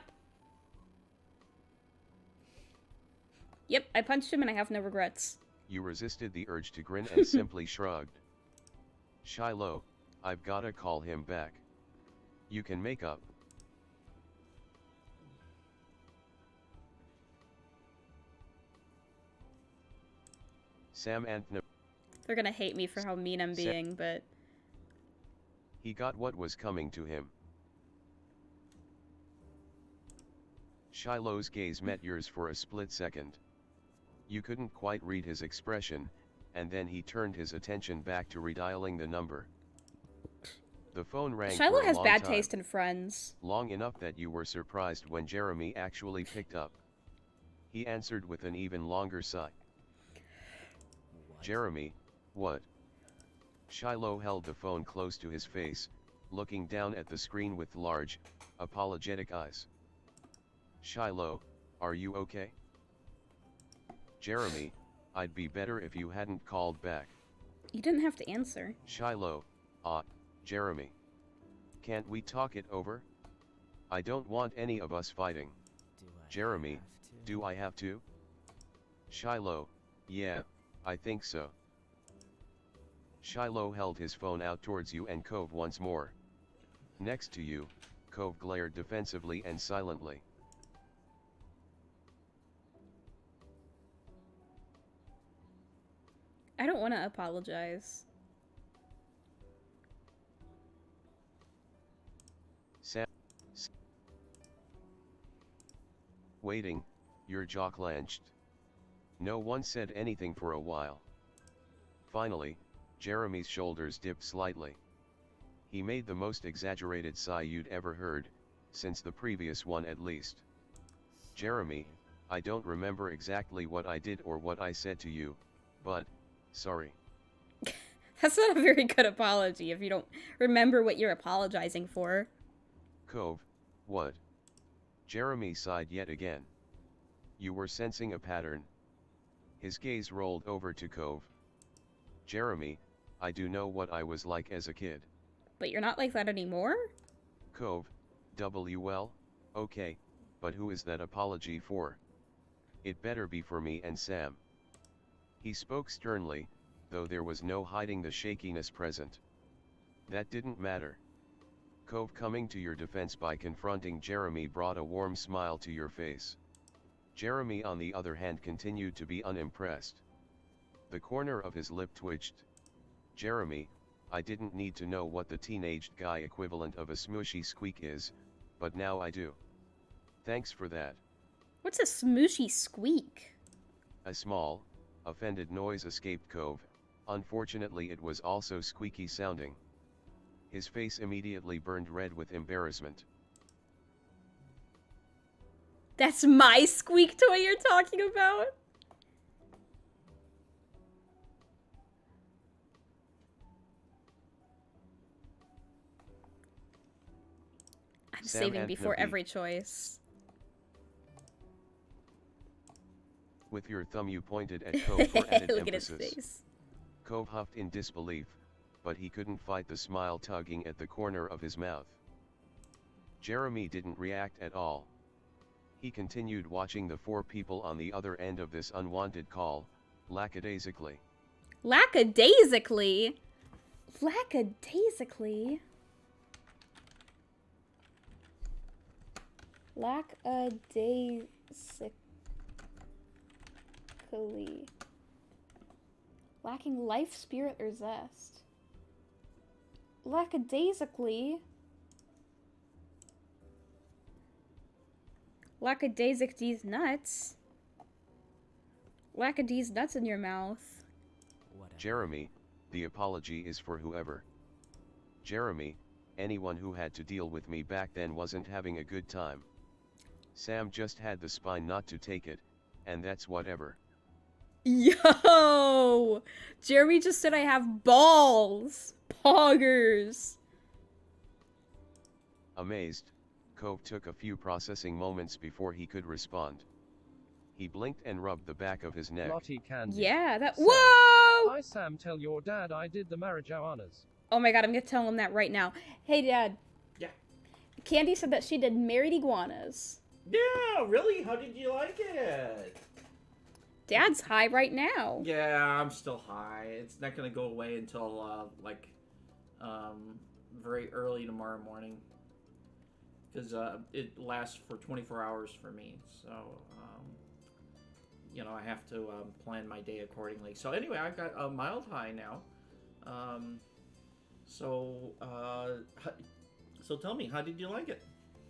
S2: Yep, I punched him and I have no regrets.
S1: You resisted the urge to grin and simply shrugged. Shiloh, I've gotta call him back. You can make up. Sam and no.
S2: They're gonna hate me for how mean I'm being, but...
S1: He got what was coming to him. Shiloh's gaze met yours for a split second. You couldn't quite read his expression, and then he turned his attention back to redialing the number. The phone rang
S2: Shiloh
S1: for a
S2: has
S1: long
S2: bad
S1: time,
S2: taste in friends.
S1: long enough that you were surprised when Jeremy actually picked up. He answered with an even longer sigh. Jeremy, what? Shiloh held the phone close to his face, looking down at the screen with large, apologetic eyes. Shiloh, are you okay? Jeremy, I'd be better if you hadn't called back.
S2: You didn't have to answer.
S1: Shiloh, Jeremy. Can't we talk it over? I don't want any of us fighting. Jeremy, do I have to? Shiloh, yeah, I think so. Shiloh held his phone out towards you and Cove once more. Next to you, Cove glared defensively and silently.
S2: I don't want to apologize.
S1: Sam. Waiting, your jaw clenched. No one said anything for a while. Finally, Jeremy's shoulders dipped slightly. He made the most exaggerated sigh you'd ever heard, since the previous one at least. Jeremy, I don't remember exactly what I did or what I said to you, but, sorry.
S2: That's not a very good apology if you don't remember what you're apologizing for.
S1: Cove, what? Jeremy sighed yet again. You were sensing a pattern. His gaze rolled over to Cove. Jeremy, I do know what I was like as a kid.
S2: But you're not like that anymore?
S1: Cove, well, okay, but who is that apology for? It better be for me and Sam. He spoke sternly, though there was no hiding the shakiness present. That didn't matter. Cove coming to your defense by confronting Jeremy brought a warm smile to your face. Jeremy on the other hand continued to be unimpressed. The corner of his lip twitched. Jeremy, I didn't need to know what the teenaged guy equivalent of a smooshy squeak is, but now I do. Thanks for that.
S2: What's a smooshy squeak?
S1: A small, offended noise escaped Cove. Unfortunately it was also squeaky sounding. His face immediately burned red with embarrassment.
S2: That's my squeak toy you're talking about? I'm
S1: Sam
S2: saving
S1: and
S2: before
S1: Nabi.
S2: every choice.
S1: With your thumb you pointed at Cove for added
S2: Look at his
S1: emphasis.
S2: face.
S1: Cove huffed in disbelief, but he couldn't fight the smile tugging at the corner of his mouth. Jeremy didn't react at all. He continued watching the four people on the other end of this unwanted call, lackadaisically.
S2: Lackadaisically? Lackadaisically? Lackadaisically. Lacking life, spirit, or zest. Lackadaisically. Lackadaisic these nuts. Lackadaise nuts in your mouth.
S1: Jeremy, the apology is for whoever. Jeremy, anyone who had to deal with me back then wasn't having a good time. Sam just had the spine not to take it, and that's whatever.
S2: Yo! Jeremy just said I have balls. Poggers.
S1: Amazed, Cove took a few processing moments before he could respond. He blinked and rubbed the back of his neck.
S4: Lottie Candy.
S2: Yeah, that.
S4: Sam.
S2: Whoa!
S4: Hi Sam, tell your dad I did the marijuanas.
S2: Oh my god, I'm gonna tell him that right now. Hey, Dad.
S3: Yeah.
S2: Candy said that she did married iguanas.
S3: Yeah, really? How did you like it?
S2: Dad's high right now.
S3: Yeah, I'm still high. It's not gonna go away until very early tomorrow morning. Because it lasts for 24 hours for me. So, I have to plan my day accordingly. So anyway, I've got a mild high now. So tell me, how did you like it?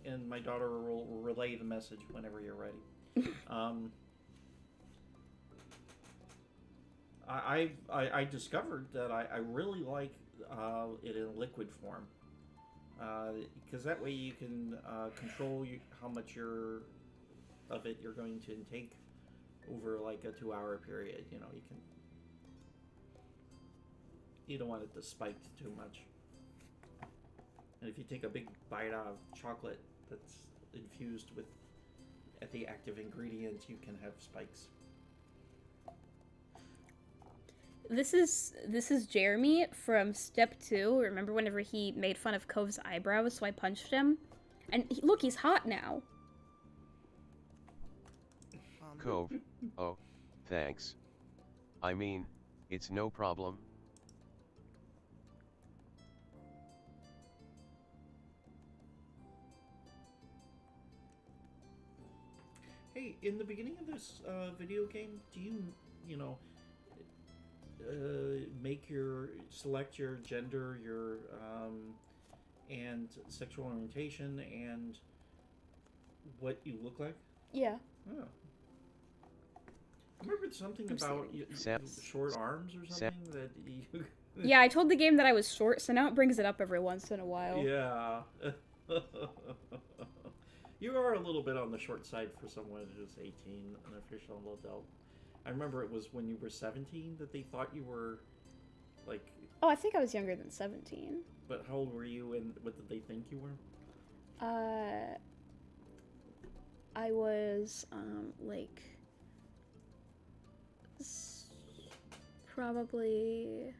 S3: And my daughter will relay the message whenever you're ready. I discovered that I really like it in liquid form. Because that way you can control how much of it you're going to intake over like a 2-hour period. You don't want it to spike too much. And if you take a big bite out of chocolate that's infused with the active ingredients, you can have spikes.
S2: This is Jeremy from step 2. Remember whenever he made fun of Cove's eyebrows, so I punched him? And look, he's hot now.
S1: Cove, oh, thanks. I mean, it's no problem.
S3: Hey, in the beginning of this video game, do you select your gender, and sexual orientation, and what you look like?
S2: Yeah.
S3: Oh. I remembered something about short arms or something that you...
S2: Yeah, I told the game that I was short, so now it brings it up every once in a while.
S3: Yeah. You are a little bit on the short side for someone who's 18, an official adult. I remember it was when you were 17 that they thought you were, like...
S2: Oh, I think I was younger than 17.
S3: But how old were you, and what did they think you were?
S2: I was, probably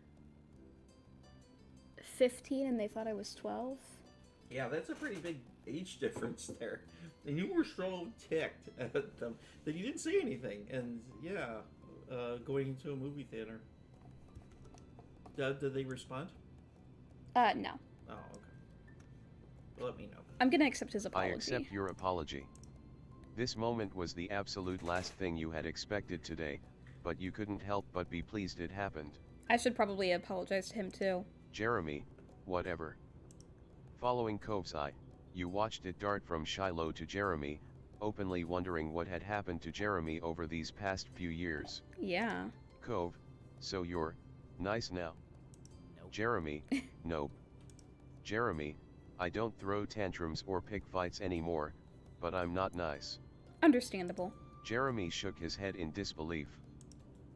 S2: 15, and they thought I was 12.
S3: Yeah, that's a pretty big age difference there. And you were so ticked at them that you didn't say anything. And yeah, going into a movie theater. Did they respond?
S2: No.
S3: Oh, okay. Well, let me know.
S2: I'm gonna accept his apology.
S1: I accept your apology. This moment was the absolute last thing you had expected today, but you couldn't help but be pleased it happened.
S2: I should probably apologize to him too.
S1: Jeremy, whatever. Following Cove's eye, you watched it dart from Shiloh to Jeremy, openly wondering what had happened to Jeremy over these past few years.
S2: Yeah.
S1: Cove, so you're nice now?
S3: Nope.
S1: Jeremy, nope. Jeremy, I don't throw tantrums or pick fights anymore, but I'm not nice.
S2: Understandable.
S1: Jeremy shook his head in disbelief.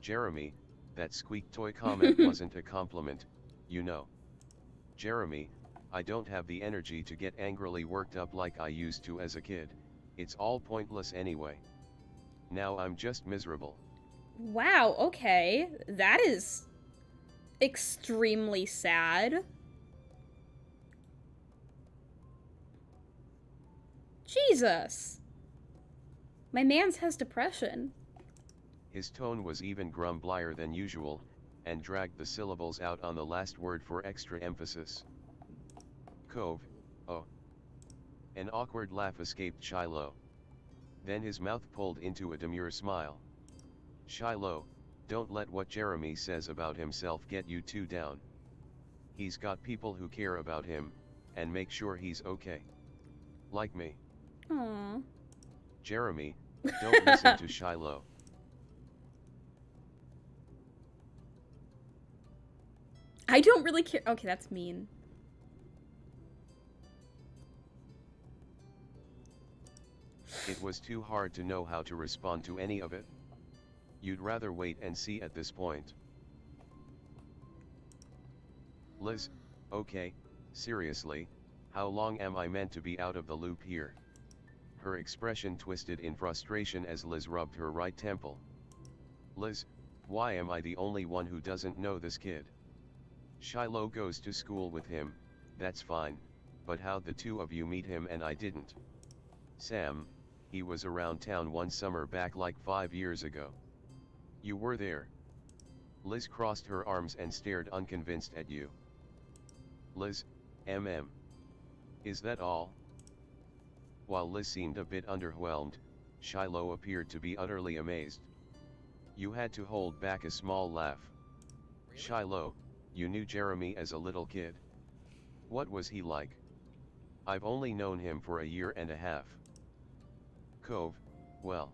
S1: Jeremy, that squeak toy comment wasn't a compliment, you know. Jeremy, I don't have the energy to get angrily worked up like I used to as a kid. It's all pointless anyway. Now I'm just miserable.
S2: Wow, okay. That is extremely sad. Jesus. My man's has depression.
S1: His tone was even grumblier than usual, and dragged the syllables out on the last word for extra emphasis. Cove, oh. An awkward laugh escaped Shiloh. Then his mouth pulled into a demure smile. Shiloh, don't let what Jeremy says about himself get you too down. He's got people who care about him, and make sure he's okay. Like me.
S2: Aww.
S1: Jeremy, don't listen to Shiloh.
S2: I don't really care. Okay, that's mean.
S1: It was too hard to know how to respond to any of it. You'd rather wait and see at this point. Liz, okay, seriously, How long am I meant to be out of the loop here? Her expression twisted in frustration as Liz rubbed her right temple. Liz, why am I the only one who doesn't know this kid? Shiloh goes to school with him, that's fine, but how'd the two of you meet him and I didn't? Sam, he was around town one summer back like 5 years ago. You were there. Liz crossed her arms and stared unconvinced at you. Liz, Is that all? While Liz seemed a bit underwhelmed, Shiloh appeared to be utterly amazed. You had to hold back a small laugh. Shiloh, you knew Jeremy as a little kid. What was he like? I've only known him for a year and a half. Cove, well.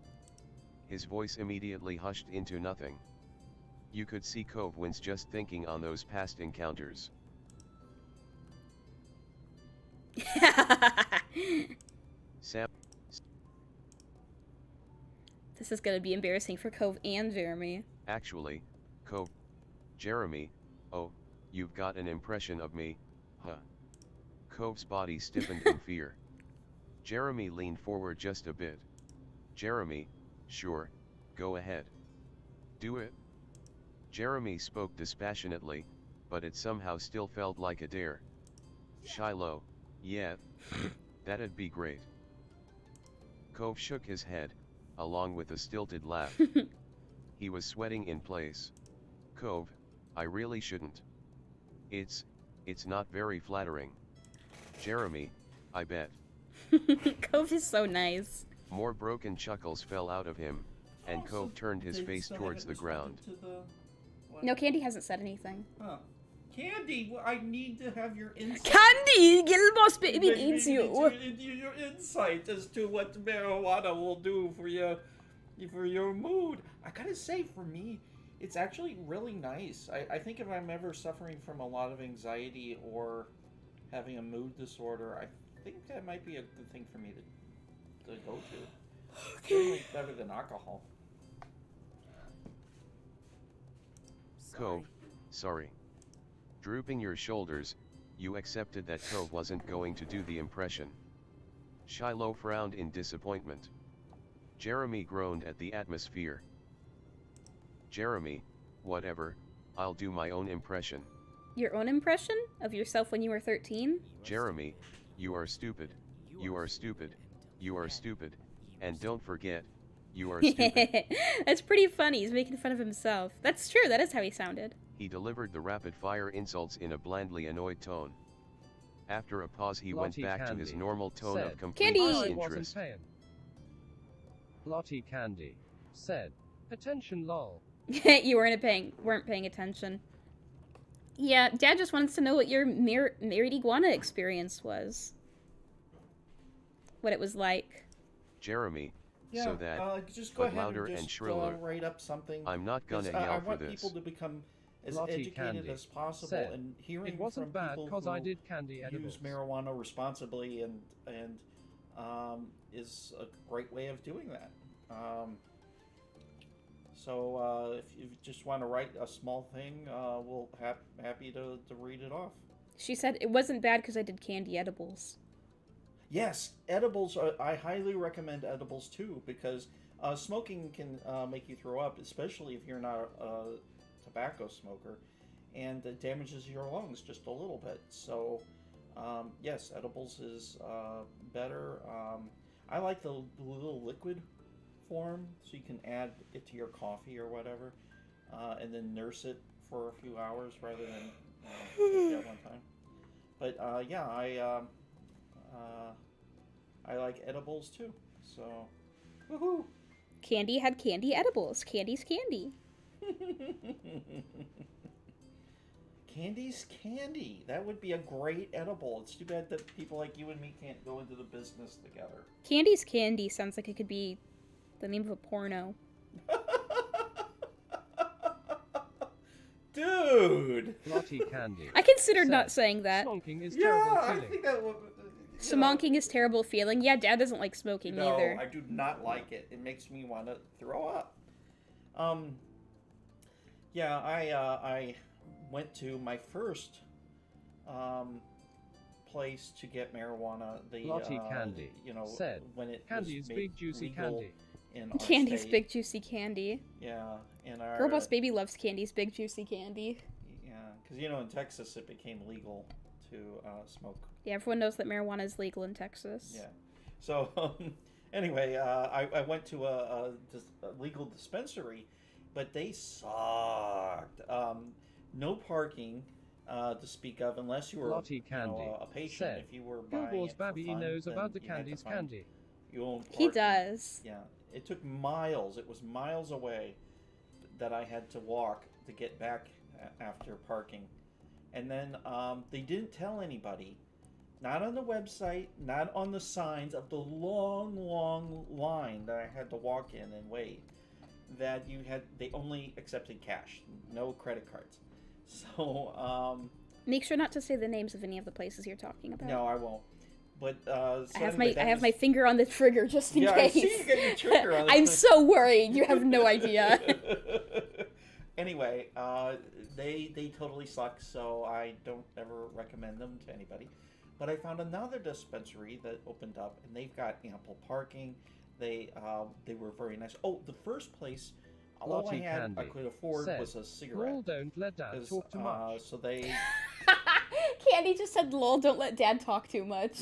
S1: His voice immediately hushed into nothing. You could see Cove wince just thinking on those past encounters. Sam.
S2: This is gonna be embarrassing for Cove and Jeremy.
S1: Actually, Cove. Jeremy, oh, you've got an impression of me, huh? Cove's body stiffened in fear. Jeremy leaned forward just a bit. Jeremy, sure, go ahead. Do it. Jeremy spoke dispassionately, but it somehow still felt like a dare. Shiloh, yeah, that'd be great. Cove shook his head, along with a stilted laugh. He was sweating in place. Cove, I really shouldn't. It's not very flattering. Jeremy, I bet.
S2: Cove is so nice.
S1: More broken chuckles fell out of him, and Cove turned his face towards the ground.
S2: No, Candy hasn't said anything.
S3: Huh. Candy, I need to have your insight.
S2: Candy! Little boss baby needs you.
S3: Your insight as to what marijuana will do for your mood. I gotta say, for me, it's actually really nice. I think if I'm ever suffering from a lot of anxiety or having a mood disorder, I think that might be a good thing for me to go to. Certainly better than alcohol.
S1: Cove, sorry. Drooping your shoulders, you accepted that Cove wasn't going to do the impression. Shiloh frowned in disappointment. Jeremy groaned at the atmosphere. Jeremy, whatever, I'll do my own impression.
S2: Your own impression? Of yourself when you were 13?
S1: Jeremy, you are stupid. You are stupid. You are stupid. And don't forget, you are stupid.
S2: That's pretty funny. He's making fun of himself. That's true. That is how he sounded.
S1: He delivered the rapid-fire insults in a blandly annoyed tone. After a pause, he went back to his normal tone of complete disinterest.
S4: Lottie Candy said, "Attention, lol."
S2: You weren't paying attention. Yeah, Dad just wants to know what your married iguana experience was. What it was like.
S1: Jeremy,
S3: Yeah,
S1: so that,
S3: just go
S1: but
S3: ahead
S1: louder
S3: and just
S1: shriller.
S3: write up something.
S1: I'm not gonna yell
S3: I
S1: for
S3: want
S1: this.
S3: people to become as
S4: Lottie
S3: educated
S4: Candy
S3: as possible,
S4: said,
S3: and hearing
S4: "It wasn't
S3: from
S4: bad
S3: people
S4: because
S3: who
S4: I did candy edibles."
S3: use marijuana responsibly and is a great way of doing that. So if you just want to write a small thing, we'll happy to read it off.
S2: She said it wasn't bad because I did candy edibles.
S3: Yes, edibles. I highly recommend edibles too, because smoking can make you throw up, especially if you're not a tobacco smoker, and it damages your lungs just a little bit. So yes, edibles is better. I like the little liquid form, so you can add it to your coffee or whatever, and then nurse it for a few hours rather than take that one time. But yeah, I like edibles too. So, woohoo!
S2: Candy had candy edibles. Candy's candy.
S3: Candy's candy. That would be a great edible. It's too bad that people like you and me can't go into the business together.
S2: Candy's candy sounds like it could be the name of a porno.
S3: Dude!
S4: Lottie Candy.
S2: I considered
S4: said,
S2: not saying that.
S4: "Smoking is
S3: Yeah,
S4: terrible
S3: I
S4: feeling."
S3: think that would.
S2: Smoking is terrible feeling. Yeah, Dad doesn't like smoking
S3: No,
S2: either.
S3: I do not like it. It makes me want to throw up. Yeah, I went to my first place to get marijuana. The
S4: Lottie Candy said,
S3: when it
S4: "Candy is
S3: was
S4: big juicy
S3: legal
S4: candy."
S3: in our
S2: Candy's
S3: state.
S2: big juicy candy.
S3: Yeah, in our
S2: Girl Boss Baby loves Candy's big juicy candy.
S3: Yeah, because in Texas it became legal to smoke.
S2: Yeah, everyone knows that marijuana is legal in Texas.
S3: Yeah. So anyway, I went to a legal dispensary, but they sucked. No parking to speak of unless you were
S4: Lottie Candy
S3: a patient.
S4: said,
S3: If you were
S4: Girl
S3: buying
S4: Boss
S3: it for
S4: Baby
S3: fun,
S4: knows
S3: then
S4: about the
S3: you had to
S4: candy's
S3: find
S4: candy.
S3: your own
S2: He
S3: parking.
S2: does.
S3: Yeah, it took miles. It was miles away that I had to walk to get back after parking. And then they didn't tell anybody, not on the website, not on the signs of the long, long line that I had to walk in and wait, that they only accepted cash, no credit cards. So,
S2: Make sure not to say the names of any of the places you're talking about.
S3: no, I won't. But so
S2: I have
S3: anyway,
S2: I have my finger on the trigger just in
S3: yeah,
S2: case.
S3: I see you got your trigger on.
S2: I'm so worried. You have no idea.
S3: Anyway, they totally suck, so I don't ever recommend them to anybody. But I found another dispensary that opened up, and they've got ample parking. They were very nice. Oh, the first place, all I could afford was a cigarette.
S4: Lol, don't let Dad talk too much.
S3: So they.
S2: Candy just said, "Lol, don't let Dad talk too much."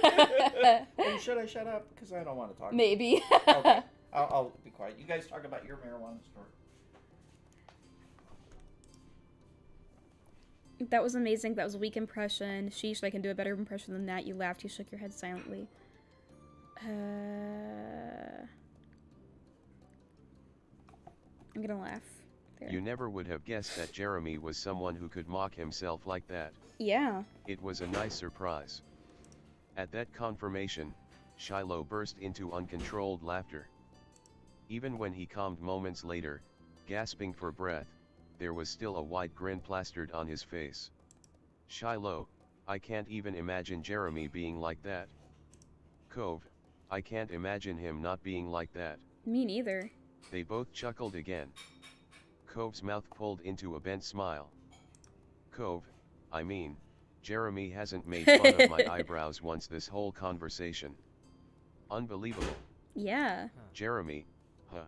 S3: Oh, should I shut up? Because I don't want to talk.
S2: Maybe.
S3: Okay, I'll be quiet. You guys talk about your marijuana store.
S2: That was amazing. That was a weak impression. Sheesh, I can do a better impression than that. You laughed. You shook your head silently. I'm gonna laugh. There.
S1: You never would have guessed that Jeremy was someone who could mock himself like that.
S2: Yeah.
S1: It was a nice surprise. At that confirmation, Shiloh burst into uncontrolled laughter. Even when he calmed moments later, gasping for breath, there was still a wide grin plastered on his face. Shiloh, I can't even imagine Jeremy being like that. Cove, I can't imagine him not being like that.
S2: Me neither.
S1: They both chuckled again. Cove's mouth pulled into a bent smile. Cove, I mean, Jeremy hasn't made fun of my eyebrows once this whole conversation. Unbelievable.
S2: Yeah.
S1: Jeremy, huh?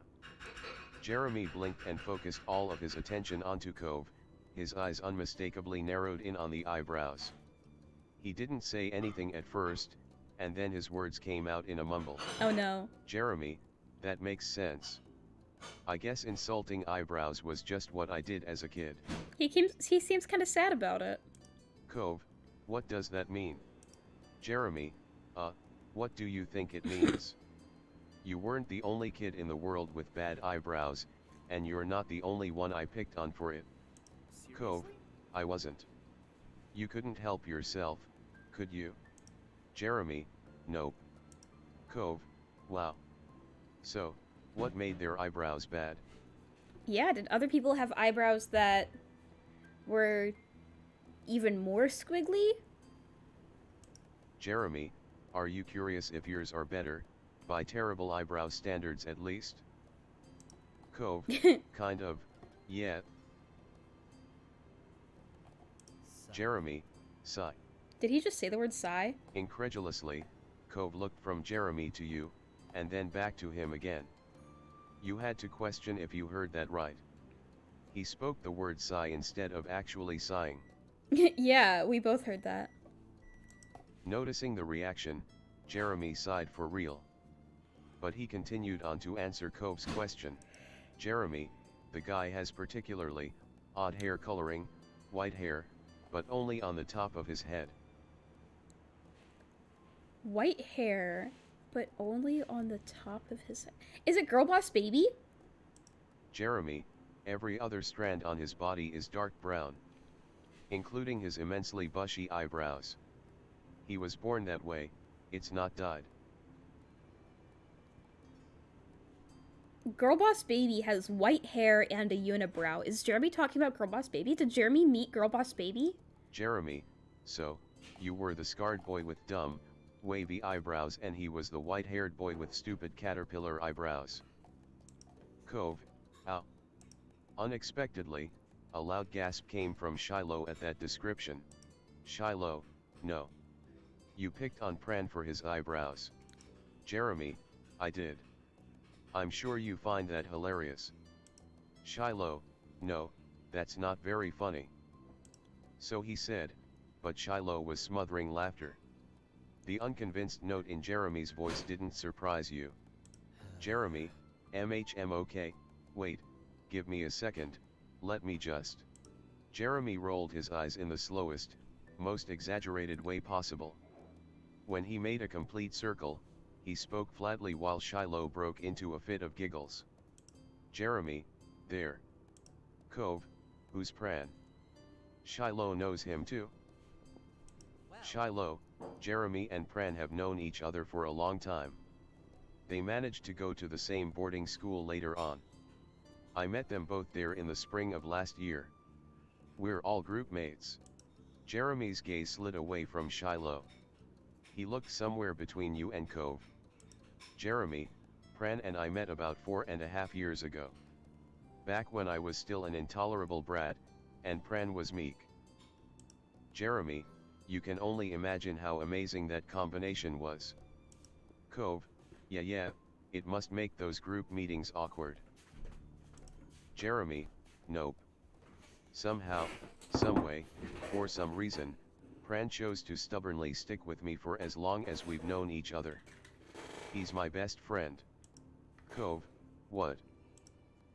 S1: Jeremy blinked and focused all of his attention onto Cove, his eyes unmistakably narrowed in on the eyebrows. He didn't say anything at first, and then his words came out in a mumble.
S2: Oh no.
S1: Jeremy, that makes sense. I guess insulting eyebrows was just what I did as a kid.
S2: He seems kind of sad about it.
S1: Cove, what does that mean? Jeremy, what do you think it means? You weren't the only kid in the world with bad eyebrows, and you're not the only one I picked on for it. Cove, I wasn't. You couldn't help yourself, could you? Jeremy, nope. Cove, wow. So, what made their eyebrows bad?
S2: Yeah, did other people have eyebrows that were even more squiggly?
S1: Jeremy, are you curious if yours are better, by terrible eyebrow standards at least? Cove, kind of, yeah. Jeremy, sigh.
S2: Did he just say the word sigh?
S1: Incredulously, Cove looked from Jeremy to you, and then back to him again. You had to question if you heard that right. He spoke the word sigh instead of actually sighing.
S2: Yeah, we both heard that.
S1: Noticing the reaction, Jeremy sighed for real. But he continued on to answer Cove's question. Jeremy, the guy has particularly odd hair coloring, white hair, but only on the top of his head.
S2: White hair, but only on the top of his head. Is it Girl Boss Baby?
S1: Jeremy, every other strand on his body is dark brown, including his immensely bushy eyebrows. He was born that way, it's not dyed.
S2: Girl Boss Baby has white hair and a unibrow. Is Jeremy talking about Girl Boss Baby? Did Jeremy meet Girl Boss Baby?
S1: Jeremy, so, you were the scarred boy with dumb, wavy eyebrows and he was the white-haired boy with stupid caterpillar eyebrows. Cove, ow. Unexpectedly, a loud gasp came from Shiloh at that description. Shiloh, no. You picked on Pran for his eyebrows. Jeremy, I did. I'm sure you find that hilarious. Shiloh, no, that's not very funny. So he said, but Shiloh was smothering laughter. The unconvinced note in Jeremy's voice didn't surprise you. Jeremy, MHMOK, wait, give me a second, let me just. Jeremy rolled his eyes in the slowest, most exaggerated way possible. When he made a complete circle, he spoke flatly while Shiloh broke into a fit of giggles. Jeremy, there. Cove, who's Pran? Shiloh knows him too. Shiloh, Jeremy and Pran have known each other for a long time. They managed to go to the same boarding school later on. I met them both there in the spring of last year. We're all group mates. Jeremy's gaze slid away from Shiloh. He looked somewhere between you and Cove. Jeremy, Pran and I met about 4.5 years ago. Back when I was still an intolerable brat, and Pran was meek. Jeremy, you can only imagine how amazing that combination was. Cove, yeah, it must make those group meetings awkward. Jeremy, nope. Somehow, someway, for some reason, Pran chose to stubbornly stick with me for as long as we've known each other. He's my best friend. Cove, what?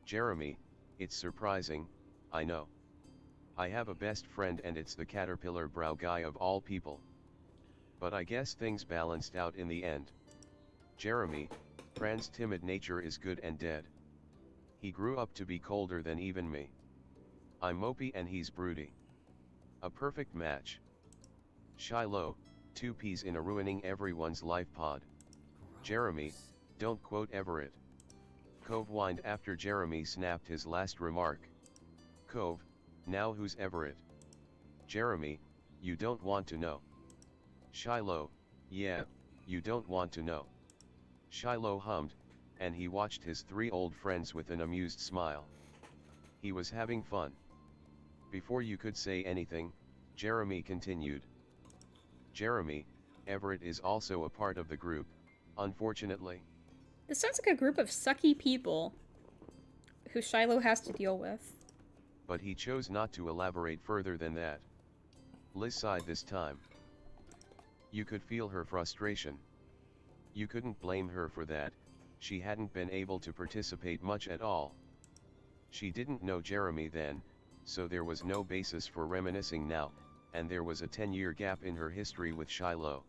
S1: Jeremy, it's surprising, I know. I have a best friend and it's the caterpillar brow guy of all people. But I guess things balanced out in the end. Jeremy, Pran's timid nature is good and dead. He grew up to be colder than even me. I'm mopey and he's broody. A perfect match. Shiloh, 2 peas in a ruining everyone's life pod. Jeremy, don't quote Everett. Cove whined after Jeremy snapped his last remark. Cove, now who's Everett? Jeremy, you don't want to know. Shiloh, yeah, you don't want to know. Shiloh hummed, and he watched his 3 old friends with an amused smile. He was having fun. Before you could say anything, Jeremy continued. Jeremy, Everett is also a part of the group, unfortunately.
S2: This sounds like a group of sucky people who Shiloh has to deal with.
S1: But he chose not to elaborate further than that. Liz sighed this time. You could feel her frustration. You couldn't blame her for that, she hadn't been able to participate much at all. She didn't know Jeremy then, so there was no basis for reminiscing now, and there was a 10-year gap in her history with Shiloh.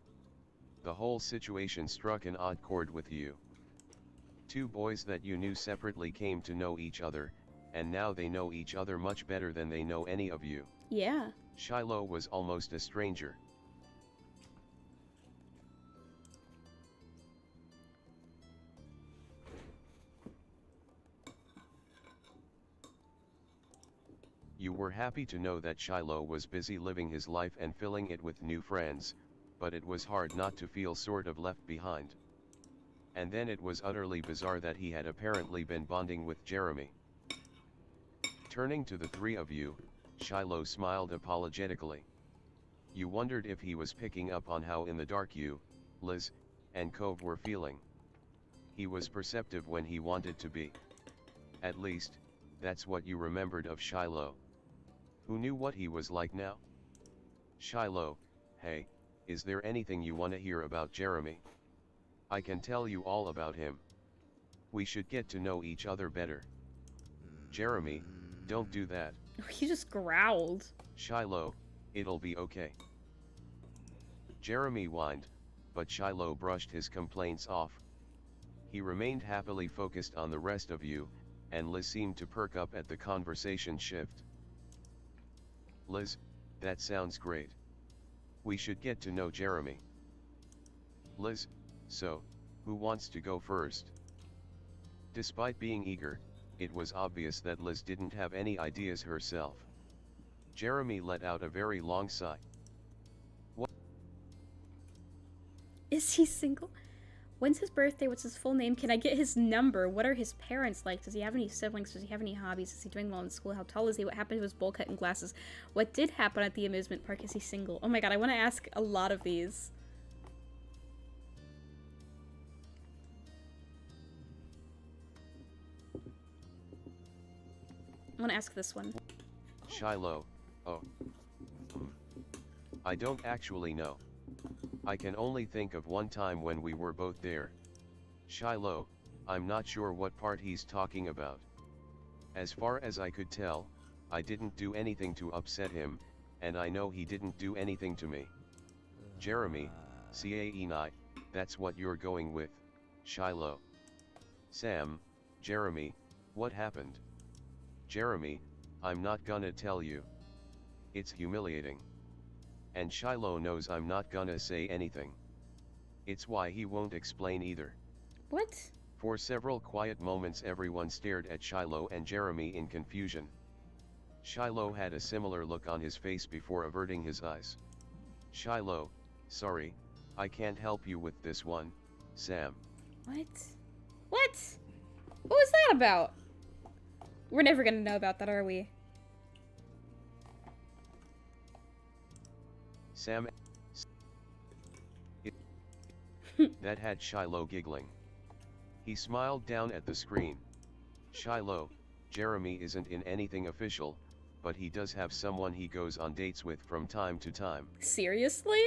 S1: The whole situation struck an odd chord with you. 2 boys that you knew separately came to know each other, and now they know each other much better than they know any of you.
S2: Yeah.
S1: Shiloh was almost a stranger. You were happy to know that Shiloh was busy living his life and filling it with new friends, but it was hard not to feel sort of left behind. And then it was utterly bizarre that he had apparently been bonding with Jeremy. Turning to the 3 of you, Shiloh smiled apologetically. You wondered if he was picking up on how in the dark you, Liz, and Cove were feeling. He was perceptive when he wanted to be. At least, that's what you remembered of Shiloh. Who knew what he was like now? Shiloh, hey, is there anything you want to hear about Jeremy? I can tell you all about him. We should get to know each other better. Jeremy, don't do that.
S2: He just growled.
S1: Shiloh, it'll be okay. Jeremy whined, but Shiloh brushed his complaints off. He remained happily focused on the rest of you, and Liz seemed to perk up at the conversation shift. Liz, that sounds great. We should get to know Jeremy. Liz, so, who wants to go first? Despite being eager, it was obvious that Liz didn't have any ideas herself. Jeremy let out a very long sigh. What?
S2: Is he single? When's his birthday? What's his full name? Can I get his number? What are his parents like? Does he have any siblings? Does he have any hobbies? Is he doing well in school? How tall is he? What happened to his bowl cut and glasses? What did happen at the amusement park? Is he single? Oh my god, I want to ask a lot of these. want to ask this one.
S1: Shiloh, oh. I don't actually know. I can only think of one time when we were both there. Shiloh, I'm not sure what part he's talking about. As far as I could tell, I didn't do anything to upset him, and I know he didn't do anything to me. Jeremy, CAE9, that's what you're going with, Shiloh. Sam, Jeremy, what happened? Jeremy, I'm not gonna tell you. It's humiliating. And Shiloh knows I'm not gonna say anything. It's why he won't explain either.
S2: What?
S1: For several quiet moments everyone stared at Shiloh and Jeremy in confusion. Shiloh had a similar look on his face before averting his eyes. Shiloh, sorry, I can't help you with this one, Sam.
S2: What? What? What was that about? We're never gonna know about that, are we?
S1: Sam. That had Shiloh giggling. He smiled down at the screen. Shiloh, Jeremy isn't in anything official, but he does have someone he goes on dates with from time to time.
S2: Seriously?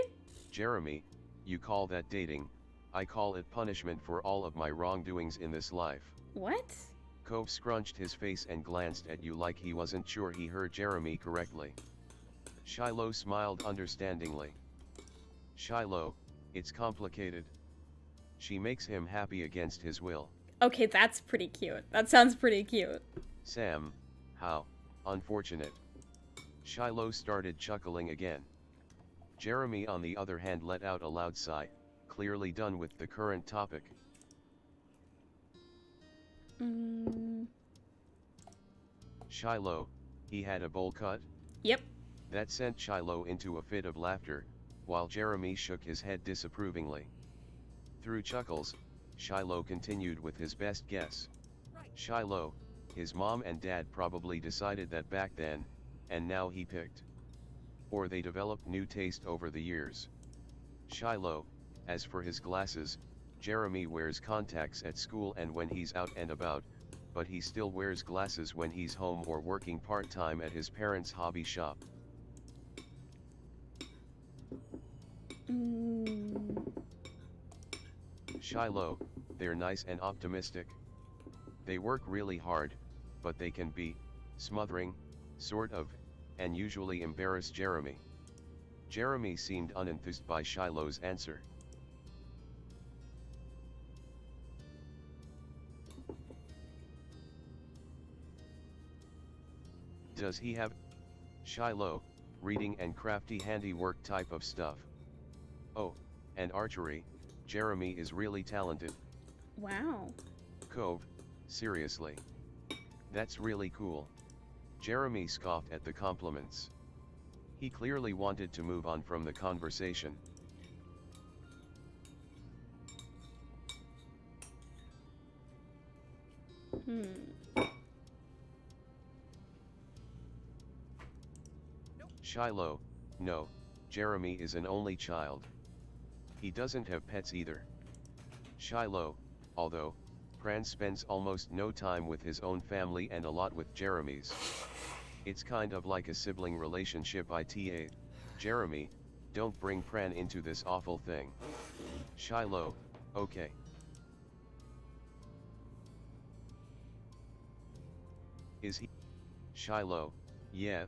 S1: Jeremy, you call that dating, I call it punishment for all of my wrongdoings in this life.
S2: What?
S1: Cove scrunched his face and glanced at you like he wasn't sure he heard Jeremy correctly. Shiloh smiled understandingly. Shiloh, it's complicated. She makes him happy against his will.
S2: Okay, that's pretty cute. That sounds pretty cute.
S1: Sam, how unfortunate. Shiloh started chuckling again. Jeremy on the other hand let out a loud sigh, clearly done with the current topic. Shiloh, he had a bowl cut?
S2: Yep.
S1: That sent Shiloh into a fit of laughter, while Jeremy shook his head disapprovingly. Through chuckles, Shiloh continued with his best guess. Shiloh, his mom and dad probably decided that back then, and now he picked. Or they developed new taste over the years. Shiloh, as for his glasses, Jeremy wears contacts at school and when he's out and about, but he still wears glasses when he's home or working part-time at his parents' hobby shop. Shiloh, they're nice and optimistic. They work really hard, but they can be smothering, sort of, and usually embarrass Jeremy. Jeremy seemed unenthused by Shiloh's answer. Does he have Shiloh, reading and crafty handiwork type of stuff? Oh, and archery, Jeremy is really talented.
S2: Wow.
S1: Cove, seriously. That's really cool. Jeremy scoffed at the compliments. He clearly wanted to move on from the conversation. Shiloh, no, Jeremy is an only child. He doesn't have pets either. Shiloh, although, Pran spends almost no time with his own family and a lot with Jeremy's. It's kind of like a sibling relationship ITA. Jeremy, don't bring Pran into this awful thing. Shiloh, okay. Is he? Shiloh, yeah.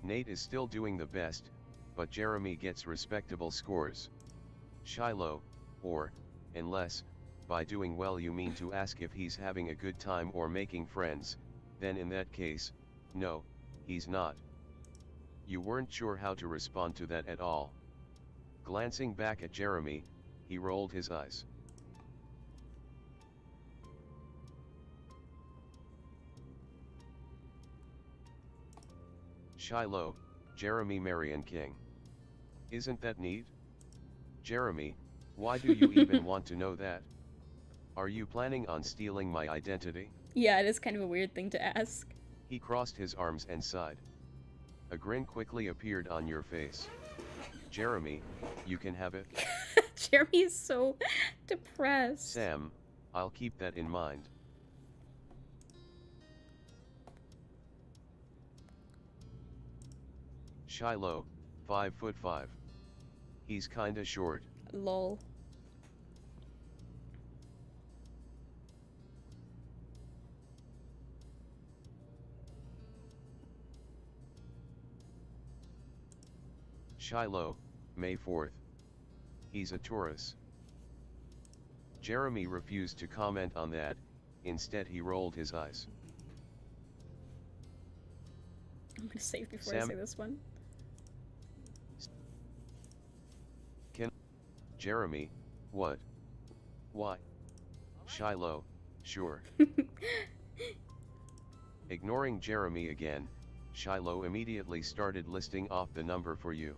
S1: Nate is still doing the best, but Jeremy gets respectable scores. Shiloh, or, unless, by doing well you mean to ask if he's having a good time or making friends, then in that case, no, he's not. You weren't sure how to respond to that at all. Glancing back at Jeremy, he rolled his eyes. Shiloh, Jeremy Marion King. Isn't that neat? Jeremy, why do you even want to know that? Are you planning on stealing my identity?
S2: Yeah, it is kind of a weird thing to ask.
S1: He crossed his arms and sighed. A grin quickly appeared on your face. Jeremy, you can have it.
S2: Jeremy is so depressed.
S1: Sam, I'll keep that in mind. Shiloh, 5'5". He's kinda short.
S2: Lol.
S1: Shiloh, May 4th. He's a Taurus. Jeremy refused to comment on that, instead he rolled his eyes.
S2: I'm gonna save before I say this one.
S1: Jeremy, what? Why? Shiloh, sure. Ignoring Jeremy again, Shiloh immediately started listing off the number for you.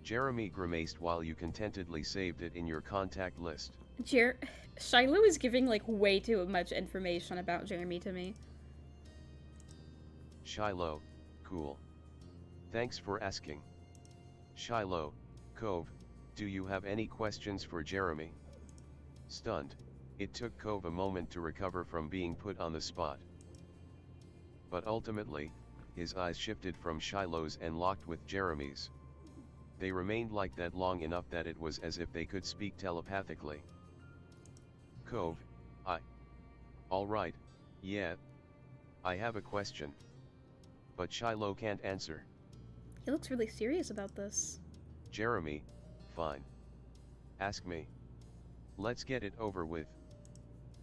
S1: Jeremy grimaced while you contentedly saved it in your contact list.
S2: Shiloh is giving like way too much information about Jeremy to me.
S1: Shiloh, cool. Thanks for asking. Shiloh, Cove, do you have any questions for Jeremy? Stunned, it took Cove a moment to recover from being put on the spot. But ultimately, his eyes shifted from Shiloh's and locked with Jeremy's. They remained like that long enough that it was as if they could speak telepathically. Cove, Alright, yeah. I have a question. But Shiloh can't answer.
S2: He looks really serious about this.
S1: Jeremy, fine. Ask me. Let's get it over with.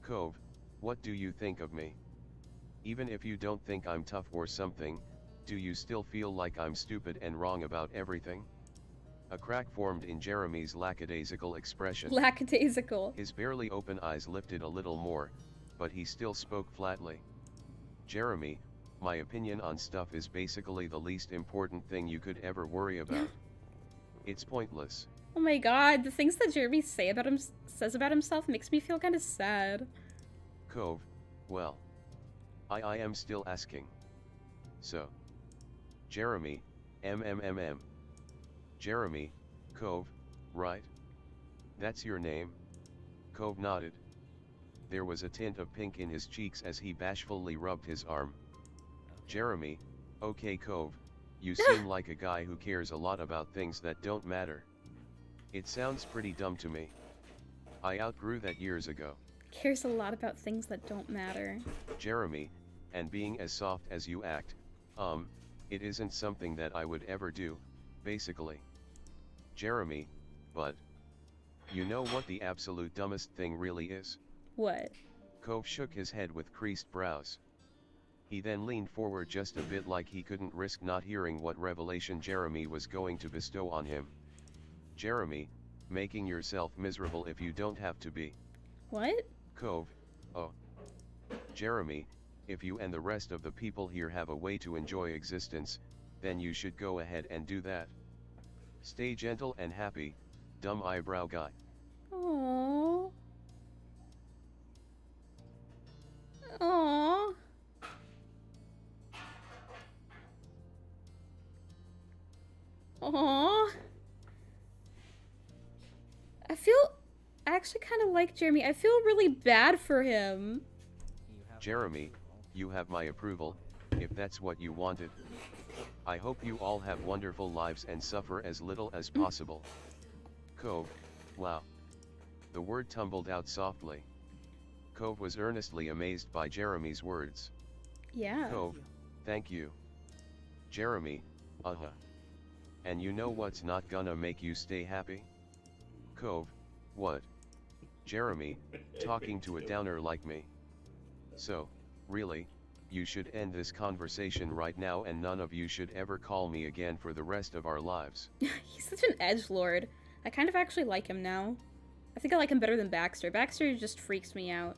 S1: Cove, what do you think of me? Even if you don't think I'm tough or something, do you still feel like I'm stupid and wrong about everything? A crack formed in Jeremy's lackadaisical expression.
S2: Lackadaisical.
S1: His barely open eyes lifted a little more, but he still spoke flatly. Jeremy, my opinion on stuff is basically the least important thing you could ever worry about. It's pointless.
S2: Oh my god, the things that Jeremy says about himself makes me feel kind of sad.
S1: Cove, well. I am still asking. So. Jeremy, Jeremy, Cove, right? That's your name? Cove nodded. There was a tint of pink in his cheeks as he bashfully rubbed his arm. Jeremy, okay Cove, you seem like a guy who cares a lot about things that don't matter. It sounds pretty dumb to me. I outgrew that years ago.
S2: Cares a lot about things that don't matter.
S1: Jeremy, and being as soft as you act, it isn't something that I would ever do, basically. Jeremy, but you know what the absolute dumbest thing really is?
S2: What?
S1: Cove shook his head with creased brows. He then leaned forward just a bit like he couldn't risk not hearing what revelation Jeremy was going to bestow on him. Jeremy, making yourself miserable if you don't have to be.
S2: What?
S1: Cove, oh. Jeremy, if you and the rest of the people here have a way to enjoy existence, then you should go ahead and do that. Stay gentle and happy, dumb eyebrow guy.
S2: Aww. Aww. Aww. I actually kind of like Jeremy. I feel really bad for him.
S1: Jeremy, you have my approval, if that's what you wanted. I hope you all have wonderful lives and suffer as little as possible. Cove, wow. The word tumbled out softly. Cove was earnestly amazed by Jeremy's words.
S2: Yeah.
S1: Cove, thank you. Jeremy, And you know what's not gonna make you stay happy? Cove, what? Jeremy, talking to a downer like me. So, really, you should end this conversation right now and none of you should ever call me again for the rest of our lives.
S2: He's such an edgelord. I kind of actually like him now. I think I like him better than Baxter. Baxter just freaks me out.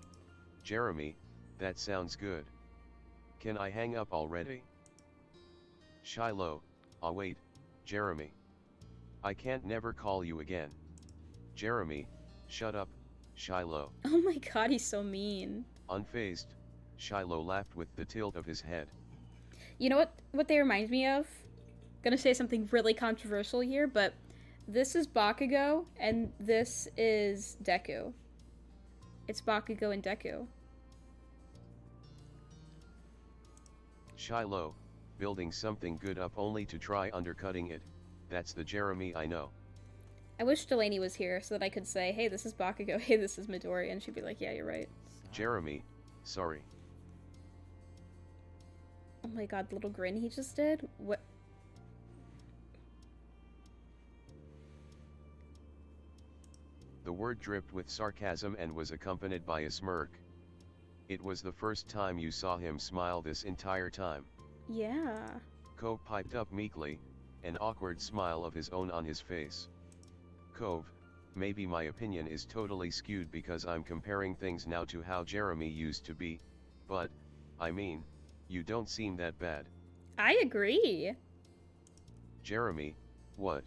S1: Jeremy, that sounds good. Can I hang up already? Shiloh, wait, Jeremy. I can't never call you again. Jeremy, shut up, Shiloh.
S2: Oh my god, he's so mean.
S1: Unfazed, Shiloh laughed with the tilt of his head.
S2: You know what they remind me of? Gonna say something really controversial here, but this is Bakugo and this is Deku. It's Bakugo and Deku.
S1: Shiloh, building something good up only to try undercutting it. That's the Jeremy I know.
S2: I wish Delaney was here so that I could say, hey, this is Bakugo, hey, this is Midori, and she'd be like, yeah, you're right.
S1: Jeremy, sorry.
S2: Oh my god, the little grin he just did? What?
S1: The word dripped with sarcasm and was accompanied by a smirk. It was the first time you saw him smile this entire time.
S2: Yeah.
S1: Cove piped up meekly, an awkward smile of his own on his face. Cove, maybe my opinion is totally skewed because I'm comparing things now to how Jeremy used to be, but, I mean, you don't seem that bad.
S2: I agree.
S1: Jeremy, what?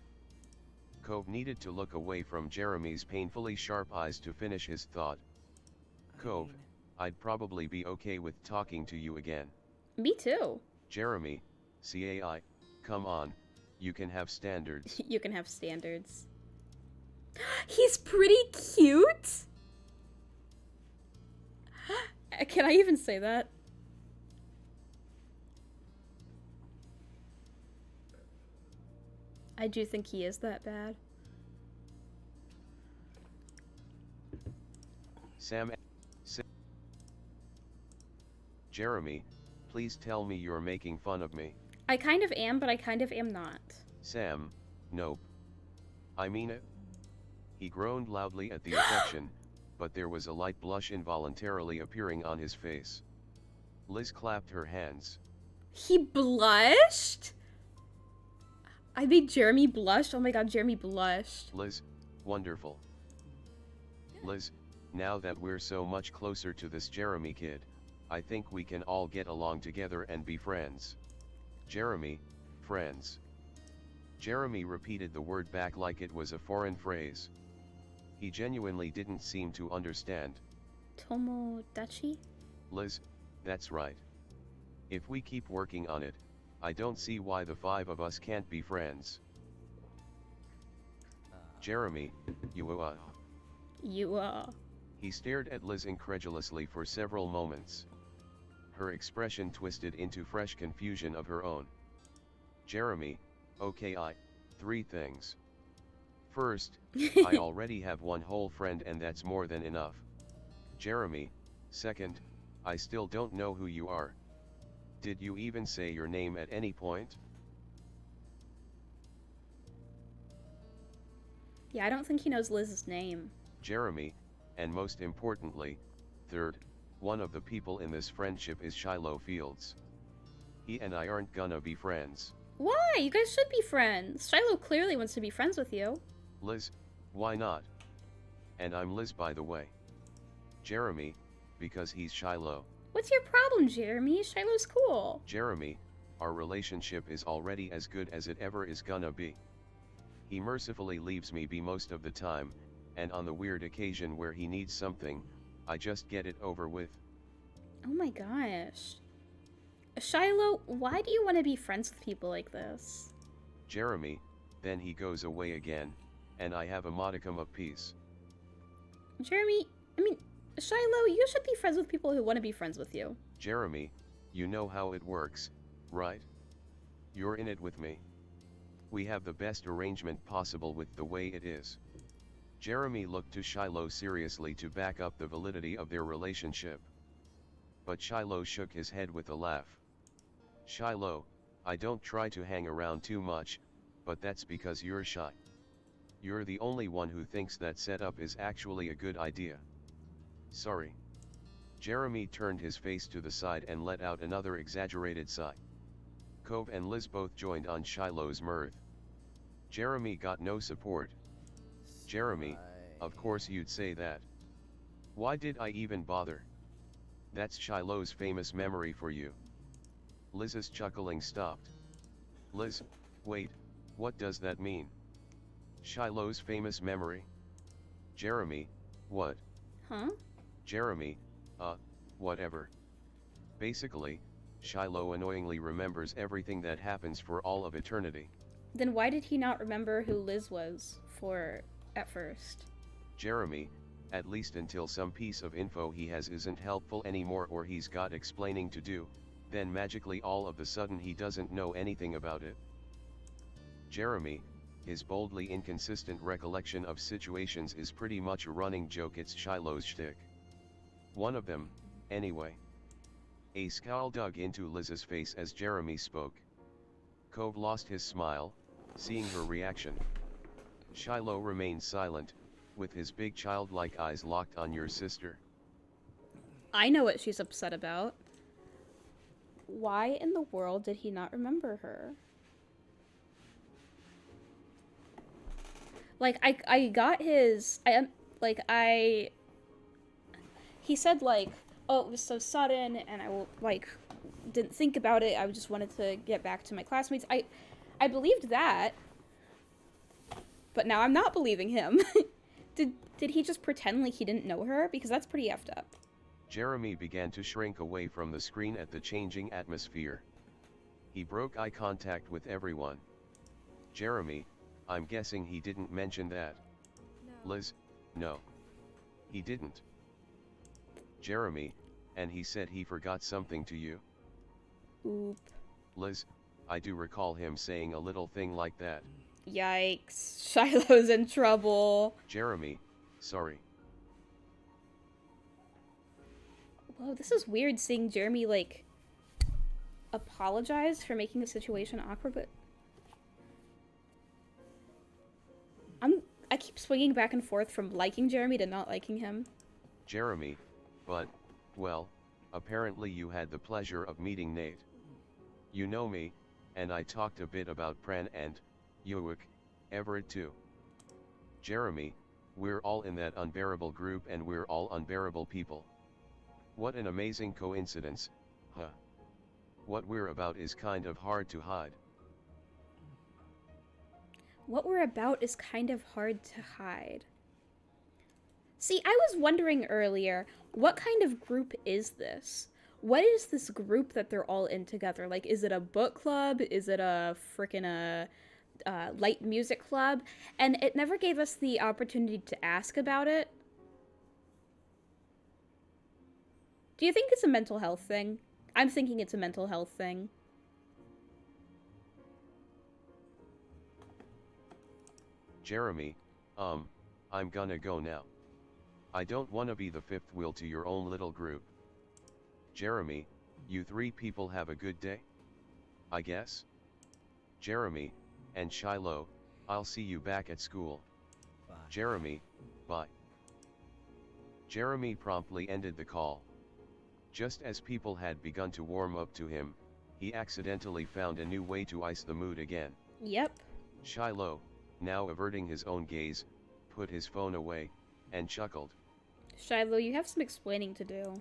S1: Cove needed to look away from Jeremy's painfully sharp eyes to finish his thought. Cove, I'd probably be okay with talking to you again.
S2: Me too.
S1: Jeremy, CAI, come on, you can have standards.
S2: You can have standards. He's pretty cute? Can I even say that? I do think he is that bad.
S1: Jeremy, please tell me you're making fun of me.
S2: I kind of am, but I kind of am not.
S1: Sam, nope. I mean it. He groaned loudly at the affection, but there was a light blush involuntarily appearing on his face. Liz clapped her hands.
S2: He blushed? I made Jeremy blush? Oh my god, Jeremy blushed.
S1: Liz, wonderful. Liz, now that we're so much closer to this Jeremy kid, I think we can all get along together and be friends. Jeremy, friends. Jeremy repeated the word back like it was a foreign phrase. He genuinely didn't seem to understand.
S2: Tomodachi?
S1: Liz, that's right. If we keep working on it, I don't see why the five of us can't be friends. Jeremy,
S2: You
S1: He stared at Liz incredulously for several moments. Her expression twisted into fresh confusion of her own. Jeremy, okay, three things. First, I already have one whole friend and that's more than enough. Jeremy, second, I still don't know who you are. Did you even say your name at any point?
S2: Yeah, I don't think he knows Liz's name.
S1: Jeremy, and most importantly, third, one of the people in this friendship is Shiloh Fields. He and I aren't gonna be friends.
S2: Why? You guys should be friends. Shiloh clearly wants to be friends with you.
S1: Liz, why not? And I'm Liz, by the way. Jeremy, because he's Shiloh.
S2: What's your problem, Jeremy? Shiloh's cool.
S1: Jeremy, our relationship is already as good as it ever is gonna be. He mercifully leaves me be most of the time, and on the weird occasion where he needs something, I just get it over with.
S2: Oh my gosh. Shiloh, why do you want to be friends with people like this?
S1: Jeremy, then he goes away again, and I have a modicum of peace.
S2: Jeremy, Shiloh, you should be friends with people who want to be friends with you.
S1: Jeremy, you know how it works, right? You're in it with me. We have the best arrangement possible with the way it is. Jeremy looked to Shiloh seriously to back up the validity of their relationship. But Shiloh shook his head with a laugh. Shiloh, I don't try to hang around too much, but that's because you're shy. You're the only one who thinks that setup is actually a good idea. Sorry. Jeremy turned his face to the side and let out another exaggerated sigh. Cove and Liz both joined on Shiloh's mirth. Jeremy got no support. Jeremy, of course you'd say that. Why did I even bother? That's Shiloh's famous memory for you. Liz's chuckling stopped. Liz, wait, what does that mean? Shiloh's famous memory? Jeremy, what?
S2: Huh?
S1: Jeremy, whatever. Basically, Shiloh annoyingly remembers everything that happens for all of eternity.
S2: Then why did he not remember who Liz was at first?
S1: Jeremy, at least until some piece of info he has isn't helpful anymore or he's got explaining to do, then magically all of a sudden he doesn't know anything about it. Jeremy, his boldly inconsistent recollection of situations is pretty much a running joke. It's Shiloh's shtick. One of them, anyway. A scowl dug into Liz's face as Jeremy spoke. Cove lost his smile, seeing her reaction. Shiloh remained silent, with his big childlike eyes locked on your sister.
S2: I know what she's upset about. Why in the world did he not remember her? Like, I got his, he said, like, oh, it was so sudden, and I, didn't think about it, I just wanted to get back to my classmates. I believed that, but now I'm not believing him. Did he just pretend like he didn't know her? Because that's pretty effed up.
S1: Jeremy began to shrink away from the screen at the changing atmosphere. He broke eye contact with everyone. Jeremy, I'm guessing he didn't mention that.
S5: No.
S1: Liz, no. He didn't. Jeremy, and he said he forgot something to you.
S2: Oop.
S1: Liz, I do recall him saying a little thing like that.
S2: Yikes. Shiloh's in trouble.
S1: Jeremy, sorry.
S2: Whoa, this is weird seeing Jeremy, like, apologize for making the situation awkward, but... I keep swinging back and forth from liking Jeremy to not liking him.
S1: Jeremy, but, well, apparently you had the pleasure of meeting Nate. You know me, and I talked a bit about Pran and, Yowick, Everett too. Jeremy, we're all in that unbearable group and we're all unbearable people. What an amazing coincidence, huh? What we're about is kind of hard to hide.
S2: What we're about is kind of hard to hide. See, I was wondering earlier, what kind of group is this? What is this group that they're all in together? Like, is it a book club? Is it a frickin' light music club? And it never gave us the opportunity to ask about it. Do you think it's a mental health thing? I'm thinking it's a mental health thing.
S1: Jeremy, I'm gonna go now. I don't wanna be the fifth wheel to your own little group. Jeremy, you three people have a good day? I guess? Jeremy, and Shiloh, I'll see you back at school.
S6: Bye.
S1: Jeremy, bye. Jeremy promptly ended the call. Just as people had begun to warm up to him, he accidentally found a new way to ice the mood again.
S2: Yep.
S1: Shiloh, now averting his own gaze, put his phone away, and chuckled.
S2: Shiloh, you have some explaining to do.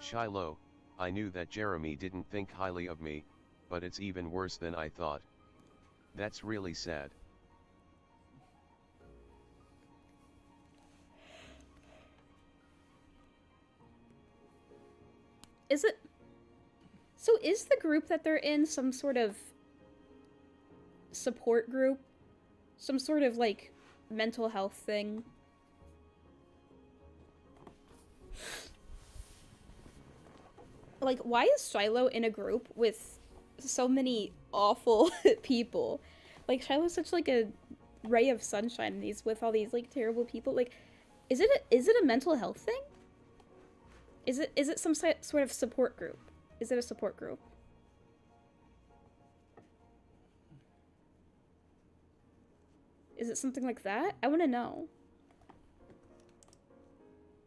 S1: Shiloh, I knew that Jeremy didn't think highly of me, but it's even worse than I thought. That's really sad.
S2: Is it... So is the group that they're in some sort of support group? Some sort of, like, mental health thing? Like, why is Shiloh in a group with so many awful people? Like, Shiloh's such, like, a ray of sunshine, and he's with all these, like, terrible people. Like, is it a mental health thing? Is it some sort of support group? Is it a support group? Is it something like that? I want to know.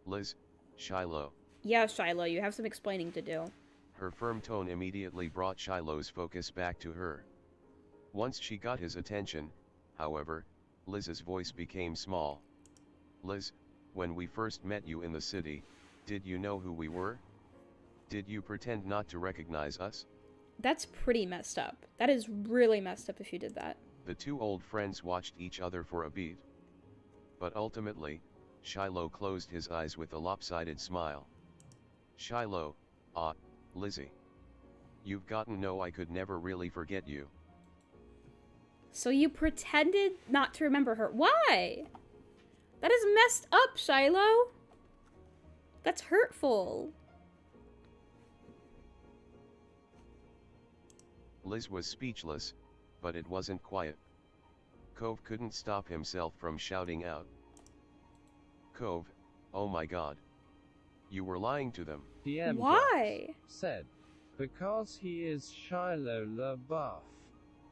S1: Liz, Shiloh.
S2: Yeah, Shiloh, you have some explaining to do.
S1: Her firm tone immediately brought Shiloh's focus back to her. Once she got his attention, however, Liz's voice became small. Liz, when we first met you in the city, did you know who we were? Did you pretend not to recognize us?
S2: That's pretty messed up. That is really messed up if you did that.
S1: The two old friends watched each other for a beat. But ultimately, Shiloh closed his eyes with a lopsided smile. Shiloh, Lizzie. You've gotten to know I could never really forget you.
S2: So you pretended not to remember her. Why? That is messed up, Shiloh. That's hurtful.
S1: Liz was speechless, but it wasn't quiet. Cove couldn't stop himself from shouting out. Cove, oh my god. You were lying to them.
S4: DM
S2: Why?
S4: Drops said, because he is Shiloh LaBeouf.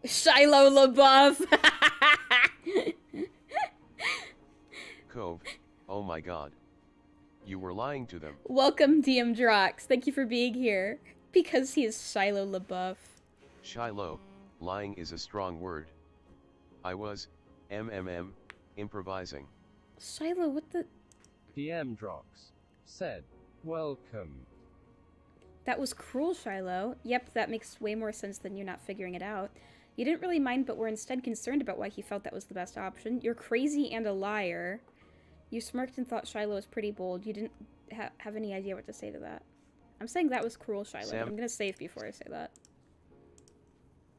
S2: Shiloh LaBeouf.
S1: Cove, oh my god. You were lying to them.
S2: Welcome, DM Drox. Thank you for being here. Because he is Shiloh LaBeouf.
S1: Shiloh, lying is a strong word. I was, improvising.
S2: Shiloh, what the?
S4: DM Drox said, welcome.
S2: That was cruel, Shiloh. Yep, that makes way more sense than you not figuring it out. You didn't really mind, but were instead concerned about why he felt that was the best option. You're crazy and a liar. You smirked and thought Shiloh was pretty bold. You didn't have any idea what to say to that. I'm saying that was cruel, Shiloh, but I'm gonna save before I say that.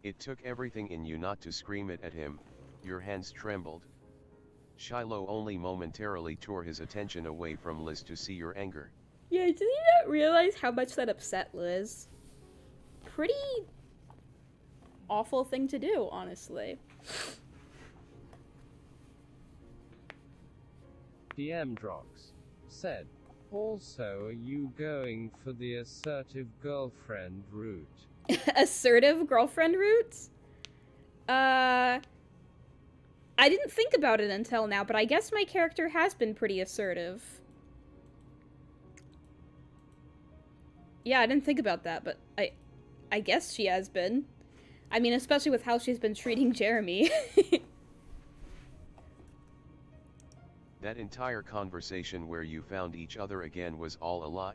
S1: It took everything in you not to scream it at him. Your hands trembled. Shiloh only momentarily tore his attention away from Liz to see your anger.
S2: Yeah, did you not realize how much that upset Liz? Pretty awful thing to do, honestly.
S4: DM Drox said, also are you going for the assertive girlfriend route?
S2: Assertive girlfriend route? I didn't think about it until now, but I guess my character has been pretty assertive. Yeah, I didn't think about that, but I guess she has been. I mean, especially with how she's been treating Jeremy.
S1: That entire conversation where you found each other again was all a lie.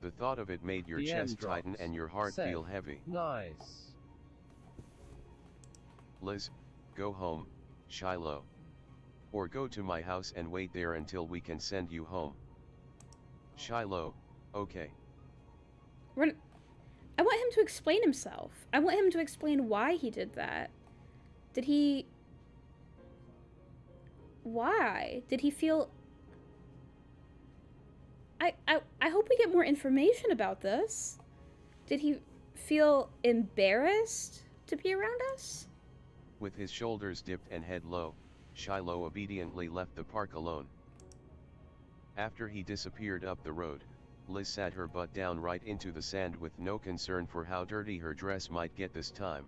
S1: The thought of it made your chest tighten and your heart feel heavy.
S4: Nice.
S1: Liz, go home, Shiloh. Or go to my house and wait there until we can send you home. Shiloh, okay.
S2: I want him to explain himself. I want him to explain why he did that. Did he... Why? Did he feel... I hope we get more information about this. Did he feel embarrassed to be around us?
S1: With his shoulders dipped and head low, Shiloh obediently left the park alone. After he disappeared up the road, Liz sat her butt down right into the sand with no concern for how dirty her dress might get this time.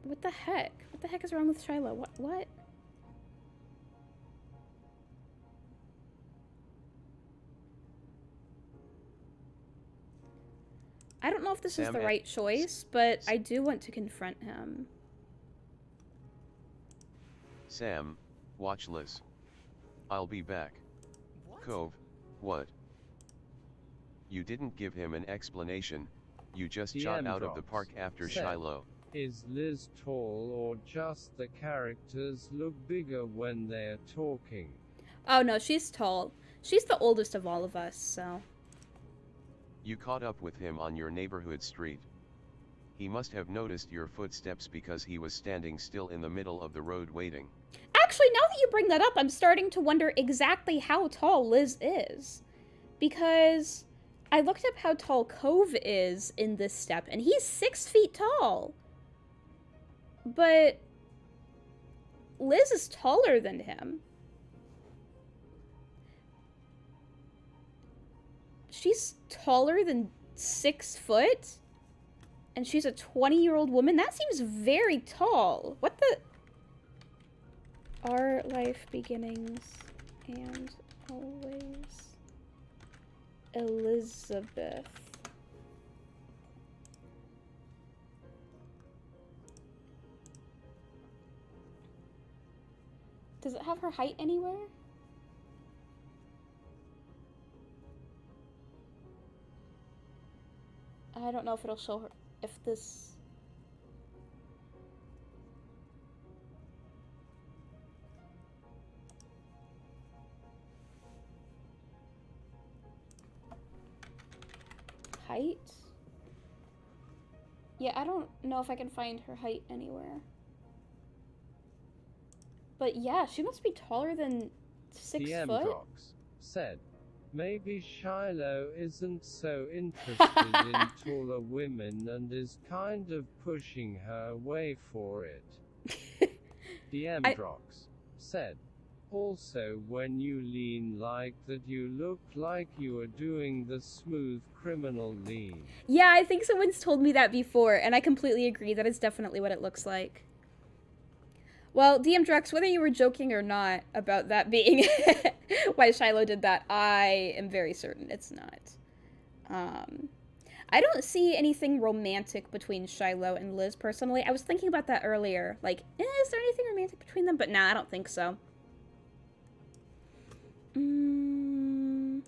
S2: What the heck? What the heck is wrong with Shiloh? What? I don't know if this is the right choice, but I do want to confront him.
S1: Sam, watch Liz. I'll be back.
S6: What?
S1: Cove, what? You didn't give him an explanation, you just shot out of the park after Shiloh.
S4: Is Liz tall or just the characters look bigger when they're talking?
S2: Oh no, she's tall. She's the oldest of all of us, so...
S1: You caught up with him on your neighborhood street. He must have noticed your footsteps because he was standing still in the middle of the road waiting.
S2: Actually, now that you bring that up, I'm starting to wonder exactly how tall Liz is. Because I looked up how tall Cove is in this step, and he's 6 feet tall. But Liz is taller than him. She's taller than 6 foot? And she's a 20-year-old woman? That seems very tall. What the... Our life beginnings and always... Elizabeth. Does it have her height anywhere? I don't know if it'll show her, if this... Height? Yeah, I don't know if I can find her height anywhere. But yeah, she must be taller than 6
S4: DM
S2: foot.
S4: Drox said, Maybe Shiloh isn't so interested in taller women and is kind of pushing her away for it. DMDrox said, also when you lean like that you look like you are doing the smooth criminal lean.
S2: Yeah, I think someone's told me that before, and I completely agree. That is definitely what it looks like. Well, DMDrox, whether you were joking or not about that being why Shiloh did that, I am very certain it's not. I don't see anything romantic between Shiloh and Liz, personally. I was thinking about that earlier. Like, is there anything romantic between them? But nah, I don't think so. No!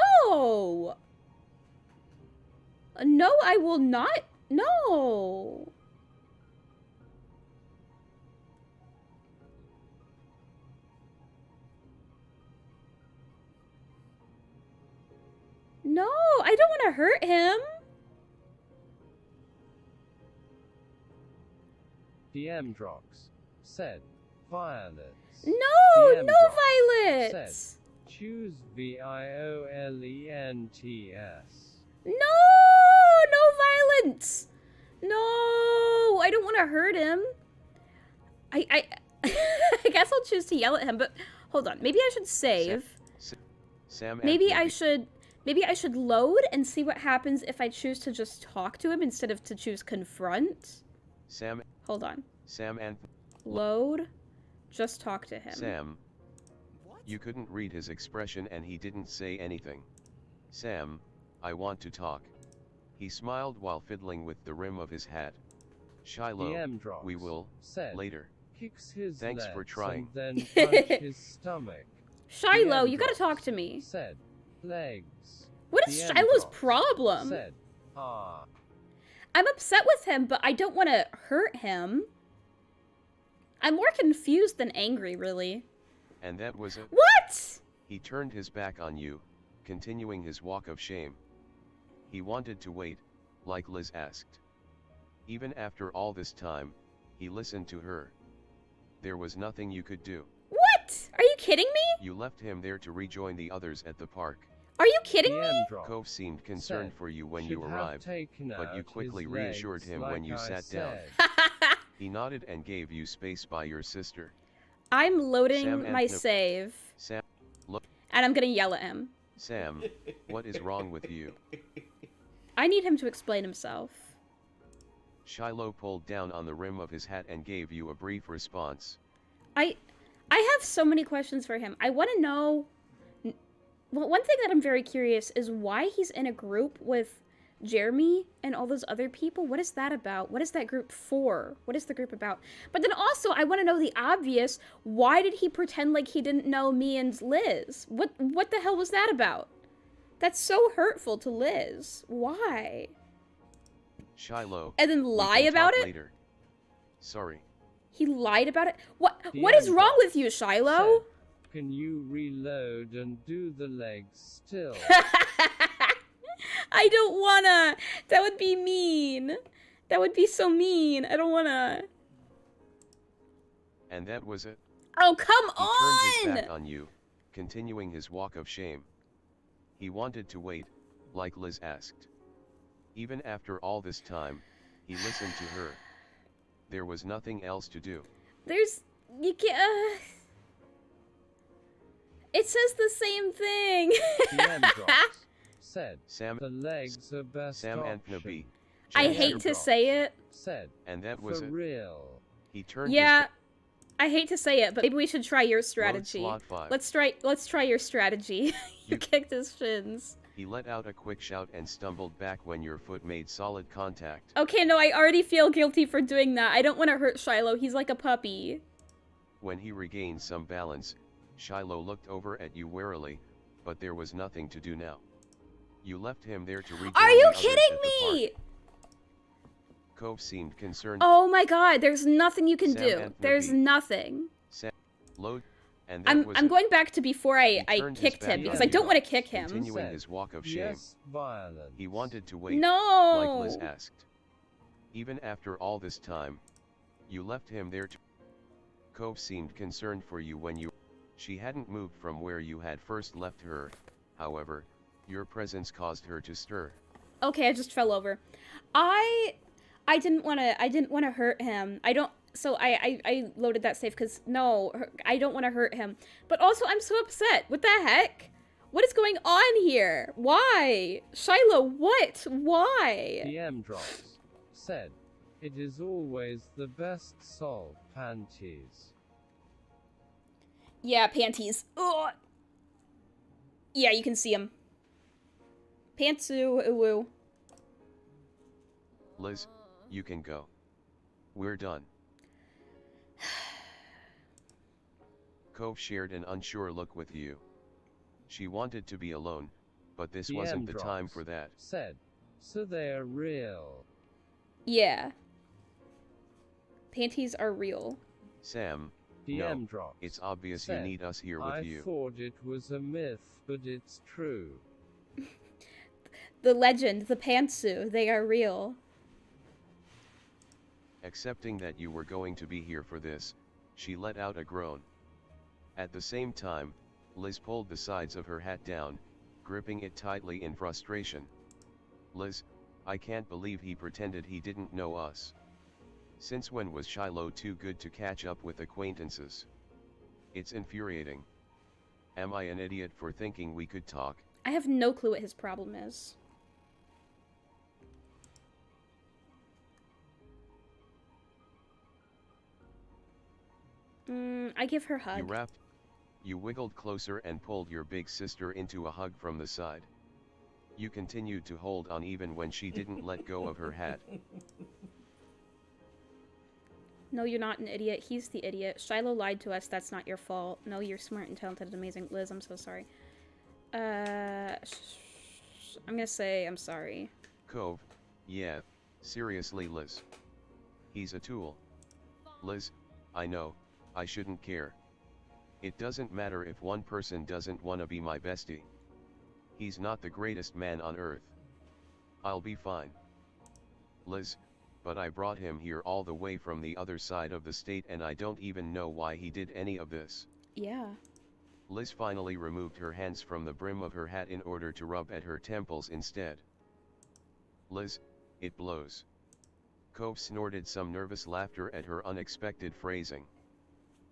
S2: No! No, I will not. No. No, I don't want to hurt him.
S4: DMDrox said, violets.
S2: No,
S4: DMDrox
S2: no violets.
S4: said, choose VIOLENTS.
S2: No, no violence. No, I don't want to hurt him. I guess I'll choose to yell at him, but hold on. Maybe I should save.
S1: Sam
S2: Maybe I should load and see what happens if I choose to just talk to him instead of to choose confront.
S1: Sam.
S2: Hold on.
S1: Sam and
S2: Load. Just talk to him.
S1: Sam. You couldn't read his expression and he didn't say anything. Sam, I want to talk. He smiled while fiddling with the rim of his hat. Shiloh,
S4: DMDrox
S1: we will,
S4: said,
S1: later.
S4: Kicks his
S1: Thanks
S4: legs
S1: for trying.
S4: And then punch his stomach.
S2: Shiloh, you
S4: DMDrox
S2: gotta talk to me.
S4: Said, legs.
S2: What is Shiloh's problem?
S4: Said, ah.
S2: I'm upset with him, but I don't want to hurt him. I'm more confused than angry, really.
S1: And that was it.
S2: What?
S1: He turned his back on you, continuing his walk of shame. He wanted to wait, like Liz asked. Even after all this time, he listened to her. There was nothing you could do.
S2: What? Are you kidding me?
S1: You left him there to rejoin the others at the park.
S2: Are you kidding me?
S1: Cove seemed concerned for you when you arrived, but you quickly reassured him when you sat down. He nodded and gave you space by your sister.
S2: I'm loading my save.
S1: Sam, look.
S2: And I'm gonna yell at him.
S1: Sam, what is wrong with you?
S2: I need him to explain himself.
S1: Shiloh pulled down on the rim of his hat and gave you a brief response.
S2: I have so many questions for him. I want to know... Well, one thing that I'm very curious is why he's in a group with Jeremy and all those other people. What is that about? What is that group for? What is the group about? But then also, I want to know the obvious. Why did he pretend like he didn't know me and Liz? What the hell was that about? That's so hurtful to Liz. Why?
S1: Shiloh.
S2: And then lie about it?
S1: Later. Sorry.
S2: He lied about it? What is wrong with you, Shiloh?
S4: Can you reload and do the legs still?
S2: I don't wanna. That would be mean. That would be so mean. I don't wanna.
S1: And that was it.
S2: Oh, come
S1: on! He turned his back on you, continuing his walk of shame. He wanted to wait, like Liz asked. Even after all this time, he listened to her. There was nothing else to do.
S2: You can't... It says the same thing.
S4: Said,
S1: Sam,
S4: the legs are best
S1: Sam
S4: option.
S1: and Nabi.
S2: I hate to say it.
S4: Said,
S1: and that was
S4: for
S1: it.
S4: Real.
S1: He turned
S2: Yeah, I hate to say it, but maybe we should try your strategy. Let's try your strategy. You kicked his shins.
S1: He let out a quick shout and stumbled back when your foot made solid contact.
S2: Okay, no, I already feel guilty for doing that. I don't want to hurt Shiloh. He's like a puppy.
S1: When he regained some balance, Shiloh looked over at you warily, but there was nothing to do now. You left him there to rejoin
S2: Are you
S1: the others
S2: kidding
S1: at the
S2: me?
S1: park. Cove seemed concerned.
S2: Oh my god, there's nothing you can
S1: Sam
S2: do.
S1: and
S2: There's
S1: Nabi.
S2: nothing.
S1: Load. And that
S2: I'm going back to before I
S1: turned his
S2: kicked
S1: back
S2: him
S1: on
S2: because I
S1: you,
S2: don't want to kick him.
S1: continuing his walk of shame.
S4: Yes, violence.
S1: He wanted to wait,
S2: No.
S1: like Liz asked. Even after all this time, you left him there to... Cove seemed concerned for you when you... She hadn't moved from where you had first left her, however, your presence caused her to stir.
S2: Okay, I just fell over. I didn't want to hurt him. I loaded that safe because no, I don't want to hurt him. But also, I'm so upset. What the heck? What is going on here? Why? Shiloh, what? Why?
S4: DM drops. Said, it is always the best solve, panties.
S2: Yeah, panties. Ugh. Yeah, you can see him. Pantsu, woo.
S1: Liz, you can go. We're done. Cove shared an unsure look with you. She wanted to be alone, but this wasn't the time for that.
S4: Said, so they are real.
S2: Yeah. Panties are real.
S1: Sam,
S4: DM
S1: no,
S4: drops.
S1: it's obvious
S4: Said,
S1: you need us here with you.
S4: I thought it was a myth, but it's true.
S2: The legend, the pantsu, they are real.
S1: Accepting that you were going to be here for this, she let out a groan. At the same time, Liz pulled the sides of her hat down, gripping it tightly in frustration. Liz, I can't believe he pretended he didn't know us. Since when was Shiloh too good to catch up with acquaintances? It's infuriating. Am I an idiot for thinking we could talk?
S2: I have no clue what his problem is. I give her a hug.
S1: You wiggled closer and pulled your big sister into a hug from the side. You continued to hold on even when she didn't let go of her hat.
S2: No, you're not an idiot. He's the idiot. Shiloh lied to us. That's not your fault. No, you're smart and talented and amazing. Liz, I'm so sorry. I'm gonna say I'm sorry.
S1: Cove, yeah, seriously Liz. He's a tool. Liz, I know, I shouldn't care. It doesn't matter if one person doesn't wanna be my bestie. He's not the greatest man on earth. I'll be fine. Liz, but I brought him here all the way from the other side of the state and I don't even know why he did any of this.
S2: Yeah.
S1: Liz finally removed her hands from the brim of her hat in order to rub at her temples instead. Liz, it blows. Cove snorted some nervous laughter at her unexpected phrasing.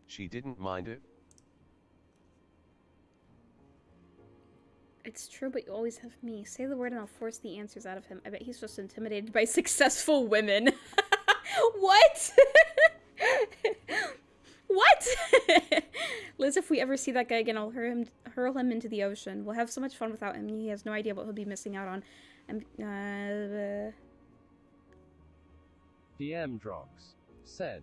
S1: She didn't mind it.
S2: It's true, but you always have me. Say the word and I'll force the answers out of him. I bet he's just intimidated by successful women. What? What? Liz, if we ever see that guy again, I'll hurl him into the ocean. We'll have so much fun without him. He has no idea what he'll be missing out on.
S4: DM drops. Said,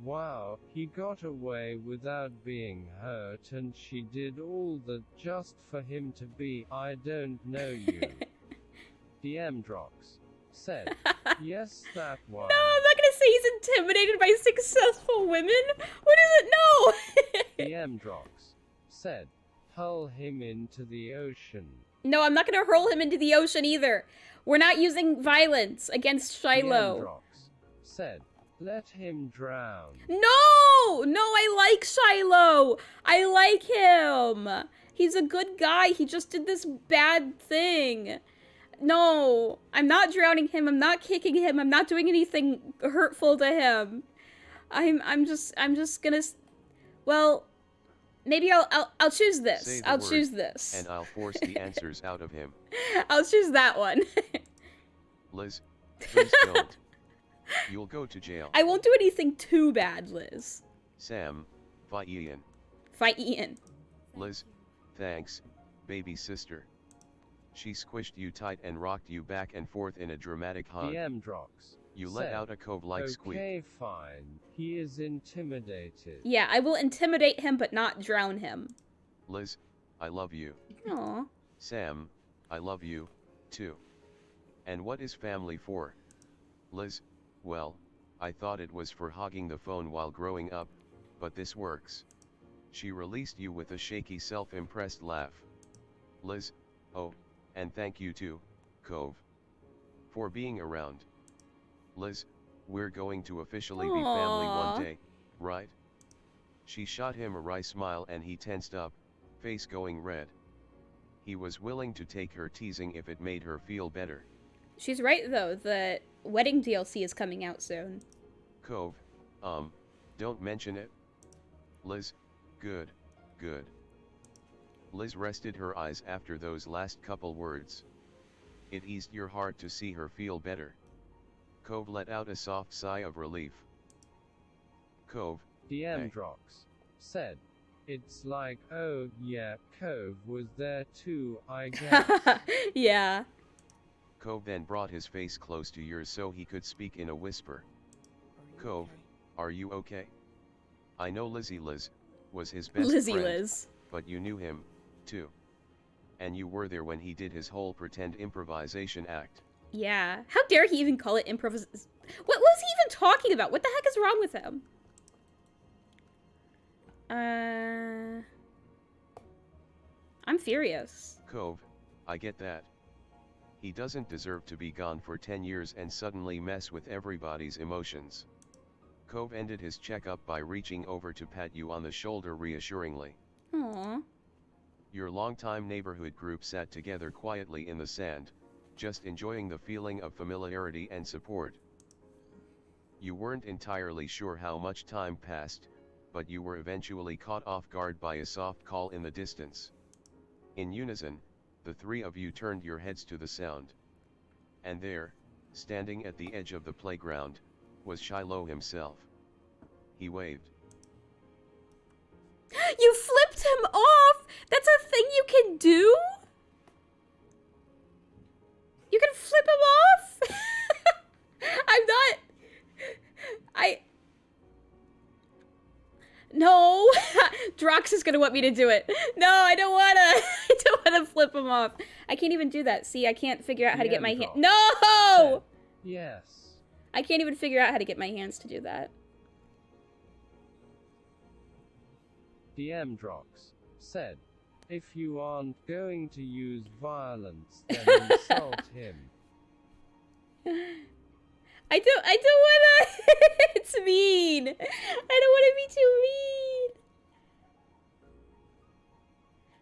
S4: wow, he got away without being hurt and she did all that just for him to be, I don't know you. DM drops. Said, yes, that one.
S2: No, I'm not gonna say he's intimidated by successful women. What is it? No.
S4: DM drops. Said, hurl him into the ocean.
S2: No, I'm not gonna hurl him into the ocean either. We're not using violence against Shiloh.
S4: DM drops. Said, let him drown.
S2: No! No, I like Shiloh! I like him! He's a good guy. He just did this bad thing. No, I'm not drowning him. I'm not kicking him. I'm not doing anything hurtful to him. I'm just gonna, well, maybe I'll choose this. I'll choose this.
S1: And I'll force the answers out of him.
S2: I'll choose that one.
S1: Liz, please don't. You'll go to jail.
S2: I won't do anything too bad, Liz.
S1: Sam, fight Ian.
S2: Fight Ian.
S1: Liz, thanks, baby sister. She squished you tight and rocked you back and forth in a dramatic hug.
S4: DM drops.
S1: You let out a cove-like squeak.
S4: Okay, fine. He is intimidated.
S2: Yeah, I will intimidate him, but not drown him.
S1: Liz, I love you.
S2: Aw.
S1: Sam, I love you, too. And what is family for? Liz, well, I thought it was for hogging the phone while growing up, but this works. She released you with a shaky self-impressed laugh. Liz, oh, and thank you too, Cove, for being around. Liz, we're going to officially be family one day, right? She shot him a wry smile and he tensed up, face going red. He was willing to take her teasing if it made her feel better.
S2: She's right though, the wedding DLC is coming out soon.
S1: Cove, don't mention it. Liz, good, good. Liz rested her eyes after those last couple words. It eased your heart to see her feel better. Cove let out a soft sigh of relief. Cove,
S4: DM Drox said, it's like, oh yeah, Cove was there too, I guess.
S2: Yeah.
S1: Cove then brought his face close to yours so he could speak in a whisper. Cove, are you okay? I know Lizzie Liz was his best friend,
S2: Liz.
S1: but you knew him, too. And you were there when he did his whole pretend improvisation act.
S2: Yeah. How dare he even call it improvisation? What was he even talking about? What the heck is wrong with him? I'm furious.
S1: Cove, I get that. He doesn't deserve to be gone for 10 years and suddenly mess with everybody's emotions. Cove ended his checkup by reaching over to pat you on the shoulder reassuringly.
S2: Aww.
S1: Your longtime neighborhood group sat together quietly in the sand, just enjoying the feeling of familiarity and support. You weren't entirely sure how much time passed, but you were eventually caught off guard by a soft call in the distance. In unison, the three of you turned your heads to the sound. And there, standing at the edge of the playground, was Shiloh himself. He waved.
S2: You flipped him off! That's a thing you can do? You can flip him off? I'm not... No! Drox is gonna want me to do it. No, I don't wanna! I don't wanna flip him off. I can't even do that. See, I can't figure out how to get my hand. No!
S4: Yes.
S2: I can't even figure out how to get my hands to do that.
S4: DM Drox said, if you aren't going to use violence, then insult him.
S2: I don't wanna. It's mean. I don't wanna be too mean.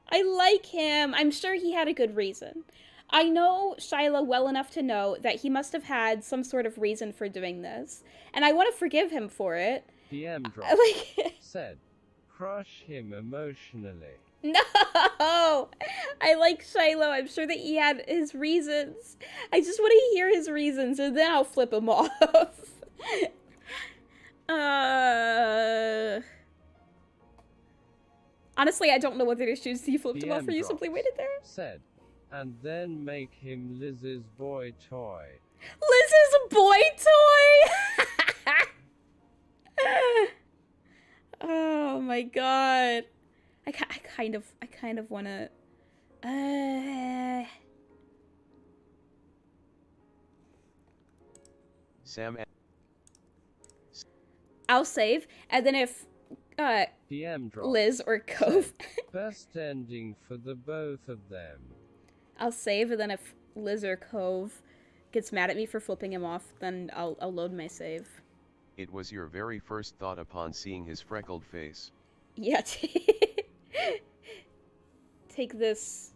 S2: I like him. I'm sure he had a good reason. I know Shiloh well enough to know that he must have had some sort of reason for doing this. And I want to forgive him for it.
S4: DM Drox said, crush him emotionally.
S2: No! I like Shiloh. I'm sure that he had his reasons. I just want to hear his reasons, and then I'll flip him off. Honestly, I don't know whether to choose he flipped him off or you simply waited there.
S4: Said, and then make him Liz's boy toy.
S2: Liz's boy toy? Oh my god. I kind of wanna...
S1: Sam.
S2: I'll save, and then if
S4: DM Drox
S2: Liz or Cove...
S4: best ending for the both of them.
S2: I'll save, and then if Liz or Cove gets mad at me for flipping him off, then I'll load my save.
S1: It was your very first thought upon seeing his freckled face.
S2: Yeah, take this.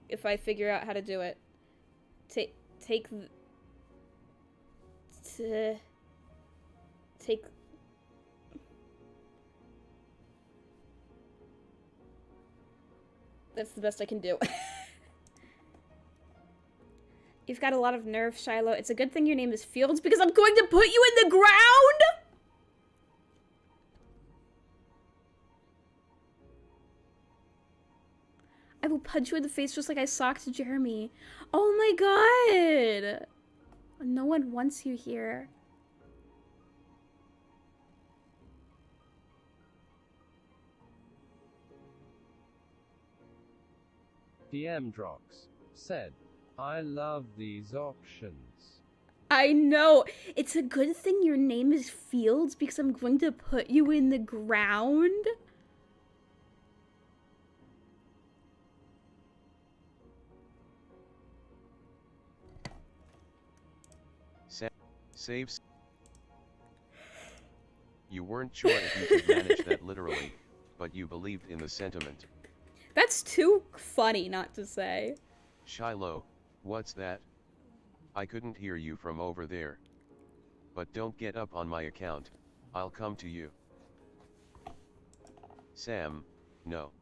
S2: If I figure out how to do it. Take that's the best I can do. You've got a lot of nerve, Shiloh. It's a good thing your name is Fields because I'm going to put you in the ground! I will punch you in the face just like I socked Jeremy. Oh my god! No one wants you here.
S4: DM Drox said, I love these options.
S2: I know. It's a good thing your name is Fields because I'm going to put you in the ground.
S1: Saves. You weren't sure if you could manage that literally, but you believed in the sentiment.
S2: That's too funny not to say.
S1: Shiloh, what's that? I couldn't hear you from over there. But don't get up on my account, I'll come to you. Sam, no.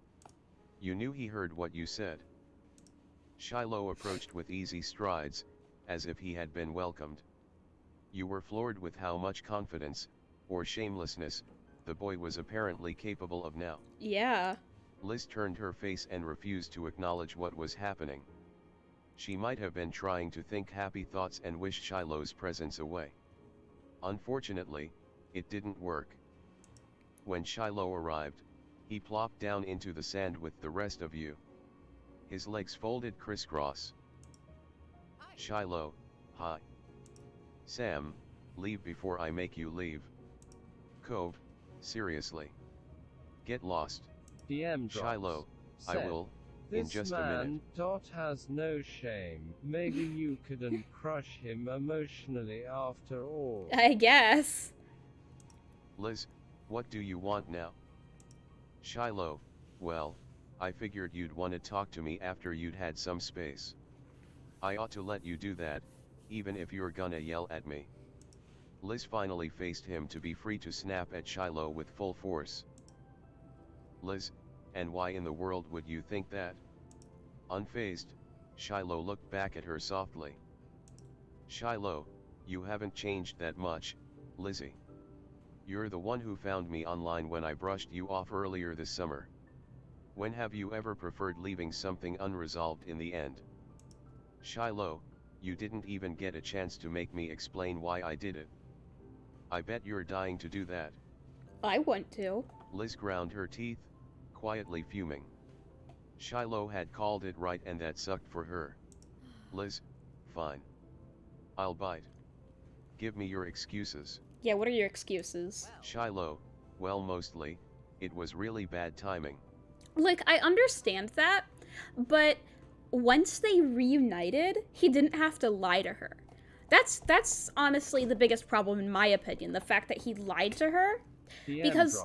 S1: You knew he heard what you said. Shiloh approached with easy strides, as if he had been welcomed. You were floored with how much confidence, or shamelessness, the boy was apparently capable of now.
S2: Yeah.
S1: Liz turned her face and refused to acknowledge what was happening. She might have been trying to think happy thoughts and wish Shiloh's presence away. Unfortunately, it didn't work. When Shiloh arrived, he plopped down into the sand with the rest of you. His legs folded crisscross. Shiloh, hi. Sam, leave before I make you leave. Cove, seriously. Get lost.
S4: DM drops.
S1: Shiloh, I
S4: Said,
S1: will, in just a minute.
S4: Dot has no shame. Maybe you couldn't crush him emotionally after all.
S2: I guess.
S1: Liz, what do you want now? Shiloh, well, I figured you'd want to talk to me after you'd had some space. I ought to let you do that, even if you're gonna yell at me. Liz finally faced him to be free to snap at Shiloh with full force. Liz, and why in the world would you think that? Unfazed, Shiloh looked back at her softly. Shiloh, you haven't changed that much, Lizzie. You're the one who found me online when I brushed you off earlier this summer. When have you ever preferred leaving something unresolved in the end? Shiloh, you didn't even get a chance to make me explain why I did it. I bet you're dying to do that.
S2: I want to.
S1: Liz ground her teeth, quietly fuming. Shiloh had called it right and that sucked for her. Liz, fine. I'll bite. Give me your excuses.
S2: Yeah, what are your excuses?
S1: Shiloh, well mostly, it was really bad timing.
S2: Like, I understand that, but once they reunited, he didn't have to lie to her. That's honestly the biggest problem in my opinion, the fact that he lied to her. Because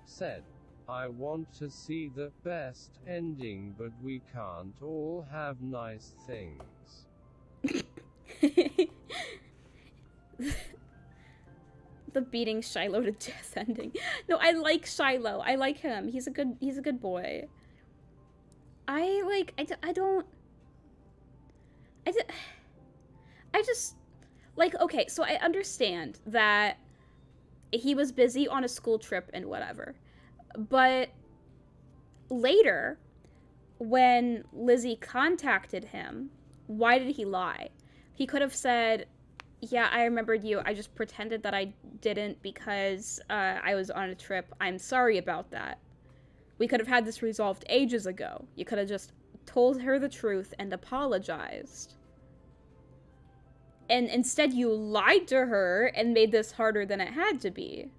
S4: said, I want to see the best ending, but we can't all have nice things.
S2: The beating Shiloh to death ending. No, I like Shiloh. I like him. He's a good boy. I just, like, okay, so I understand that he was busy on a school trip and whatever. But later, when Lizzie contacted him, why did he lie? He could have said, yeah, I remembered you. I just pretended that I didn't because I was on a trip. I'm sorry about that. We could have had this resolved ages ago. You could have just told her the truth and apologized. And instead you lied to her and made this harder than it had to be.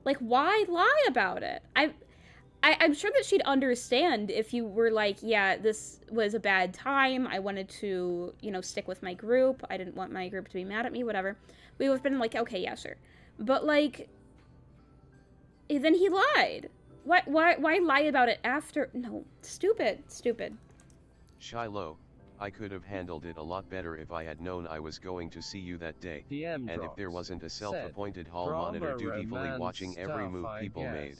S2: Like, why lie about it? I'm sure that she'd understand if you were like, yeah, this was a bad time. I wanted to, you know, stick with my group. I didn't want my group to be mad at me, whatever. We would have been like, okay, yeah, sure. But, like, then he lied. Why lie about it after? No, stupid.
S1: Shiloh, I could have handled it a lot better if I had known I was going to see you that day.
S4: DM
S1: and if there wasn't a self-appointed hall monitor dutifully watching every move people made.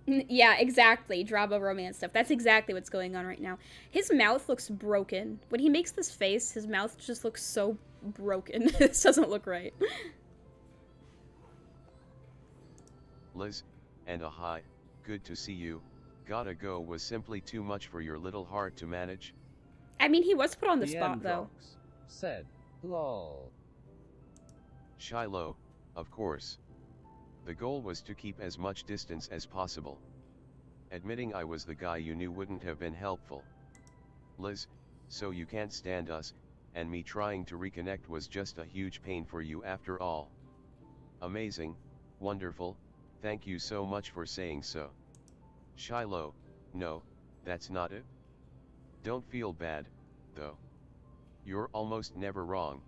S2: Yeah, exactly. Drama romance stuff. That's exactly what's going on right now. His mouth looks broken. When he makes this face, his mouth just looks so broken. This doesn't look right.
S1: Liz, and a hi, good to see you, gotta go was simply too much for your little heart to manage.
S2: I mean, he was put on the spot, though.
S4: Said, lol.
S1: Shiloh, of course. The goal was to keep as much distance as possible. Admitting I was the guy you knew wouldn't have been helpful. Liz, so you can't stand us, and me trying to reconnect was just a huge pain for you after all. Amazing, wonderful, thank you so much for saying so. Shiloh, no, that's not it. Don't feel bad, though. You're almost never wrong.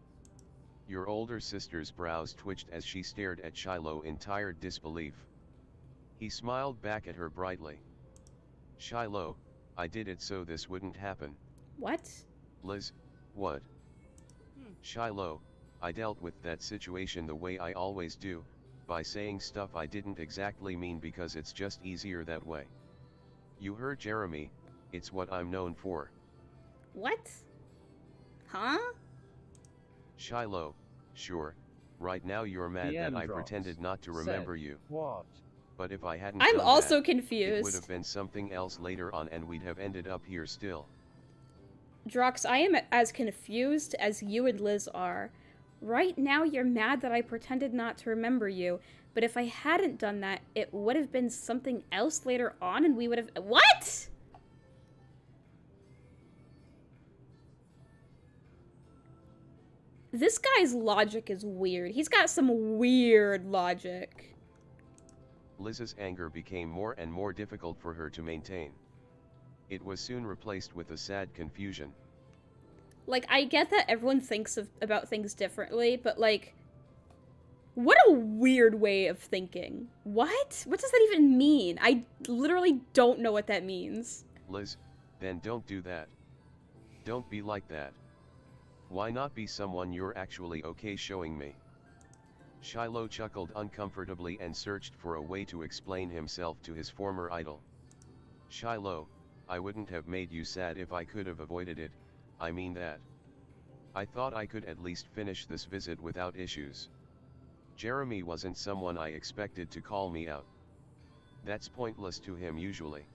S1: Your older sister's brows twitched as she stared at Shiloh in tired disbelief. He smiled back at her brightly. Shiloh, I did it so this wouldn't happen.
S2: What?
S1: Liz, what? Shiloh, I dealt with that situation the way I always do, by saying stuff I didn't exactly mean because it's just easier that way. You heard Jeremy, it's what I'm known for.
S2: What? Huh?
S1: Shiloh, sure, right now you're mad that I pretended not to remember you.
S4: What?
S1: But if I hadn't
S2: I'm
S1: done
S2: also
S1: that,
S2: confused.
S1: it would have been something else later on and we'd have ended up here still.
S2: Drox, I am as confused as you and Liz are. Right now you're mad that I pretended not to remember you, but if I hadn't done that, it would have been something else later on and we would have— What?! This guy's logic is weird. He's got some weird logic.
S1: Liz's anger became more and more difficult for her to maintain. It was soon replaced with a sad confusion.
S2: Like, I get that everyone thinks about things differently, but like, what a weird way of thinking. What? What does that even mean? I literally don't know what that means.
S1: Liz, then don't do that. Don't be like that. Why not be someone you're actually okay showing me? Shiloh chuckled uncomfortably and searched for a way to explain himself to his former idol. Shiloh, I wouldn't have made you sad if I could have avoided it, I mean that. I thought I could at least finish this visit without issues. Jeremy wasn't someone I expected to call me out. That's pointless to him usually.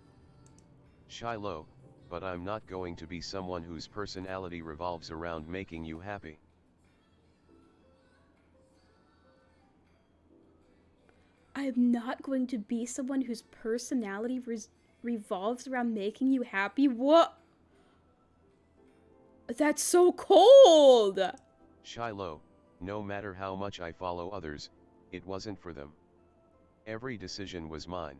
S1: Shiloh, but I'm not going to be someone whose personality revolves around making you happy.
S2: I'm not going to be someone whose personality revolves around making you happy? What? That's so cold!
S1: Shiloh, no matter how much I follow others, it wasn't for them. Every decision was mine.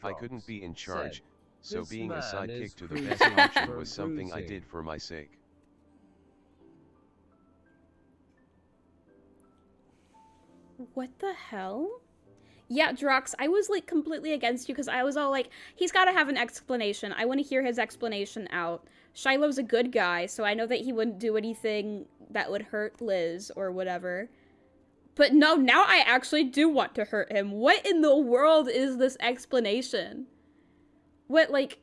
S1: I couldn't be in charge, so being a sidekick to the best option was something I did for my sake.
S2: What the hell? Yeah, Drox, I was like completely against you because I was all like, he's got to have an explanation. I want to hear his explanation out. Shiloh's a good guy, so I know that he wouldn't do anything that would hurt Liz or whatever. But no, now I actually do want to hurt him. What in the world is this explanation? What, like...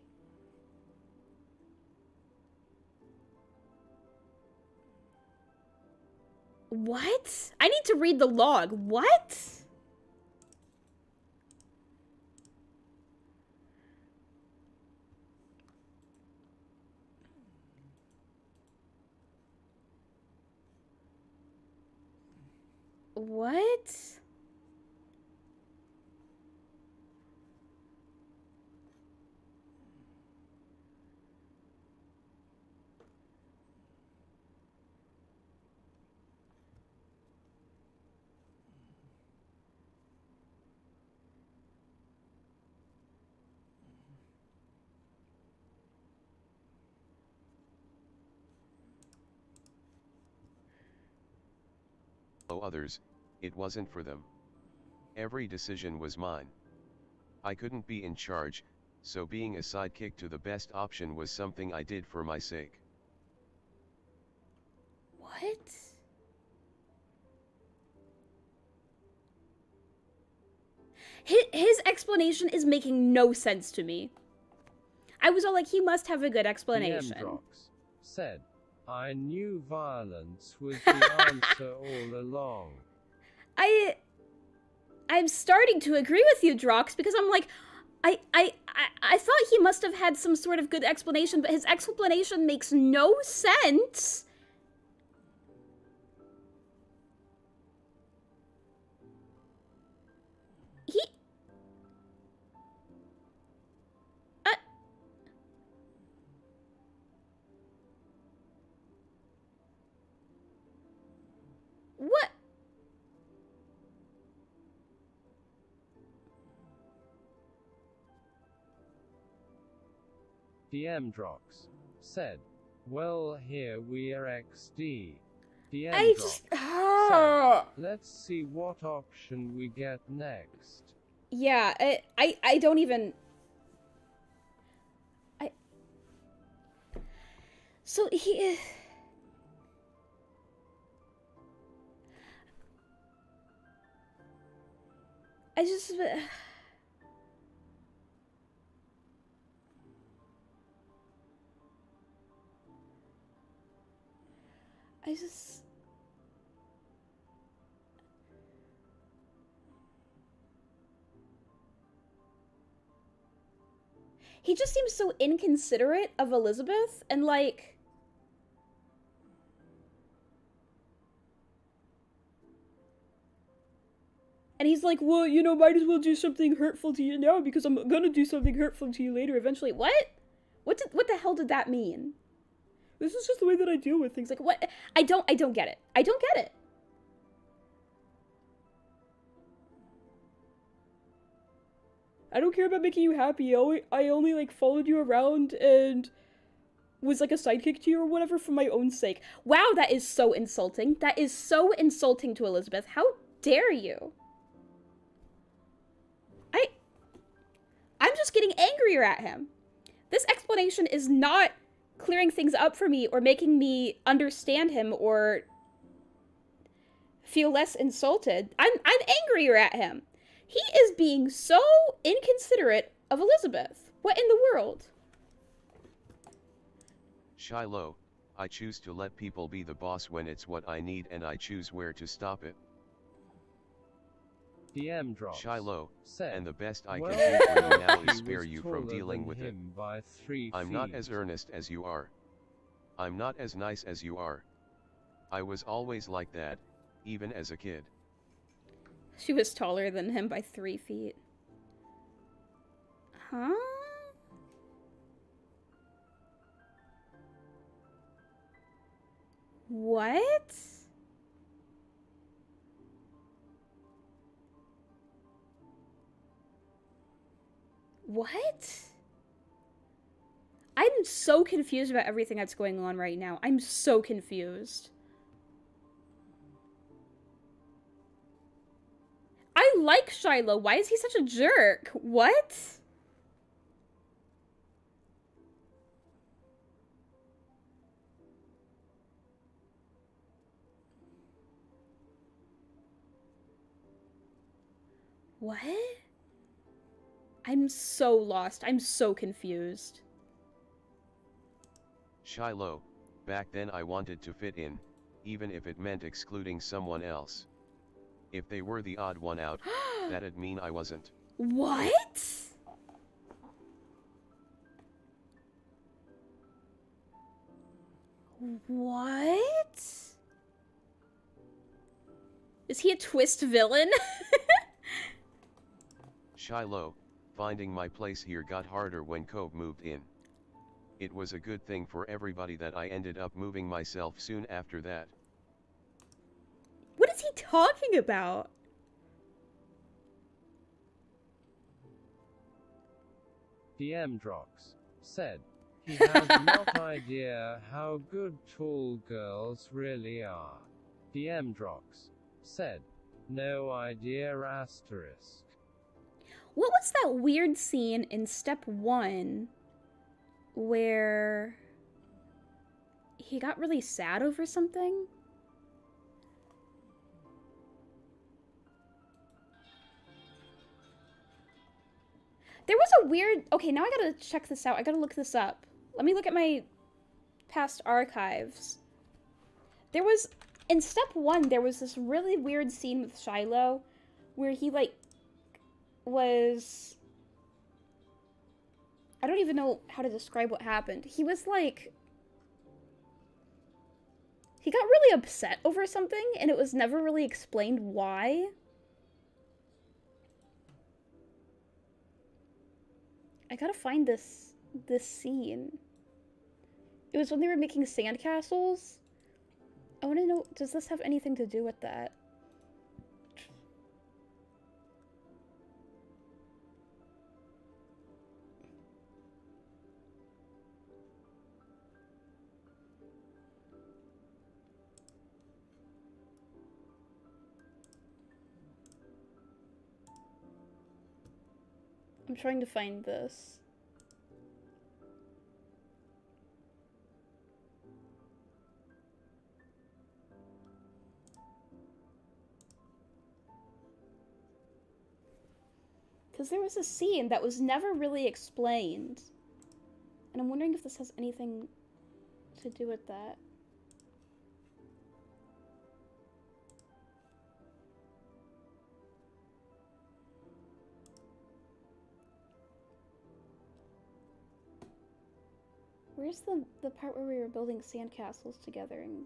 S2: What? I need to read the log. What? What?
S1: Others, it wasn't for them. Every decision was mine. I couldn't be in charge, so being a sidekick to the best option was something I did for my sake.
S2: What? His explanation is making no sense to me. I was all like, he must have a good explanation.
S4: Drox said, I knew violence was the answer all along.
S2: I'm starting to agree with you, Drox, because I'm like, I thought he must have had some sort of good explanation, but his explanation makes no sense.
S4: DMDrox said, well, here we are XD.
S2: I just... Oh.
S4: Said, let's see what option we get next.
S2: Yeah, I don't even... So he... I just... He just seems so inconsiderate of Elizabeth, and like... And he's like, well, you know, might as well do something hurtful to you now because I'm gonna do something hurtful to you later eventually. What? What the hell did that mean? This is just the way that I deal with things. Like, what? I don't get it. I don't get it. I don't care about making you happy. I only, like, followed you around and was, like, a sidekick to you or whatever for my own sake. Wow, that is so insulting. That is so insulting to Elizabeth. How dare you? I'm just getting angrier at him. This explanation is not clearing things up for me or making me understand him or feel less insulted. I'm angrier at him. He is being so inconsiderate of Elizabeth. What in the world?
S1: Shiloh, I choose to let people be the boss when it's what I need and I choose where to stop it.
S4: DMDrox
S1: Shiloh,
S4: said,
S1: and the best I
S4: well,
S1: can do for you now
S4: he
S1: is spare
S4: was
S1: you from
S4: taller
S1: dealing
S4: than
S1: with it.
S4: him by 3
S1: I'm not
S4: feet.
S1: as earnest as you are. I'm not as nice as you are. I was always like that, even as a kid.
S2: She was taller than him by 3 feet. Huh? What? What? I'm so confused about everything that's going on right now. I'm so confused. I like Shiloh. Why is he such a jerk? What? What? I'm so lost. I'm so confused.
S1: Shiloh, back then I wanted to fit in, even if it meant excluding someone else. If they were the odd one out, that'd mean I wasn't.
S2: What? What? Is he a twist villain?
S1: Shiloh, finding my place here got harder when Cobb moved in. It was a good thing for everybody that I ended up moving myself soon after that.
S2: What is he talking about?
S4: DMDrox said, he has no idea how good tall girls really are. DMDrox said, no idea asterisk.
S2: What was that weird scene in step 1 where he got really sad over something? There was a weird... Okay, now I gotta check this out. I gotta look this up. Let me look at my past archives. There was... In step 1, there was this really weird scene with Shiloh where he, like, was... I don't even know how to describe what happened. He was, like... He got really upset over something, and it was never really explained why. I gotta find this scene. It was when they were making sandcastles. I wanna know, does this have anything to do with that? I'm trying to find this. Because there was a scene that was never really explained. And I'm wondering if this has anything to do with that. Where's the part where we were building sandcastles together and...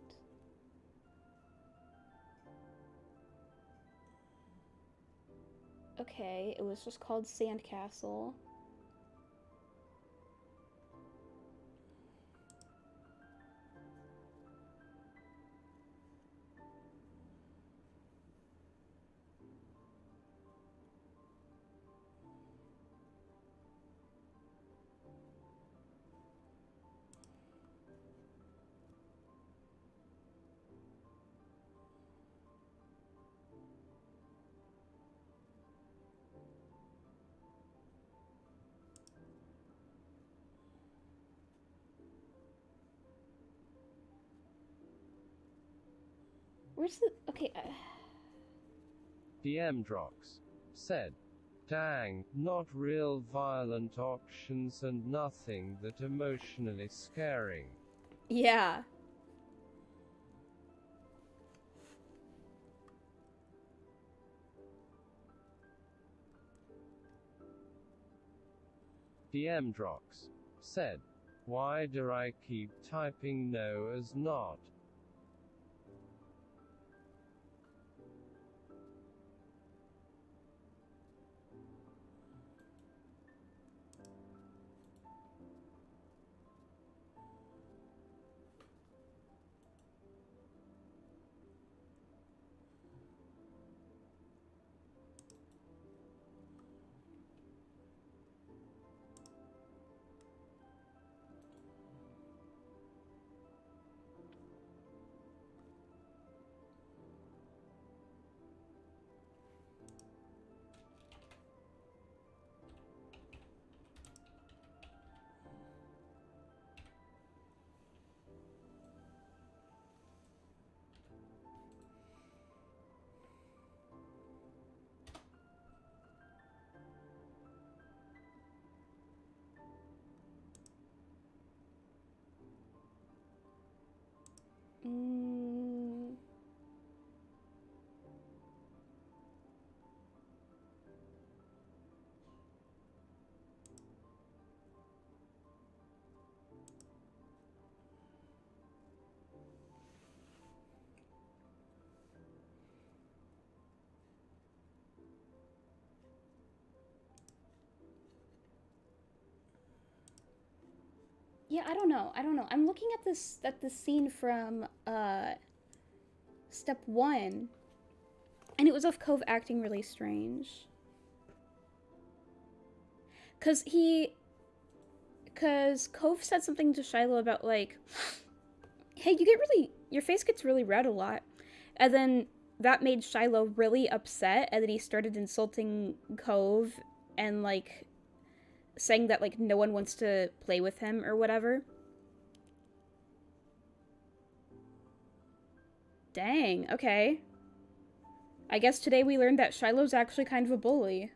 S2: Okay, it was just called Sandcastle. Where's the... Okay,
S4: DMDrox said, dang, not real violent options and nothing that emotionally scaring.
S2: yeah.
S4: DMDrox said, why do I keep typing no as not?
S2: Yeah, I don't know. I'm looking at this scene from step 1, and it was of Cove acting really strange. Cause Cove said something to Shiloh about like, hey, your face gets really red a lot. And then that made Shiloh really upset, and then he started insulting Cove and like saying that like no one wants to play with him or whatever. Dang, okay. I guess today we learned that Shiloh's actually kind of a bully.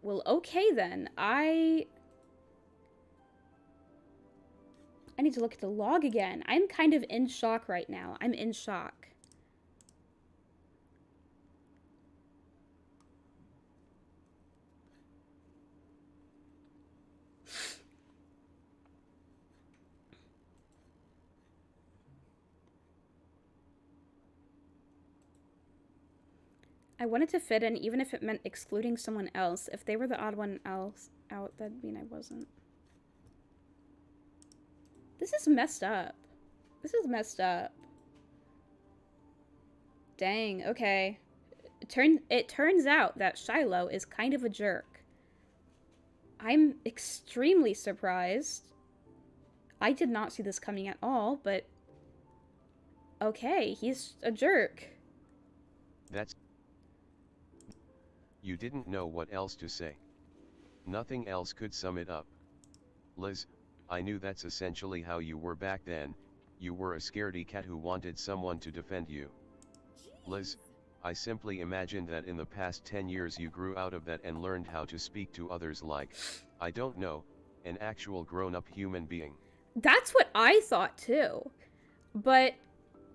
S2: Well, okay then. I need to look at the log again. I'm kind of in shock right now. I'm in shock. I wanted to fit in even if it meant excluding someone else. If they were the odd one else out, that'd mean I wasn't. This is messed up. This is messed up. Dang, okay. It turns out that Shiloh is kind of a jerk. I'm extremely surprised. I did not see this coming at all, but Okay, he's a jerk.
S1: That's... You didn't know what else to say. Nothing else could sum it up. Liz, I knew that's essentially how you were back then. You were a scaredy cat who wanted someone to defend you. Liz, I simply imagined that in the past 10 years you grew out of that and learned how to speak to others like, I don't know, an actual grown-up human being.
S2: That's what I thought too. But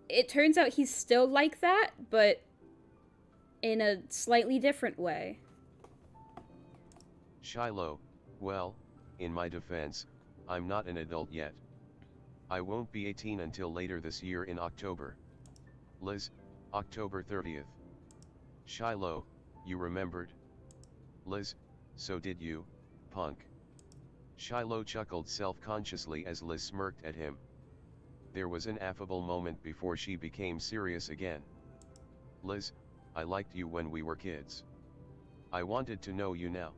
S2: it turns out he's still like that, but in a slightly different way.
S1: Shiloh, well, in my defense, I'm not an adult yet. I won't be 18 until later this year in October. Liz, October 30th. Shiloh, you remembered? Liz, so did you, punk. Shiloh chuckled self-consciously as Liz smirked at him. There was an affable moment before she became serious again. Liz, I liked you when we were kids. I wanted to know you now.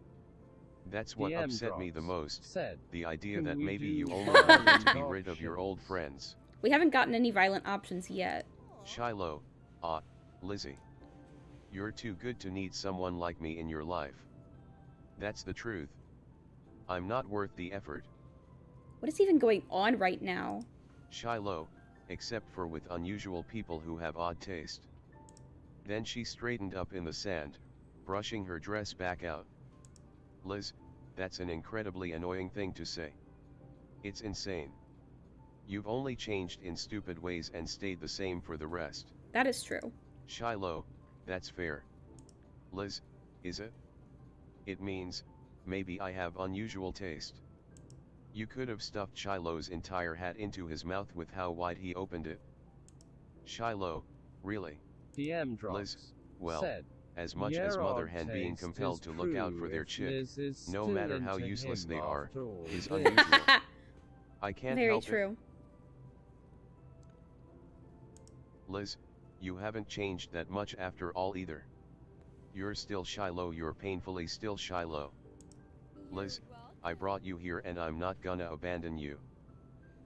S1: That's what upset me the most, the idea that maybe you only wanted to be rid of your old friends.
S2: We haven't gotten any violent options yet.
S1: Shiloh, Lizzie. You're too good to need someone like me in your life. That's the truth. I'm not worth the effort.
S2: What is even going on right now?
S1: Shiloh, except for with unusual people who have odd taste. Then she straightened up in the sand, brushing her dress back out. Liz, that's an incredibly annoying thing to say. It's insane. You've only changed in stupid ways and stayed the same for the rest.
S2: That is true.
S1: Shiloh, that's fair. Liz, is it? It means, maybe I have unusual taste. You could have stuffed Shiloh's entire hat into his mouth with how wide he opened it. Shiloh, really?
S4: DM drops.
S1: Liz, well, as much as mother hen being compelled to look out for their chick, no matter how useless they are, is unusual. I can't
S2: Very
S1: help
S2: true.
S1: it. Liz, you haven't changed that much after all either. You're still Shiloh, you're painfully still Shiloh. Liz, I brought you here and I'm not gonna abandon you.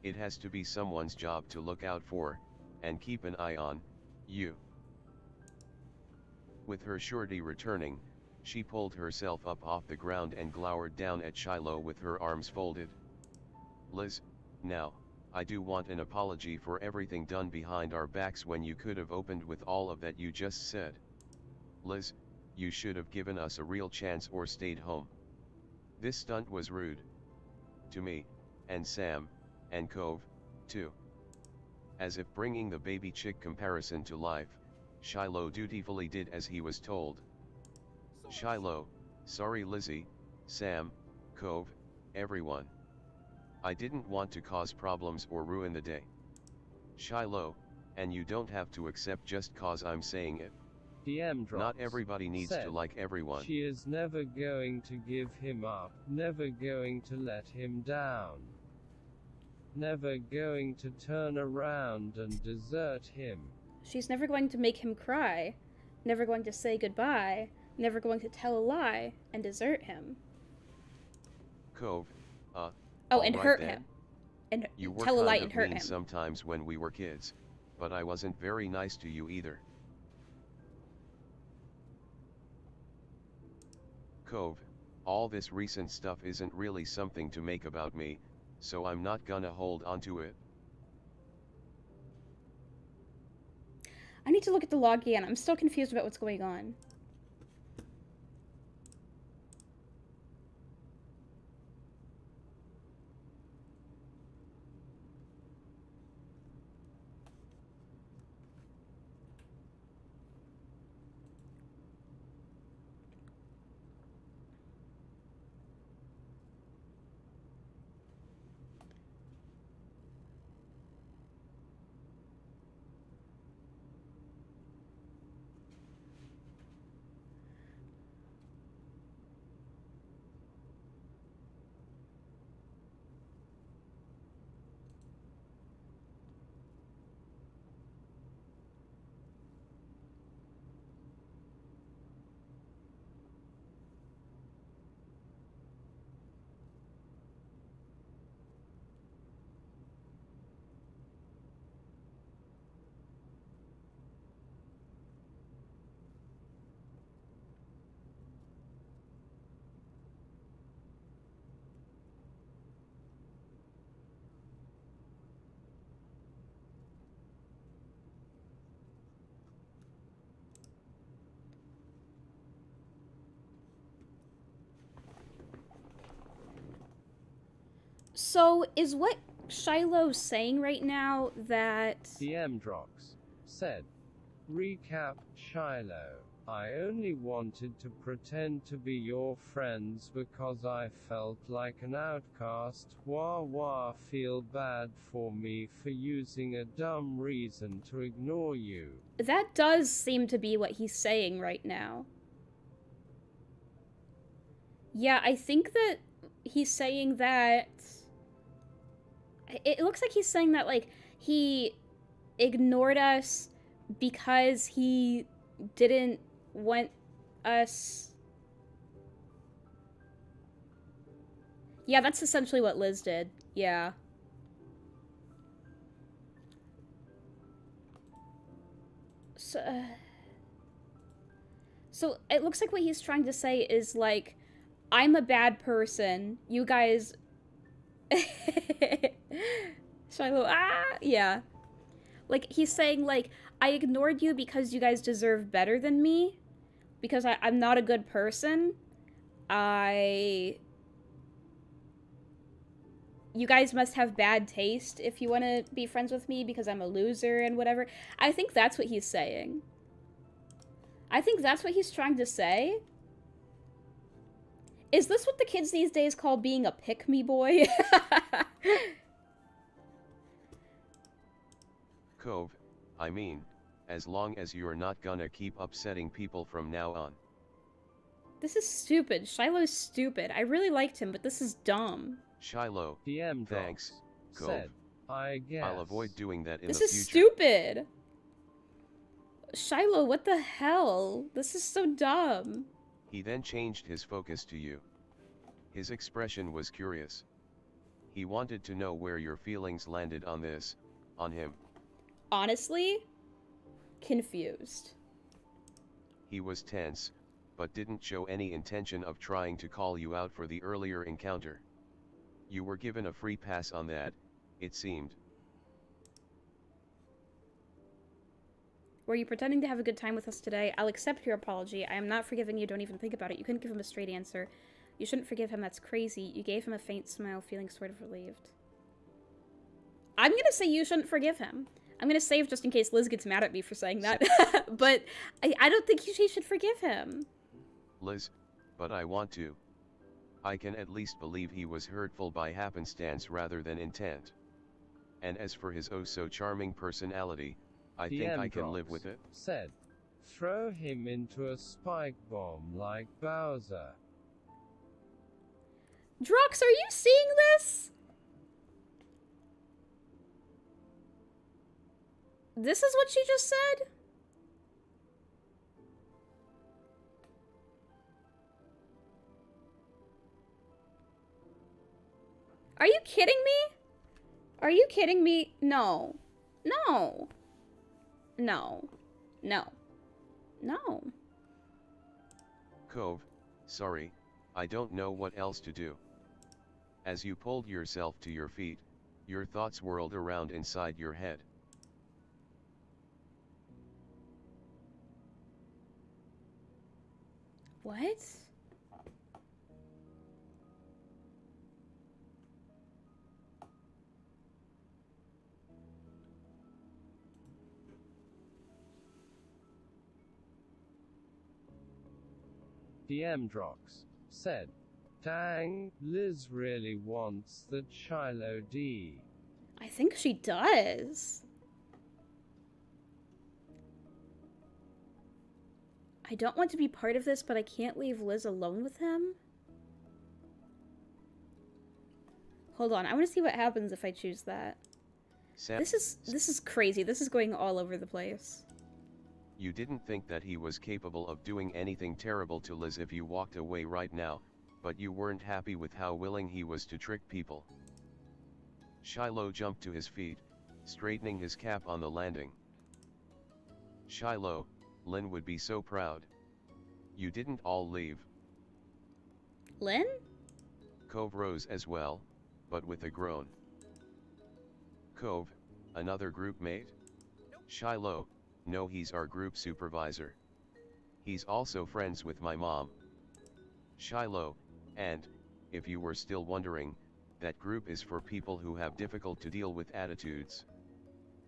S1: It has to be someone's job to look out for, and keep an eye on, you. With her surety returning, she pulled herself up off the ground and glowered down at Shiloh with her arms folded. Liz, now, I do want an apology for everything done behind our backs when you could have opened with all of that you just said. Liz, you should have given us a real chance or stayed home. This stunt was rude. To me, and Sam, and Cove, too. As if bringing the baby chick comparison to life, Shiloh dutifully did as he was told. Shiloh, sorry Lizzie, Sam, Cove, everyone. I didn't want to cause problems or ruin the day. Shiloh, and you don't have to accept just cause I'm saying it.
S4: DM drops.
S1: Not everybody needs to like everyone.
S4: She is never going to give him up, never going to let him down. Never going to turn around and desert him.
S2: She's never going to make him cry, never going to say goodbye, never going to tell a lie and desert him.
S1: Cove,
S2: oh, and
S1: right
S2: hurt
S1: then.
S2: him. And
S1: You were
S2: tell a lie
S1: kind
S2: and
S1: of
S2: hurt
S1: mean
S2: him.
S1: sometimes when we were kids, but I wasn't very nice to you either. Cove, all this recent stuff isn't really something to make about me, so I'm not gonna hold on to it.
S2: I need to look at the log again. I'm still confused about what's going on. So, is what Shiloh's saying right now that...
S4: DM Drox said, recap Shiloh. I only wanted to pretend to be your friends because I felt like an outcast. Wah wah, feel bad for me for using a dumb reason to ignore you.
S2: That does seem to be what he's saying right now. Yeah, I think that he's saying that... It looks like he's saying that, like, he ignored us because he didn't want us... Yeah, that's essentially what Liz did. Yeah. So it looks like what he's trying to say is, like, I'm a bad person. You guys... Shiloh, yeah. Like, he's saying, like, I ignored you because you guys deserve better than me. Because I'm not a good person. You guys must have bad taste if you want to be friends with me because I'm a loser and whatever. I think that's what he's saying. I think that's what he's trying to say. Is this what the kids these days call being a pick-me boy?
S1: Cove, I mean, as long as you're not gonna keep upsetting people from now on.
S2: This is stupid. Shiloh's stupid. I really liked him, but this is dumb.
S1: Shiloh,
S4: DM
S1: thanks, Cove.
S4: said, I guess.
S1: I'll avoid doing that in the future.
S2: This is stupid. Shiloh, what the hell? This is so dumb.
S1: He then changed his focus to you. His expression was curious. He wanted to know where your feelings landed on this, on him.
S2: Honestly, confused.
S1: He was tense, but didn't show any intention of trying to call you out for the earlier encounter. You were given a free pass on that, it seemed.
S2: Were you pretending to have a good time with us today? I'll accept your apology. I am not forgiving you. Don't even think about it. You couldn't give him a straight answer. You shouldn't forgive him. That's crazy. You gave him a faint smile, feeling sort of relieved. I'm gonna say you shouldn't forgive him. I'm gonna save just in case Liz gets mad at me for saying that. But I don't think she should forgive him.
S1: Liz, but I want to. I can at least believe he was hurtful by happenstance rather than intent. And as for his oh-so-charming personality, I think I can live with it.
S4: Said, throw him into a spike bomb like Bowser.
S2: Drox, are you seeing this? This is what she just said? Are you kidding me? Are you kidding me? No. No. No. No. No.
S1: Cove, sorry, I don't know what else to do. As you pulled yourself to your feet, your thoughts whirled around inside your head.
S2: What?
S4: DM Drox said, dang, Liz really wants that Shiloh D.
S2: I think she does. I don't want to be part of this, but I can't leave Liz alone with him. Hold on, I want to see what happens if I choose that. This is crazy. This is going all over the place.
S1: You didn't think that he was capable of doing anything terrible to Liz if you walked away right now, but you weren't happy with how willing he was to trick people. Shiloh jumped to his feet, straightening his cap on the landing. Shiloh, Lynn would be so proud. You didn't all leave.
S2: Lynn?
S1: Cove rose as well, but with a groan. Cove, another group mate? Shiloh, no, he's our group supervisor. He's also friends with my mom. Shiloh, and, if you were still wondering, that group is for people who have difficult to deal with attitudes.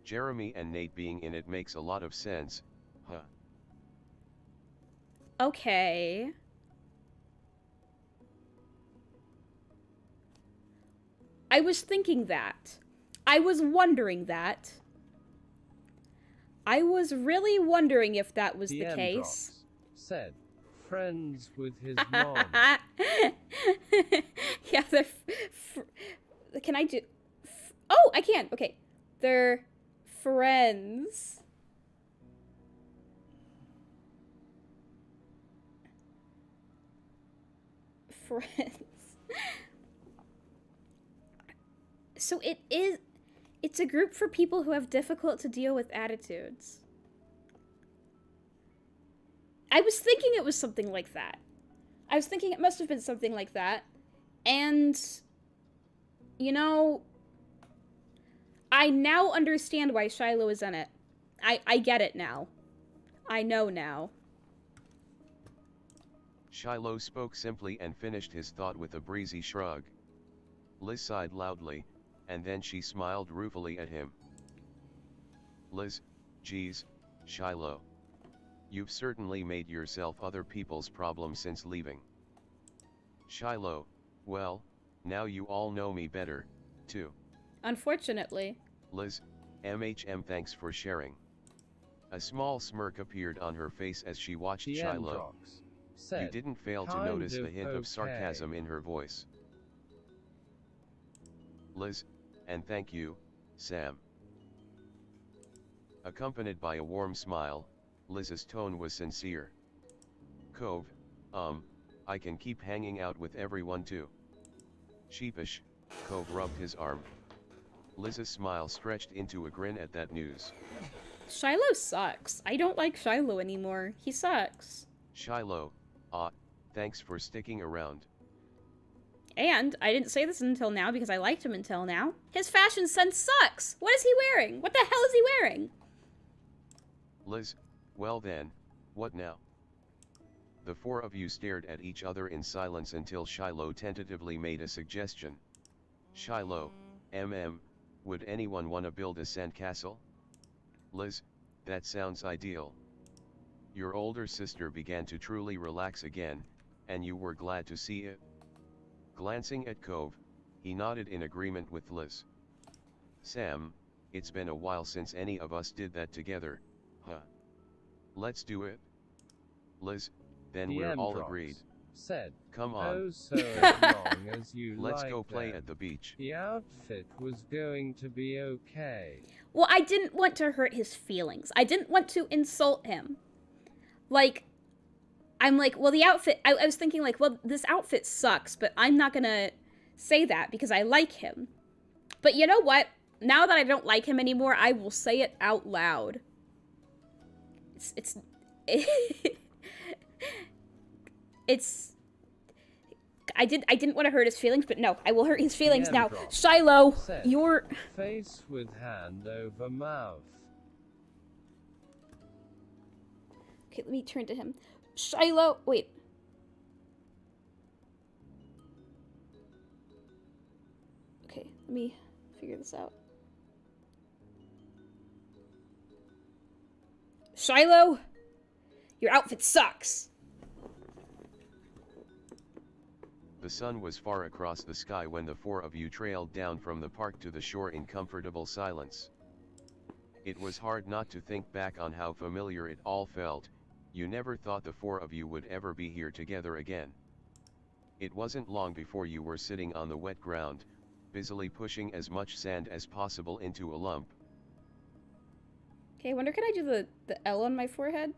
S1: Jeremy and Nate being in it makes a lot of sense, huh?
S2: Okay. I was thinking that. I was wondering that. I was really wondering if that was the case.
S4: Said, friends with his mom.
S2: Yeah, they're... Can I do... Oh, I can. Okay. They're friends. Friends. So it's a group for people who have difficult to deal with attitudes. I was thinking it was something like that. I was thinking it must have been something like that. And, you know, I now understand why Shiloh is in it. I get it now. I know now.
S1: Shiloh spoke simply and finished his thought with a breezy shrug. Liz sighed loudly, and then she smiled ruefully at him. Liz, geez, Shiloh. You've certainly made yourself other people's problem since leaving. Shiloh, well, now you all know me better, too.
S2: Unfortunately.
S1: Liz, thanks for sharing. A small smirk appeared on her face as she watched Shiloh. You didn't fail to notice the hint of sarcasm in her voice. Liz, and thank you, Sam. Accompanied by a warm smile, Liz's tone was sincere. Cove, I can keep hanging out with everyone too. Sheepish, Cove rubbed his arm. Liz's smile stretched into a grin at that news.
S2: Shiloh sucks. I don't like Shiloh anymore. He sucks.
S1: Shiloh, thanks for sticking around.
S2: And I didn't say this until now because I liked him until now. His fashion sense sucks. What is he wearing? What the hell is he wearing?
S1: Liz, well then, what now? The four of you stared at each other in silence until Shiloh tentatively made a suggestion. Shiloh, would anyone want to build a sandcastle? Liz, that sounds ideal. Your older sister began to truly relax again, and you were glad to see it. Glancing at Cove, he nodded in agreement with Liz. Sam, it's been a while since any of us did that together, huh? Let's do it. Liz, then we're all agreed.
S4: Said,
S1: come on.
S4: Oh, so as long as you
S1: Let's
S4: like
S1: go play
S4: them.
S1: at the beach.
S4: The outfit was going to be okay.
S2: Well, I didn't want to hurt his feelings. I didn't want to insult him. Like, I'm like, well, the outfit, I was thinking like, well, this outfit sucks, but I'm not gonna say that because I like him. But you know what? Now that I don't like him anymore, I will say it out loud. I didn't want to hurt his feelings, but no, I will hurt his feelings now. Shiloh, your
S4: face with hand over mouth.
S2: Okay, let me turn to him. Shiloh, wait. Okay, let me figure this out. Shiloh, your outfit sucks.
S1: The sun was far across the sky when the four of you trailed down from the park to the shore in comfortable silence. It was hard not to think back on how familiar it all felt. You never thought the four of you would ever be here together again. It wasn't long before you were sitting on the wet ground, busily pushing as much sand as possible into a lump.
S2: Okay, I wonder can I do the L on my forehead?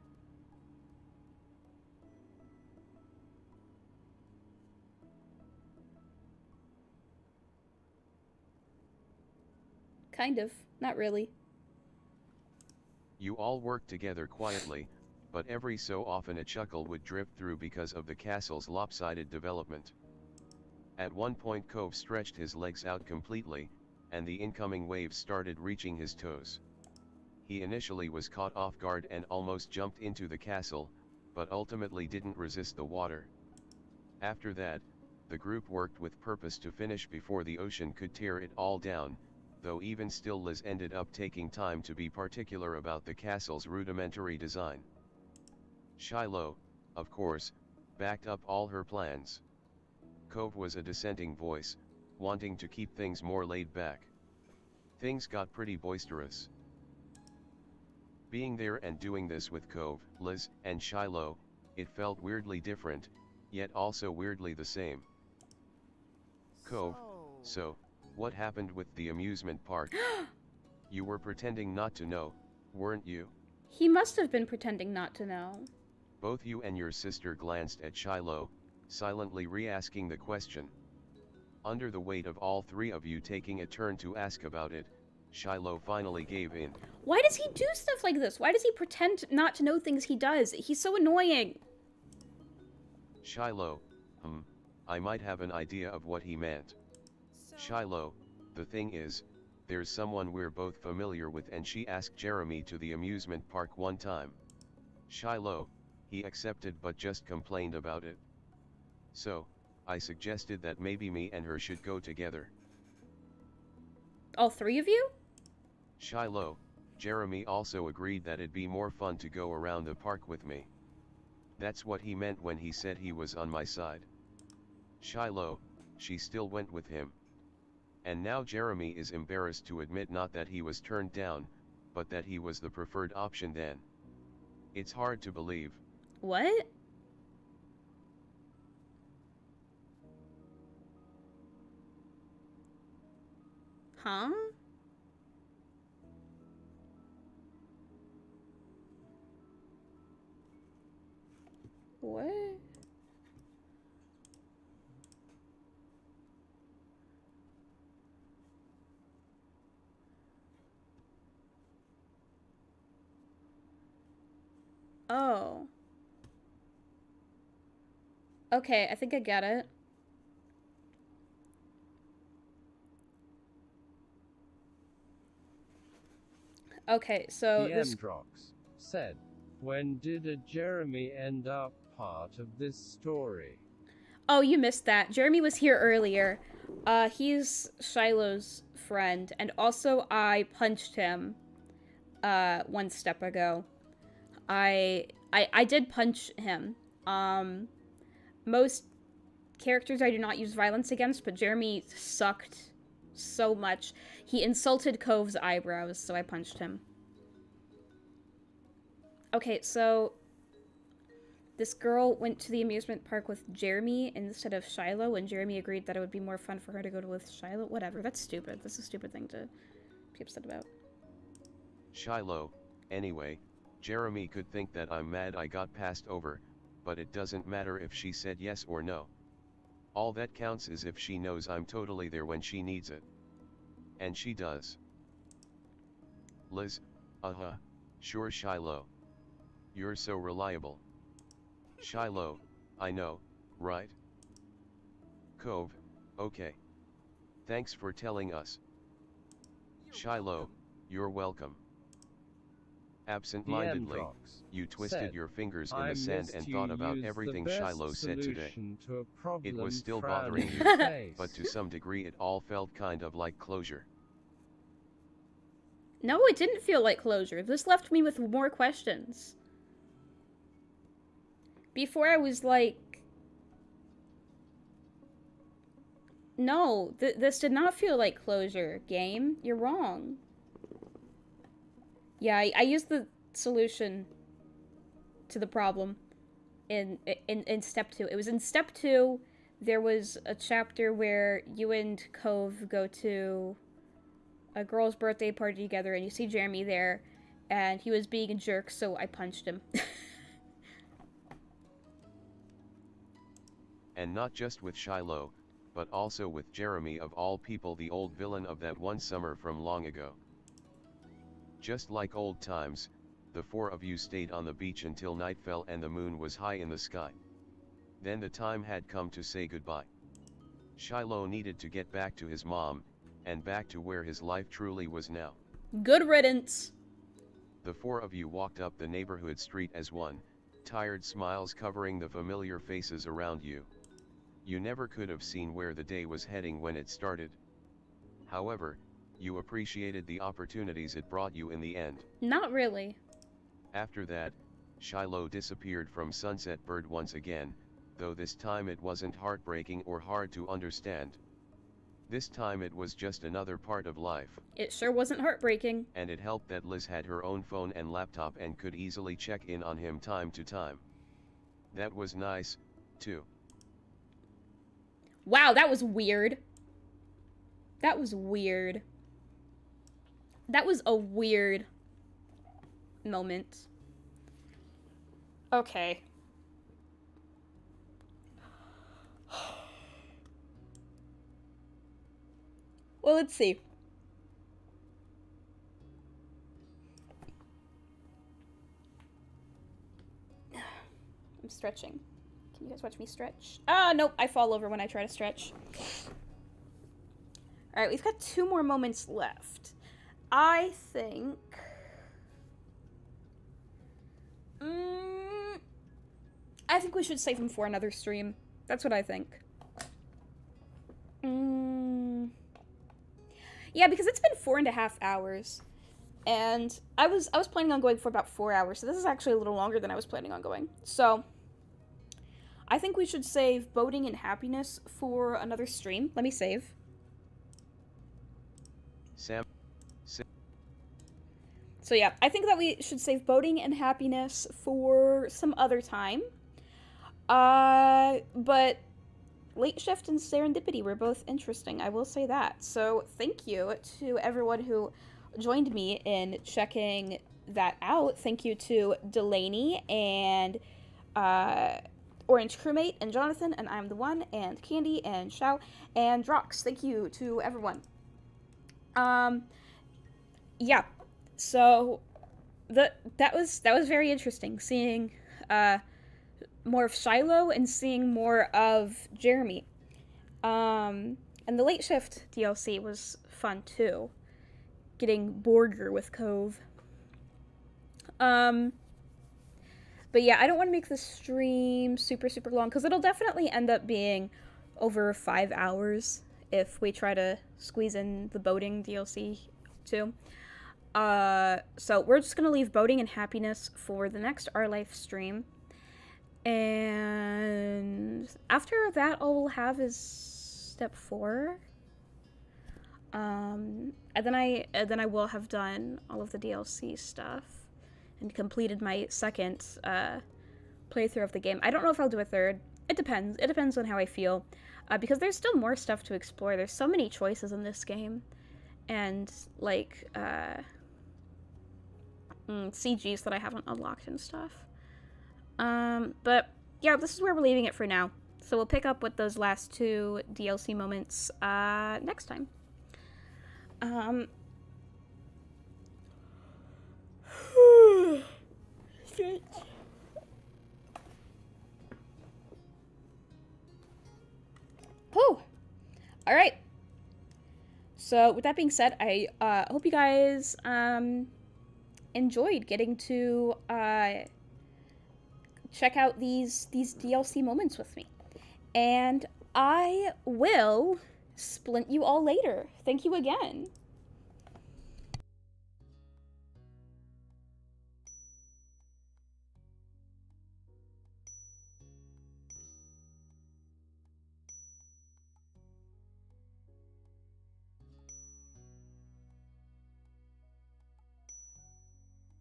S2: Kind of. Not really.
S1: You all worked together quietly, but every so often a chuckle would drip through because of the castle's lopsided development. At one point Cove stretched his legs out completely, and the incoming waves started reaching his toes. He initially was caught off guard and almost jumped into the castle, but ultimately didn't resist the water. After that, the group worked with purpose to finish before the ocean could tear it all down, though even still Liz ended up taking time to be particular about the castle's rudimentary design. Shiloh, of course, backed up all her plans. Cove was a dissenting voice, wanting to keep things more laid back. Things got pretty boisterous. Being there and doing this with Cove, Liz, and Shiloh, it felt weirdly different, yet also weirdly the same. Cove, so, what happened with the amusement park? You were pretending not to know, weren't you?
S2: He must have been pretending not to know.
S1: Both you and your sister glanced at Shiloh, silently re-asking the question. Under the weight of all three of you taking a turn to ask about it, Shiloh finally gave in.
S2: Why does he do stuff like this? Why does he pretend not to know things he does? He's so annoying.
S1: Shiloh, I might have an idea of what he meant. Shiloh, the thing is, there's someone we're both familiar with and she asked Jeremy to the amusement park one time. Shiloh, he accepted but just complained about it. So, I suggested that maybe me and her should go together.
S2: All three of you?
S1: Shiloh, Jeremy also agreed that it'd be more fun to go around the park with me. That's what he meant when he said he was on my side. Shiloh, she still went with him. And now Jeremy is embarrassed to admit not that he was turned down, but that he was the preferred option then. It's hard to believe.
S2: What? Huh? What? Oh. Okay, I think I get it. Okay, so this...
S4: Drox said, when did a Jeremy end up part of this story?
S2: Oh, you missed that. Jeremy was here earlier. He's Shiloh's friend, and also I punched him, one step ago. I did punch him. Most characters I do not use violence against, but Jeremy sucked so much. He insulted Cove's eyebrows, so I punched him. Okay, so this girl went to the amusement park with Jeremy instead of Shiloh, and Jeremy agreed that it would be more fun for her to go with Shiloh. Whatever, that's stupid. That's a stupid thing to be upset about.
S1: Shiloh, anyway, Jeremy could think that I'm mad I got passed over, but it doesn't matter if she said yes or no. All that counts is if she knows I'm totally there when she needs it. And she does. Liz, sure Shiloh. You're so reliable. Shiloh, I know, right? Cove, okay. Thanks for telling us. Shiloh, you're welcome. Absent-mindedly, you twisted your fingers in the sand and thought about everything Shiloh said today. It was still bothering you, but to some degree it all felt kind of like closure.
S2: No, it didn't feel like closure. This left me with more questions. Before I was like... No, this did not feel like closure, game. You're wrong. Yeah, I used the solution to the problem in step 2. It was in step 2, there was a chapter where you and Cove go to a girl's birthday party together, and you see Jeremy there, and he was being a jerk, so I punched him.
S1: And not just with Shiloh, but also with Jeremy of all people, the old villain of that one summer from long ago. Just like old times, the four of you stayed on the beach until night fell and the moon was high in the sky. Then the time had come to say goodbye. Shiloh needed to get back to his mom, and back to where his life truly was now.
S2: Good riddance.
S1: The four of you walked up the neighborhood street as one, tired smiles covering the familiar faces around you. You never could have seen where the day was heading when it started. However, you appreciated the opportunities it brought you in the end.
S2: Not really.
S1: After that, Shiloh disappeared from Sunset Bird once again, though this time it wasn't heartbreaking or hard to understand. This time it was just another part of life.
S2: It sure wasn't heartbreaking.
S1: And it helped that Liz had her own phone and laptop and could easily check in on him time to time. That was nice, too.
S2: Wow, that was weird. That was weird. That was a weird moment. Okay. Well, let's see. I'm stretching. Can you guys watch me stretch? Ah, nope, I fall over when I try to stretch. Alright, we've got 2 more moments left. I think... I think we should save them for another stream. That's what I think. Yeah, because it's been 4.5 hours. And I was planning on going for about 4 hours, so this is actually a little longer than I was planning on going. So, I think we should save Boating and Happiness for another stream. Let me save. So yeah, I think that we should save Boating and Happiness for some other time. But Late Shift and Serendipity were both interesting, I will say that. So thank you to everyone who joined me in checking that out. Thank you to Delaney and Orange Crewmate and Jonathan and I'm the One and Candy and Shao and Drox. Thank you to everyone. Yeah. So that was very interesting, seeing more of Shiloh and seeing more of Jeremy. And the Late Shift DLC was fun too. Getting Borger with Cove. But yeah, I don't want to make this stream super long because it'll definitely end up being over 5 hours if we try to squeeze in the boating DLC too. So we're just gonna leave Boating and Happiness for the next Our Life stream. And after that, all we'll have is step 4. And then I will have done all of the DLC stuff and completed my second playthrough of the game. I don't know if I'll do a third. It depends. It depends on how I feel, because there's still more stuff to explore. There's so many choices in this game, and like CGs that I haven't unlocked and stuff. But yeah, this is where we're leaving it for now. So we'll pick up with those last 2 DLC moments next time. Whew. All right. So with that being said, I hope you guys enjoyed getting to check out these DLC moments with me. And I will splint you all later. Thank you again.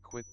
S1: Quit.